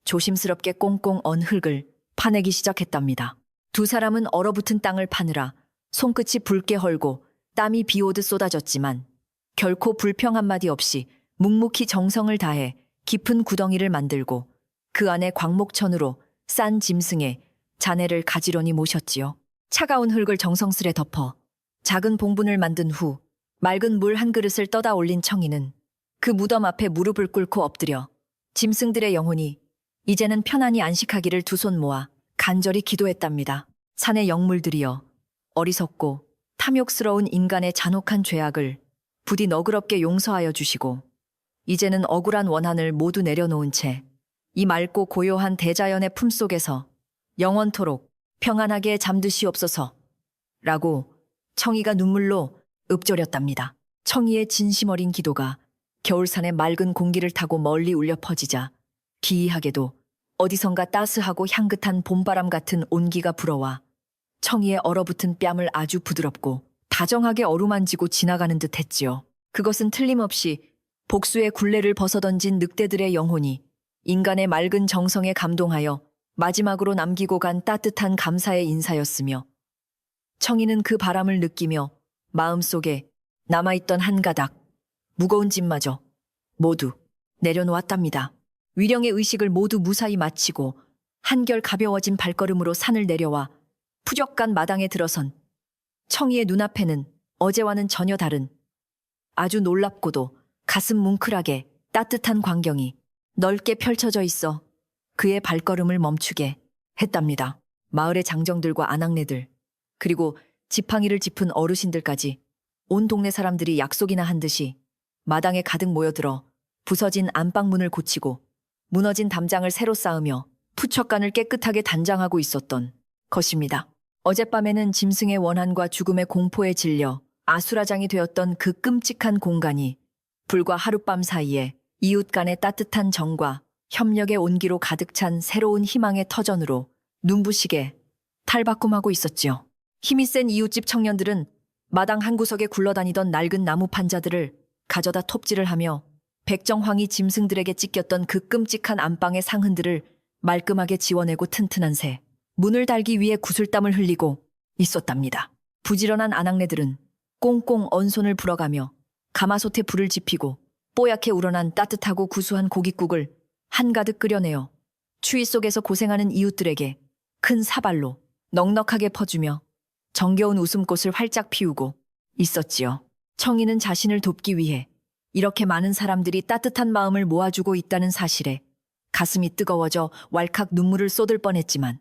조심스럽게 꽁꽁 언 흙을 파내기 시작했답니다. 두 사람은 얼어붙은 땅을 파느라 손끝이 붉게 헐고 땀이 비오듯 쏟아졌지만 결코 불평 한마디 없이 묵묵히 정성을 다해 깊은 구덩이를 만들고 그 안에 광목천으로 싼 짐승의 잔해를 가지런히 모셨지요. 차가운 흙을 정성스레 덮어 작은 봉분을 만든 후 맑은 물 한 그릇을 떠다 올린 청이는 그 무덤 앞에 무릎을 꿇고 엎드려 짐승들의 영혼이 이제는 편안히 안식하기를 두 손 모아 간절히 기도했답니다. 산의 영물들이여 어리석고 탐욕스러운 인간의 잔혹한 죄악을 부디 너그럽게 용서하여 주시고 이제는 억울한 원한을 모두 내려놓은 채 이 맑고 고요한 대자연의 품속에서 영원토록 평안하게 잠드시옵소서 라고 청이가 눈물로 읊조렸답니다. 청이의 진심 어린 기도가 겨울산의 맑은 공기를 타고 멀리 울려 퍼지자 기이하게도 어디선가 따스하고 향긋한 봄바람 같은 온기가 불어와 청이의 얼어붙은 뺨을 아주 부드럽고 다정하게 어루만지고 지나가는 듯 했지요. 그것은 틀림없이 복수의 굴레를 벗어던진 늑대들의 영혼이 인간의 맑은 정성에 감동하여 마지막으로 남기고 간 따뜻한 감사의 인사였으며 청이는 그 바람을 느끼며 마음속에 남아있던 한 가닥 무거운 짐마저 모두 내려놓았답니다. 위령의 의식을 모두 무사히 마치고 한결 가벼워진 발걸음으로 산을 내려와 푸적간 마당에 들어선 청이의 눈앞에는 어제와는 전혀 다른 아주 놀랍고도 가슴 뭉클하게 따뜻한 광경이 넓게 펼쳐져 있어 그의 발걸음을 멈추게 했답니다. 마을의 장정들과 아낙네들 그리고 지팡이를 짚은 어르신들까지 온 동네 사람들이 약속이나 한 듯이 마당에 가득 모여들어 부서진 안방문을 고치고 무너진 담장을 새로 쌓으며 푸척간을 깨끗하게 단장하고 있었던 것입니다. 어젯밤에는 짐승의 원한과 죽음의 공포에 질려 아수라장이 되었던 그 끔찍한 공간이 불과 하룻밤 사이에 이웃 간의 따뜻한 정과 협력의 온기로 가득 찬 새로운 희망의 터전으로 눈부시게 탈바꿈하고 있었지요. 힘이 센 이웃집 청년들은 마당 한 구석에 굴러다니던 낡은 나무 판자들을 가져다 톱질을 하며 백정황이 짐승들에게 찢겼던 그 끔찍한 안방의 상흔들을 말끔하게 지워내고 튼튼한 새 문을 달기 위해 구슬땀을 흘리고 있었답니다. 부지런한 아낙네들은 꽁꽁 언 손을 불어가며 가마솥에 불을 지피고 뽀얗게 우러난 따뜻하고 구수한 고깃국을 한가득 끓여내어 추위 속에서 고생하는 이웃들에게 큰 사발로 넉넉하게 퍼주며 정겨운 웃음꽃을 활짝 피우고 있었지요. 청이는 자신을 돕기 위해 이렇게 많은 사람들이 따뜻한 마음을 모아주고 있다는 사실에 가슴이 뜨거워져 왈칵 눈물을 쏟을 뻔했지만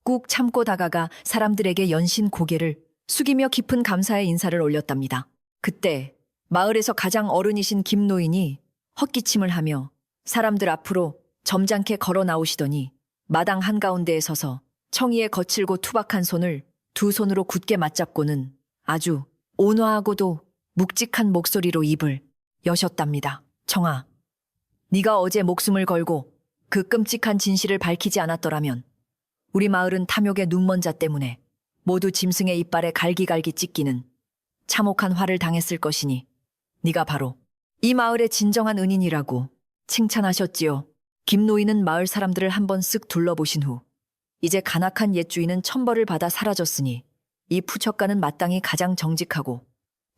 꾹 참고 다가가 사람들에게 연신 고개를 숙이며 깊은 감사의 인사를 올렸답니다. 그때 마을에서 가장 어른이신 김노인이 헛기침을 하며 사람들 앞으로 점잖게 걸어 나오시더니 마당 한가운데에 서서 청이의 거칠고 투박한 손을 두 손으로 굳게 맞잡고는 아주 온화하고도 묵직한 목소리로 입을 여셨답니다. 청아, 네가 어제 목숨을 걸고 그 끔찍한 진실을 밝히지 않았더라면 우리 마을은 탐욕의 눈먼 자 때문에 모두 짐승의 이빨에 갈기갈기 찢기는 참혹한 화를 당했을 것이니 네가 바로 이 마을의 진정한 은인이라고 칭찬하셨지요. 김 노인은 마을 사람들을 한번 쓱 둘러보신 후 이제 간악한 옛 주인은 천벌을 받아 사라졌으니 이 푸척가는 마땅히 가장 정직하고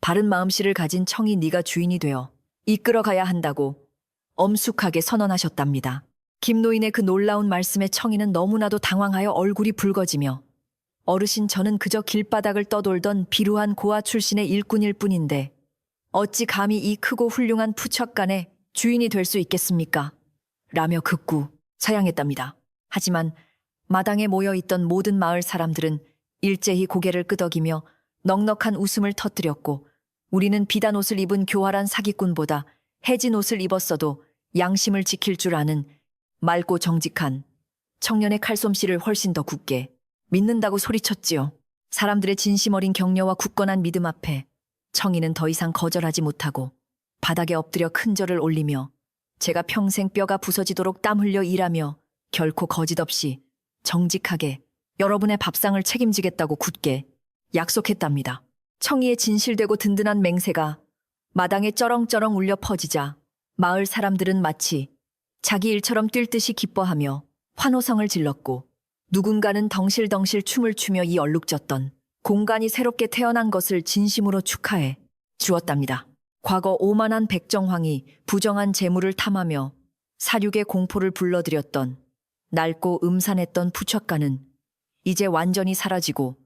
바른 마음씨를 가진 청이 네가 주인이 되어 이끌어가야 한다고 엄숙하게 선언하셨답니다. 김 노인의 그 놀라운 말씀에 청이는 너무나도 당황하여 얼굴이 붉어지며 어르신 저는 그저 길바닥을 떠돌던 비루한 고아 출신의 일꾼일 뿐인데 어찌 감히 이 크고 훌륭한 푸척간의 주인이 될 수 있겠습니까? 라며 극구 사양했답니다. 하지만 마당에 모여있던 모든 마을 사람들은 일제히 고개를 끄덕이며 넉넉한 웃음을 터뜨렸고 우리는 비단 옷을 입은 교활한 사기꾼보다 해진 옷을 입었어도 양심을 지킬 줄 아는 맑고 정직한 청년의 칼솜씨를 훨씬 더 굳게 믿는다고 소리쳤지요. 사람들의 진심 어린 격려와 굳건한 믿음 앞에 청이는 더 이상 거절하지 못하고 바닥에 엎드려 큰 절을 올리며 제가 평생 뼈가 부서지도록 땀 흘려 일하며 결코 거짓 없이 정직하게 여러분의 밥상을 책임지겠다고 굳게 약속했답니다. 청이의 진실되고 든든한 맹세가 마당에 쩌렁쩌렁 울려 퍼지자 마을 사람들은 마치 자기 일처럼 뛸 듯이 기뻐하며 환호성을 질렀고 누군가는 덩실덩실 춤을 추며 이 얼룩졌던 공간이 새롭게 태어난 것을 진심으로 축하해 주었답니다. 과거 오만한 백정황이 부정한 재물을 탐하며 사륙의 공포를 불러들였던 낡고 음산했던 푸척가는 이제 완전히 사라지고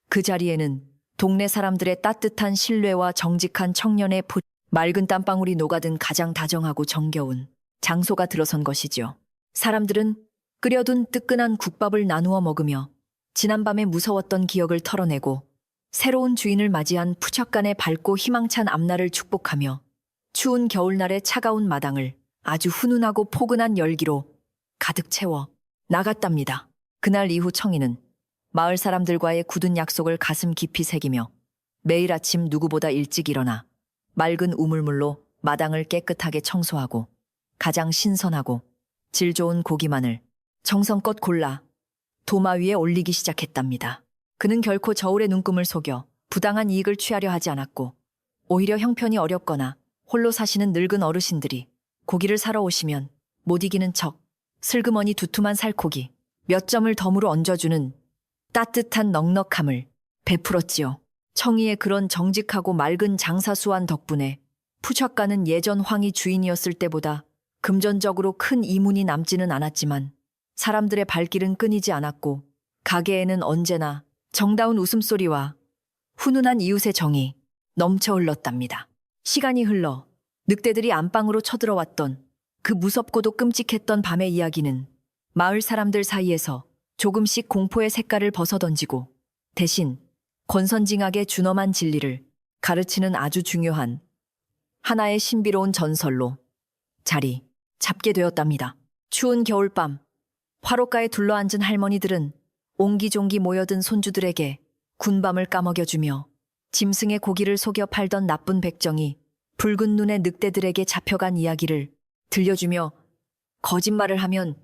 그 자리에는 동네 사람들의 따뜻한 신뢰와 정직한 청년의 맑은 땀방울이 녹아든 가장 다정하고 정겨운 장소가 들어선 것이죠. 사람들은 끓여둔 뜨끈한 국밥을 나누어 먹으며 지난밤에 무서웠던 기억을 털어내고 새로운 주인을 맞이한 푸척간의 밝고 희망찬 앞날을 축복하며 추운 겨울날의 차가운 마당을 아주 훈훈하고 포근한 열기로 가득 채워 나갔답니다. 그날 이후 청이는 마을 사람들과의 굳은 약속을 가슴 깊이 새기며 매일 아침 누구보다 일찍 일어나 맑은 우물물로 마당을 깨끗하게 청소하고 가장 신선하고 질 좋은 고기만을 정성껏 골라 도마 위에 올리기 시작했답니다. 그는 결코 저울의 눈금을 속여 부당한 이익을 취하려 하지 않았고 오히려 형편이 어렵거나 홀로 사시는 늙은 어르신들이 고기를 사러 오시면 못 이기는 척 슬그머니 두툼한 살코기 몇 점을 덤으로 얹어주는 따뜻한 넉넉함을 베풀었지요. 청이의 그런 정직하고 맑은 장사수완 덕분에 푸척가는 예전 황이 주인이었을 때보다 금전적으로 큰 이문이 남지는 않았지만 사람들의 발길은 끊이지 않았고 가게에는 언제나 정다운 웃음소리와 훈훈한 이웃의 정이 넘쳐 흘렀답니다. 시간이 흘러 늑대들이 안방으로 쳐들어왔던 그 무섭고도 끔찍했던 밤의 이야기는 마을 사람들 사이에서 조금씩 공포의 색깔을 벗어던지고 대신 권선징악의 준엄한 진리를 가르치는 아주 중요한 하나의 신비로운 전설로 자리 잡게 되었답니다. 추운 겨울밤 화롯가에 둘러앉은 할머니들은 옹기종기 모여든 손주들에게 군밤을 까먹여주며 짐승의 고기를 속여 팔던 나쁜 백정이 붉은 눈의 늑대들에게 잡혀간 이야기를 들려주며 거짓말을 하면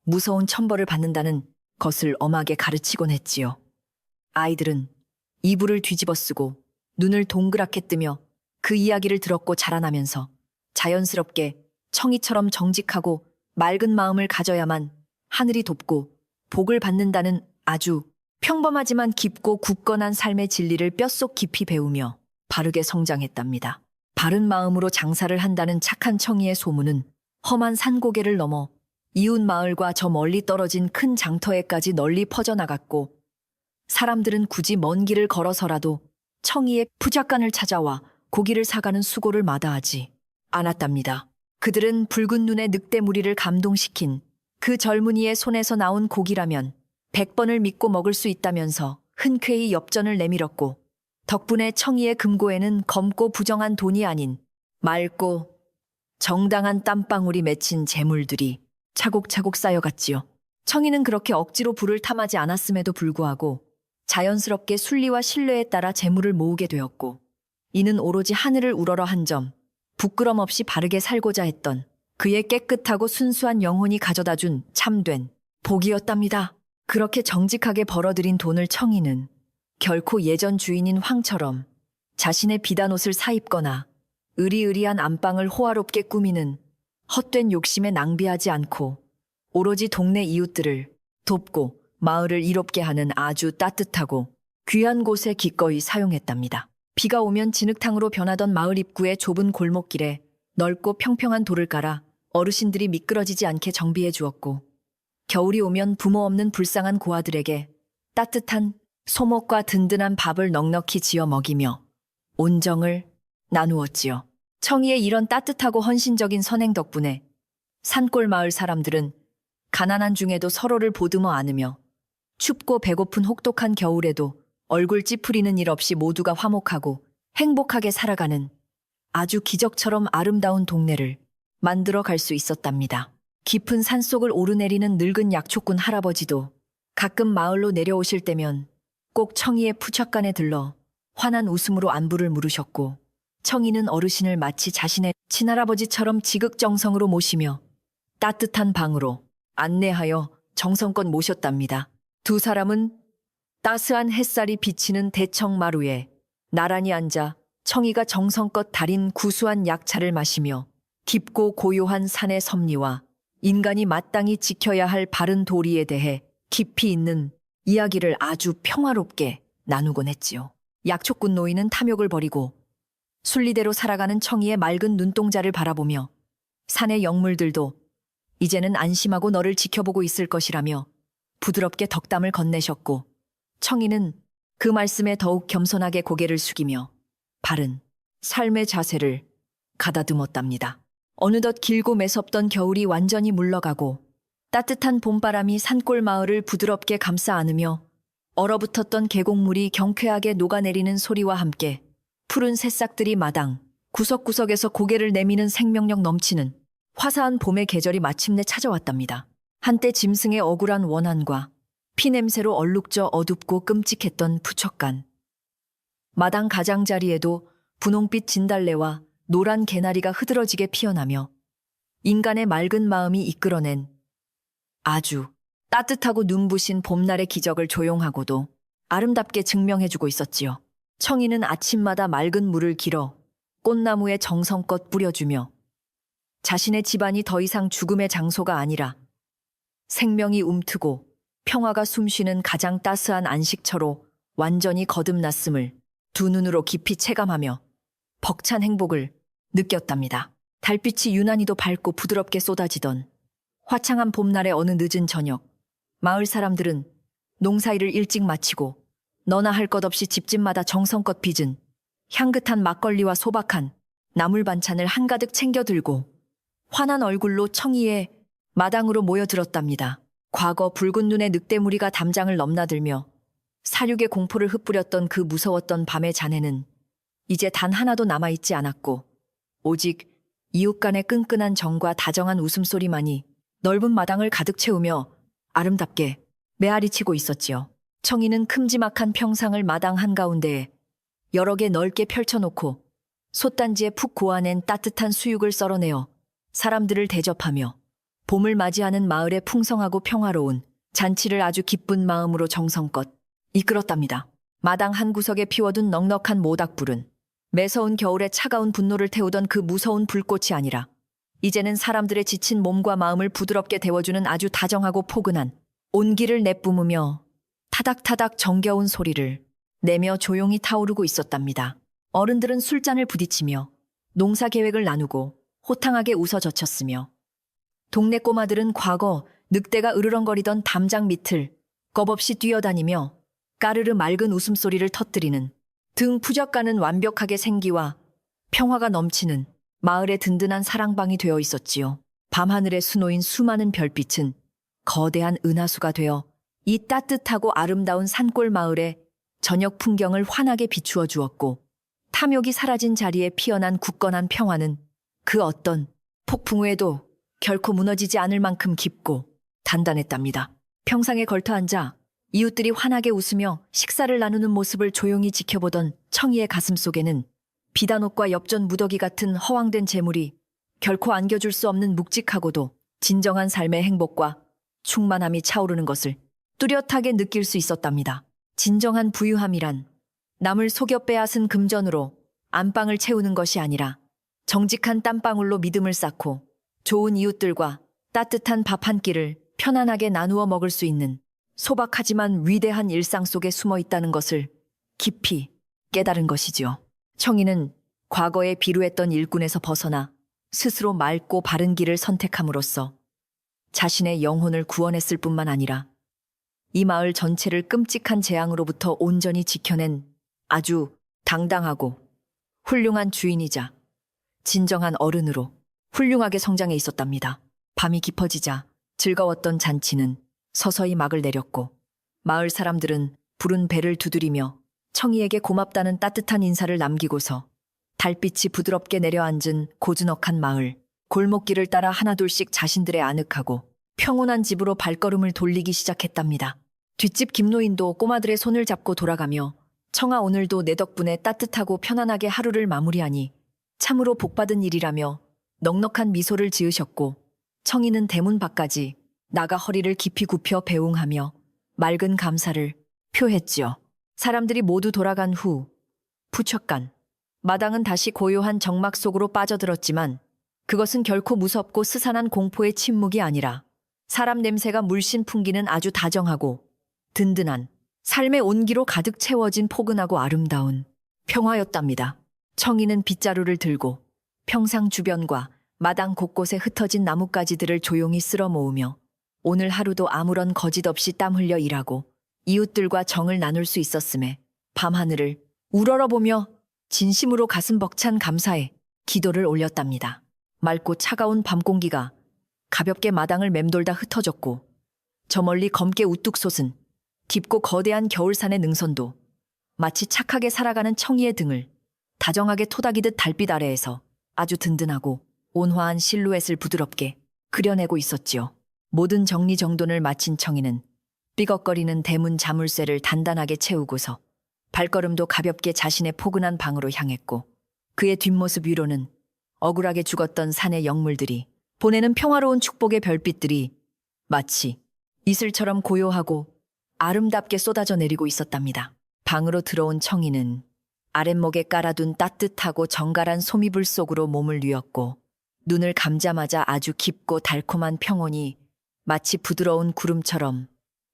무서운 천벌을 받는다는 것을 엄하게 가르치곤 했지요. 아이들은 이불을 뒤집어 쓰고 눈을 동그랗게 뜨며 그 이야기를 들었고 자라나면서 자연스럽게 청이처럼 정직하고 맑은 마음을 가져야만 하늘이 돕고 복을 받는다는 아주 평범하지만 깊고 굳건한 삶의 진리를 뼛속 깊이 배우며 바르게 성장했답니다. 바른 마음으로 장사를 한다는 착한 청이의 소문은 험한 산고개를 넘어 이웃 마을과 저 멀리 떨어진 큰 장터에까지 널리 퍼져나갔고 사람들은 굳이 먼 길을 걸어서라도 청이의 푸작간을 찾아와 고기를 사가는 수고를 마다하지 않았답니다. 그들은 붉은 눈의 늑대 무리를 감동시킨 그 젊은이의 손에서 나온 고기라면 100번을 믿고 먹을 수 있다면서 흔쾌히 엽전을 내밀었고 덕분에 청이의 금고에는 검고 부정한 돈이 아닌 맑고 정당한 땀방울이 맺힌 재물들이 차곡차곡 쌓여갔지요. 청이는 그렇게 억지로 부를 탐하지 않았음에도 불구하고 자연스럽게 순리와 신뢰에 따라 재물을 모으게 되었고 이는 오로지 하늘을 우러러 한 점 부끄럼 없이 바르게 살고자 했던 그의 깨끗하고 순수한 영혼이 가져다준 참된 복이었답니다. 그렇게 정직하게 벌어들인 돈을 청이는 결코 예전 주인인 황처럼 자신의 비단옷을 사입거나 으리으리한 안방을 호화롭게 꾸미는 헛된 욕심에 낭비하지 않고 오로지 동네 이웃들을 돕고 마을을 이롭게 하는 아주 따뜻하고 귀한 곳에 기꺼이 사용했답니다. 비가 오면 진흙탕으로 변하던 마을 입구의 좁은 골목길에 넓고 평평한 돌을 깔아 어르신들이 미끄러지지 않게 정비해 주었고, 겨울이 오면 부모 없는 불쌍한 고아들에게 따뜻한 소목과 든든한 밥을 넉넉히 지어 먹이며 온정을 나누었지요. 청이의 이런 따뜻하고 헌신적인 선행 덕분에 산골 마을 사람들은 가난한 중에도 서로를 보듬어 안으며 춥고 배고픈 혹독한 겨울에도 얼굴 찌푸리는 일 없이 모두가 화목하고 행복하게 살아가는 아주 기적처럼 아름다운 동네를 만들어 갈 수 있었답니다. 깊은 산속을 오르내리는 늙은 약초꾼 할아버지도 가끔 마을로 내려오실 때면 꼭 청이의 푸착간에 들러 환한 웃음으로 안부를 물으셨고, 청이는 어르신을 마치 자신의 친할아버지처럼 지극정성으로 모시며 따뜻한 방으로 안내하여 정성껏 모셨답니다. 두 사람은 따스한 햇살이 비치는 대청마루에 나란히 앉아 청이가 정성껏 달인 구수한 약차를 마시며 깊고 고요한 산의 섭리와 인간이 마땅히 지켜야 할 바른 도리에 대해 깊이 있는 이야기를 아주 평화롭게 나누곤 했지요. 약초꾼 노인은 탐욕을 버리고 순리대로 살아가는 청이의 맑은 눈동자를 바라보며 산의 영물들도 이제는 안심하고 너를 지켜보고 있을 것이라며 부드럽게 덕담을 건네셨고, 청이는 그 말씀에 더욱 겸손하게 고개를 숙이며 바른 삶의 자세를 가다듬었답니다. 어느덧 길고 매섭던 겨울이 완전히 물러가고 따뜻한 봄바람이 산골 마을을 부드럽게 감싸 안으며 얼어붙었던 계곡물이 경쾌하게 녹아내리는 소리와 함께 푸른 새싹들이 마당 구석구석에서 고개를 내미는 생명력 넘치는 화사한 봄의 계절이 마침내 찾아왔답니다. 한때 짐승의 억울한 원한과 피냄새로 얼룩져 어둡고 끔찍했던 부척간 마당 가장자리에도 분홍빛 진달래와 노란 개나리가 흐드러지게 피어나며 인간의 맑은 마음이 이끌어낸 아주 따뜻하고 눈부신 봄날의 기적을 조용하고도 아름답게 증명해주고 있었지요. 청이는 아침마다 맑은 물을 길어 꽃나무에 정성껏 뿌려주며 자신의 집안이 더 이상 죽음의 장소가 아니라 생명이 움트고 평화가 숨쉬는 가장 따스한 안식처로 완전히 거듭났음을 두 눈으로 깊이 체감하며 벅찬 행복을 느꼈답니다. 달빛이 유난히도 밝고 부드럽게 쏟아지던 화창한 봄날의 어느 늦은 저녁, 마을 사람들은 농사일을 일찍 마치고 너나 할 것 없이 집집마다 정성껏 빚은 향긋한 막걸리와 소박한 나물 반찬을 한가득 챙겨 들고 환한 얼굴로 청이의 마당으로 모여들었답니다. 과거 붉은 눈의 늑대무리가 담장을 넘나들며 사륙의 공포를 흩뿌렸던 그 무서웠던 밤의 잔해는 이제 단 하나도 남아있지 않았고, 오직 이웃 간의 끈끈한 정과 다정한 웃음소리만이 넓은 마당을 가득 채우며 아름답게 메아리치고 있었지요. 청이는 큼지막한 평상을 마당 한가운데에 여러 개 넓게 펼쳐놓고 솥단지에 푹 고아낸 따뜻한 수육을 썰어내어 사람들을 대접하며 봄을 맞이하는 마을의 풍성하고 평화로운 잔치를 아주 기쁜 마음으로 정성껏 이끌었답니다. 마당 한 구석에 피워둔 넉넉한 모닥불은 매서운 겨울에 차가운 분노를 태우던 그 무서운 불꽃이 아니라 이제는 사람들의 지친 몸과 마음을 부드럽게 데워주는 아주 다정하고 포근한 온기를 내뿜으며 타닥타닥 정겨운 소리를 내며 조용히 타오르고 있었답니다. 어른들은 술잔을 부딪히며 농사 계획을 나누고 호탕하게 웃어 젖혔으며, 동네 꼬마들은 과거 늑대가 으르렁거리던 담장 밑을 겁없이 뛰어다니며 까르르 맑은 웃음소리를 터뜨리는 등 푸적가는 완벽하게 생기와 평화가 넘치는 마을의 든든한 사랑방이 되어 있었지요. 밤하늘에 수놓인 수많은 별빛은 거대한 은하수가 되어 이 따뜻하고 아름다운 산골 마을의 저녁 풍경을 환하게 비추어 주었고, 탐욕이 사라진 자리에 피어난 굳건한 평화는 그 어떤 폭풍 후에도 결코 무너지지 않을 만큼 깊고 단단했답니다. 평상에 걸터 앉아 이웃들이 환하게 웃으며 식사를 나누는 모습을 조용히 지켜보던 청이의 가슴 속에는 비단옷과 엽전 무더기 같은 허황된 재물이 결코 안겨줄 수 없는 묵직하고도 진정한 삶의 행복과 충만함이 차오르는 것을 뚜렷하게 느낄 수 있었답니다. 진정한 부유함이란 남을 속여 빼앗은 금전으로 안방을 채우는 것이 아니라 정직한 땀방울로 믿음을 쌓고 좋은 이웃들과 따뜻한 밥 한 끼를 편안하게 나누어 먹을 수 있는 소박하지만 위대한 일상 속에 숨어 있다는 것을 깊이 깨달은 것이지요. 청이는 과거에 비루했던 일꾼에서 벗어나 스스로 맑고 바른 길을 선택함으로써 자신의 영혼을 구원했을 뿐만 아니라 이 마을 전체를 끔찍한 재앙으로부터 온전히 지켜낸 아주 당당하고 훌륭한 주인이자 진정한 어른으로 훌륭하게 성장해 있었답니다. 밤이 깊어지자 즐거웠던 잔치는 서서히 막을 내렸고 마을 사람들은 부른 배를 두드리며 청이에게 고맙다는 따뜻한 인사를 남기고서 달빛이 부드럽게 내려앉은 고즈넉한 마을, 골목길을 따라 하나둘씩 자신들의 아늑하고 평온한 집으로 발걸음을 돌리기 시작했답니다. 뒷집 김노인도 꼬마들의 손을 잡고 돌아가며 청아 오늘도 내 덕분에 따뜻하고 편안하게 하루를 마무리하니 참으로 복받은 일이라며 넉넉한 미소를 지으셨고 청이는 대문 밖까지 나가 허리를 깊이 굽혀 배웅하며 맑은 감사를 표했지요. 사람들이 모두 돌아간 후 부척간 마당은 다시 고요한 정막 속으로 빠져들었지만 그것은 결코 무섭고 스산한 공포의 침묵이 아니라 사람 냄새가 물씬 풍기는 아주 다정하고 든든한 삶의 온기로 가득 채워진 포근하고 아름다운 평화였답니다. 청이는 빗자루를 들고 평상 주변과 마당 곳곳에 흩어진 나뭇가지들을 조용히 쓸어 모으며 오늘 하루도 아무런 거짓 없이 땀 흘려 일하고 이웃들과 정을 나눌 수 있었음에 밤하늘을 우러러보며 진심으로 가슴 벅찬 감사의 기도를 올렸답니다. 맑고 차가운 밤 공기가 가볍게 마당을 맴돌다 흩어졌고 저 멀리 검게 우뚝 솟은 깊고 거대한 겨울산의 능선도 마치 착하게 살아가는 청이의 등을 다정하게 토닥이듯 달빛 아래에서 아주 든든하고 온화한 실루엣을 부드럽게 그려내고 있었지요. 모든 정리정돈을 마친 청이는 삐걱거리는 대문 자물쇠를 단단하게 채우고서 발걸음도 가볍게 자신의 포근한 방으로 향했고 그의 뒷모습 위로는 억울하게 죽었던 산의 영물들이 보내는 평화로운 축복의 별빛들이 마치 이슬처럼 고요하고 아름답게 쏟아져 내리고 있었답니다. 방으로 들어온 청이는 아랫목에 깔아둔 따뜻하고 정갈한 소미불 속으로 몸을 뉘었고 눈을 감자마자 아주 깊고 달콤한 평온이 마치 부드러운 구름처럼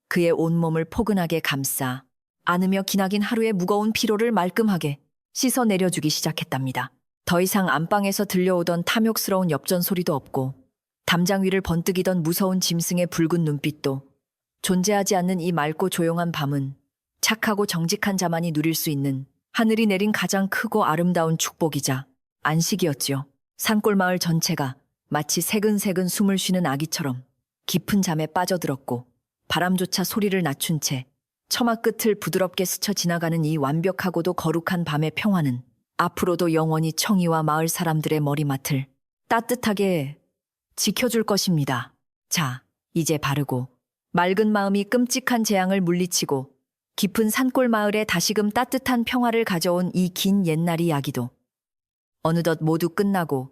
그의 온몸을 포근하게 감싸 안으며 기나긴 하루의 무거운 피로를 말끔하게 씻어 내려주기 시작했답니다. 더 이상 안방에서 들려오던 탐욕스러운 엽전 소리도 없고 담장 위를 번뜩이던 무서운 짐승의 붉은 눈빛도 존재하지 않는 이 맑고 조용한 밤은 착하고 정직한 자만이 누릴 수 있는 하늘이 내린 가장 크고 아름다운 축복이자 안식이었지요. 산골 마을 전체가 마치 새근새근 숨을 쉬는 아기처럼 깊은 잠에 빠져들었고 바람조차 소리를 낮춘 채 처마 끝을 부드럽게 스쳐 지나가는 이 완벽하고도 거룩한 밤의 평화는 앞으로도 영원히 청이와 마을 사람들의 머리맡을 따뜻하게 지켜줄 것입니다. 자, 이제 바르고 맑은 마음이 끔찍한 재앙을 물리치고 깊은 산골 마을에 다시금 따뜻한 평화를 가져온 이 긴 옛날 이야기도 어느덧 모두 끝나고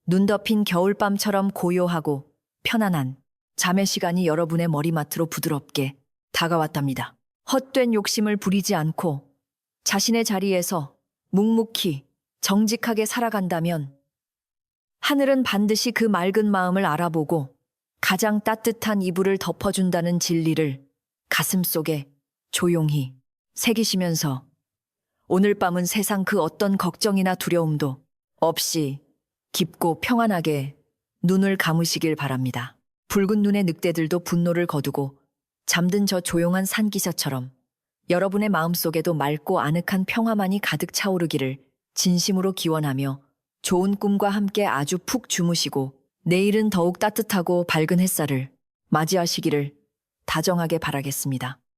눈 덮인 겨울밤처럼 고요하고 편안한 잠의 시간이 여러분의 머리맡으로 부드럽게 다가왔답니다. 헛된 욕심을 부리지 않고 자신의 자리에서 묵묵히 정직하게 살아간다면 하늘은 반드시 그 맑은 마음을 알아보고 가장 따뜻한 이불을 덮어준다는 진리를 가슴속에 조용히 새기시면서 오늘 밤은 세상 그 어떤 걱정이나 두려움도 없이 깊고 평안하게 눈을 감으시길 바랍니다. 붉은 눈의 늑대들도 분노를 거두고 잠든 저 조용한 산기슭처럼 여러분의 마음속에도 맑고 아늑한 평화만이 가득 차오르기를 진심으로 기원하며 좋은 꿈과 함께 아주 푹 주무시고 내일은 더욱 따뜻하고 밝은 햇살을 맞이하시기를 다정하게 바라겠습니다.